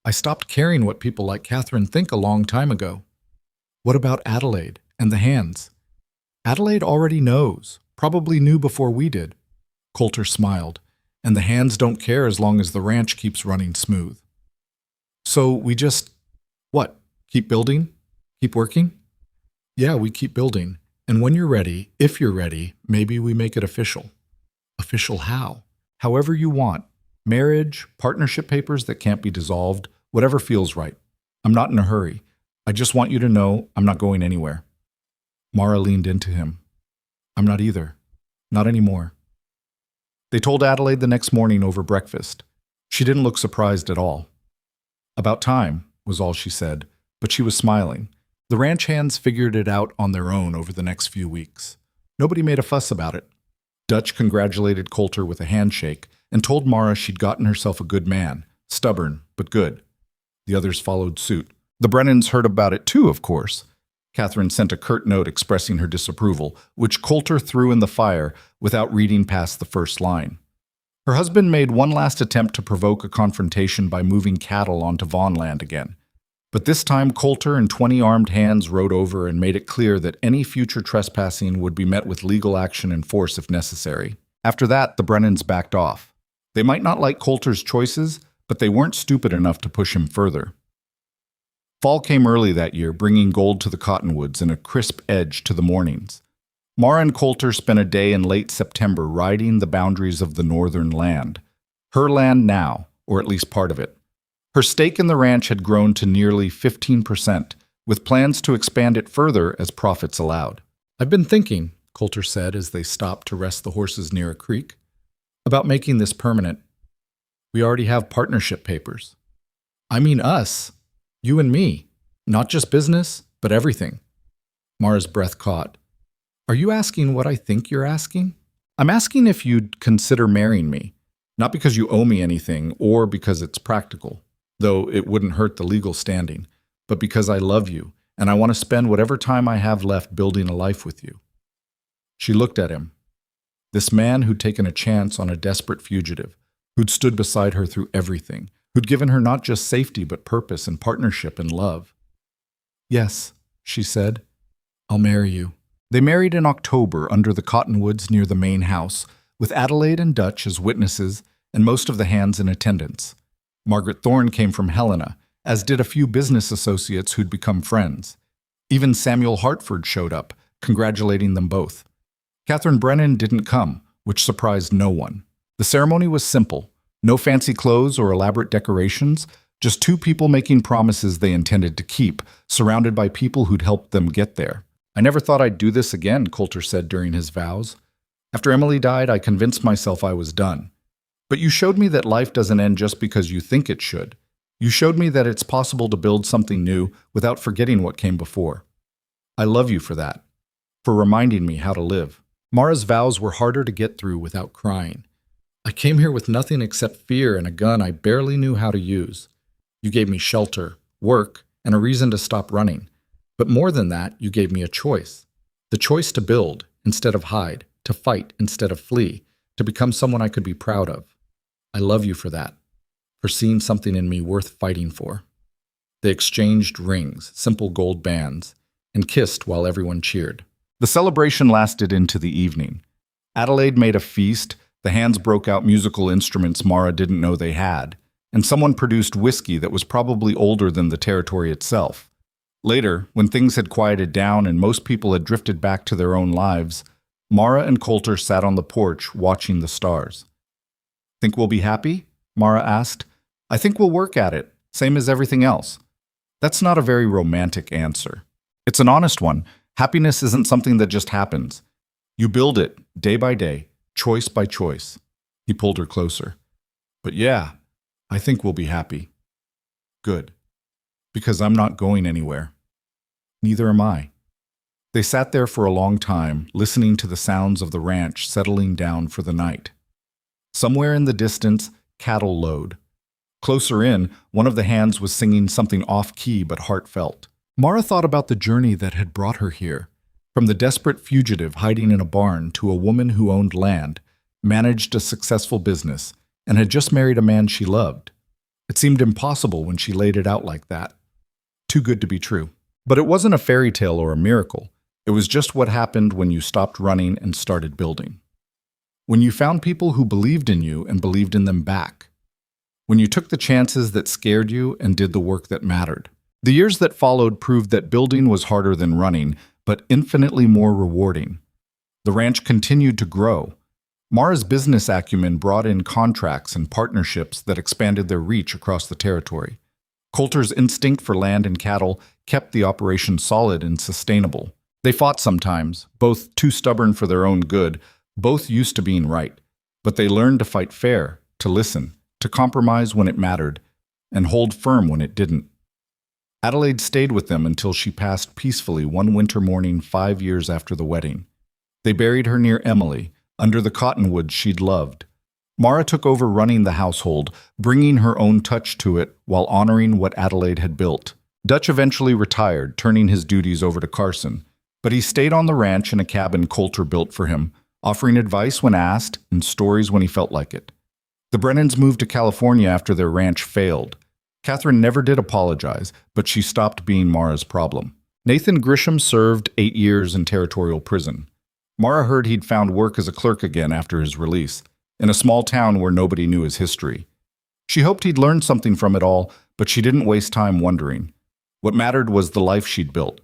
I stopped caring what people like Catherine think a long time ago. What about Adelaide and the hands? Adelaide already knows, probably knew before we did." Coulter smiled. "And the hands don't care as long as the ranch keeps running smooth. So we just, what, keep building? Keep working?" "Yeah, we keep building. And when you're ready, if you're ready, maybe we make it official." "Official how?" "However you want. Marriage, partnership papers that can't be dissolved, whatever feels right. I'm not in a hurry. I just want you to know I'm not going anywhere." Mara leaned into him. "I'm not either. Not anymore." They told Adelaide the next morning over breakfast. She didn't look surprised at all. "About time," was all she said, but she was smiling. The ranch hands figured it out on their own over the next few weeks. Nobody made a fuss about it. Dutch congratulated Coulter with a handshake and told Mara she'd gotten herself a good man, stubborn, but good. The others followed suit. The Brennans heard about it too, of course. Catherine sent a curt note expressing her disapproval, which Coulter threw in the fire without reading past the first line. Her husband made one last attempt to provoke a confrontation by moving cattle onto Vaughn land again. But this time Coulter and 20 armed hands rode over and made it clear that any future trespassing would be met with legal action and force if necessary. After that, the Brennans backed off. They might not like Coulter's choices, but they weren't stupid enough to push him further. Fall came early that year, bringing gold to the cottonwoods and a crisp edge to the mornings. Mara and Coulter spent a day in late September riding the boundaries of the northern land. Her land now, or at least part of it. Her stake in the ranch had grown to nearly 15%, with plans to expand it further as profits allowed. "I've been thinking," Coulter said as they stopped to rest the horses near a creek, "about making this permanent. We already have partnership papers. I mean us. You and me. Not just business, but everything." Mara's breath caught. "Are you asking what I think you're asking?" "I'm asking if you'd consider marrying me. Not because you owe me anything or because it's practical, though it wouldn't hurt the legal standing, but because I love you and I want to spend whatever time I have left building a life with you." She looked at him. This man who'd taken a chance on a desperate fugitive, who'd stood beside her through everything, who'd given her not just safety but purpose and partnership and love. "Yes," she said, "I'll marry you." They married in October under the cottonwoods near the main house, with Adelaide and Dutch as witnesses and most of the hands in attendance. Margaret Thorne came from Helena, as did a few business associates who'd become friends. Even Samuel Hartford showed up, congratulating them both. Catherine Brennan didn't come, which surprised no one. The ceremony was simple. No fancy clothes or elaborate decorations, just two people making promises they intended to keep, surrounded by people who'd helped them get there. "I never thought I'd do this again," Coulter said during his vows. "After Emily died, I convinced myself I was done. But you showed me that life doesn't end just because you think it should. You showed me that it's possible to build something new without forgetting what came before. I love you for that, for reminding me how to live." Mara's vows were harder to get through without crying. "I came here with nothing except fear and a gun I barely knew how to use. You gave me shelter, work, and a reason to stop running. But more than that, you gave me a choice. The choice to build instead of hide, to fight instead of flee, to become someone I could be proud of. I love you for that, for seeing something in me worth fighting for." They exchanged rings, simple gold bands, and kissed while everyone cheered. The celebration lasted into the evening. Adelaide made a feast, the hands broke out musical instruments Mara didn't know they had, and someone produced whiskey that was probably older than the territory itself. Later, when things had quieted down and most people had drifted back to their own lives, Mara and Coulter sat on the porch watching the stars. "Think we'll be happy?" Mara asked. "I think we'll work at it, same as everything else." That's not a very romantic answer. It's an honest one. Happiness isn't something that just happens. You build it, day by day, choice by choice. He pulled her closer. "But yeah, I think we'll be happy." "Good. Because I'm not going anywhere." "Neither am I." They sat there for a long time, listening to the sounds of the ranch settling down for the night. Somewhere in the distance, cattle lowed. Closer in, one of the hands was singing something off-key but heartfelt. Mara thought about the journey that had brought her here, from the desperate fugitive hiding in a barn to a woman who owned land, managed a successful business, and had just married a man she loved. It seemed impossible when she laid it out like that. Too good to be true. But it wasn't a fairy tale or a miracle. It was just what happened when you stopped running and started building. When you found people who believed in you and believed in them back. When you took the chances that scared you and did the work that mattered. The years that followed proved that building was harder than running, but infinitely more rewarding. The ranch continued to grow. Mara's business acumen brought in contracts and partnerships that expanded their reach across the territory. Coulter's instinct for land and cattle kept the operation solid and sustainable. They fought sometimes, both too stubborn for their own good, both used to being right. But they learned to fight fair, to listen, to compromise when it mattered, and hold firm when it didn't. Adelaide stayed with them until she passed peacefully one winter morning 5 years after the wedding. They buried her near Emily, under the cottonwoods she'd loved. Mara took over running the household, bringing her own touch to it while honoring what Adelaide had built. Dutch eventually retired, turning his duties over to Carson, but he stayed on the ranch in a cabin Coulter built for him, offering advice when asked and stories when he felt like it. The Brennans moved to California after their ranch failed. Catherine never did apologize, but she stopped being Mara's problem. Nathan Grisham served 8 years in territorial prison. Mara heard he'd found work as a clerk again after his release, in a small town where nobody knew his history. She hoped he'd learned something from it all, but she didn't waste time wondering. What mattered was the life she'd built,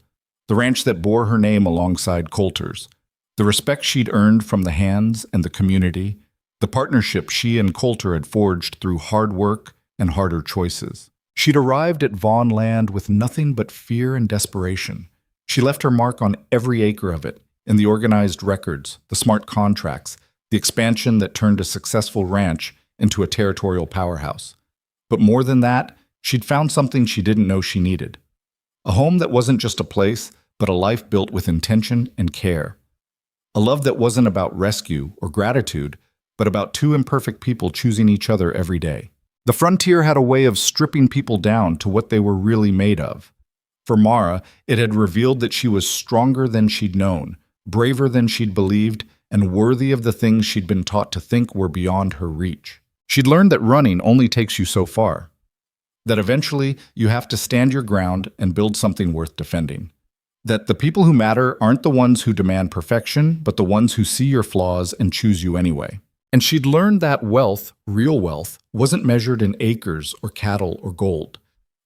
the ranch that bore her name alongside Coulter's, the respect she'd earned from the hands and the community, the partnership she and Coulter had forged through hard work and harder choices. She'd arrived at Vaughn land with nothing but fear and desperation. She left her mark on every acre of it, in the organized records, the smart contracts, the expansion that turned a successful ranch into a territorial powerhouse. But more than that, she'd found something she didn't know she needed. A home that wasn't just a place, but a life built with intention and care. A love that wasn't about rescue or gratitude, but about two imperfect people choosing each other every day. The frontier had a way of stripping people down to what they were really made of. For Mara, it had revealed that she was stronger than she'd known, braver than she'd believed, and worthy of the things she'd been taught to think were beyond her reach. She'd learned that running only takes you so far, that eventually you have to stand your ground and build something worth defending. That the people who matter aren't the ones who demand perfection, but the ones who see your flaws and choose you anyway. And she'd learned that wealth, real wealth, wasn't measured in acres or cattle or gold.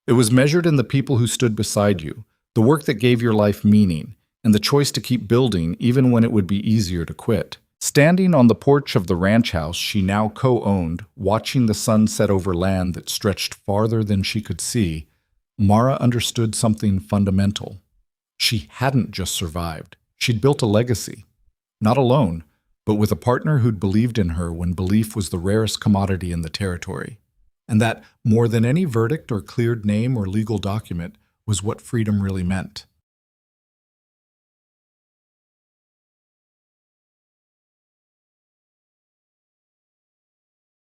It was measured in the people who stood beside you, the work that gave your life meaning, and the choice to keep building even when it would be easier to quit. Standing on the porch of the ranch house she now co-owned, watching the sun set over land that stretched farther than she could see, Mara understood something fundamental. She hadn't just survived. She'd built a legacy. Not alone, but with a partner who'd believed in her when belief was the rarest commodity in the territory. And that, more than any verdict or cleared name or legal document, was what freedom really meant.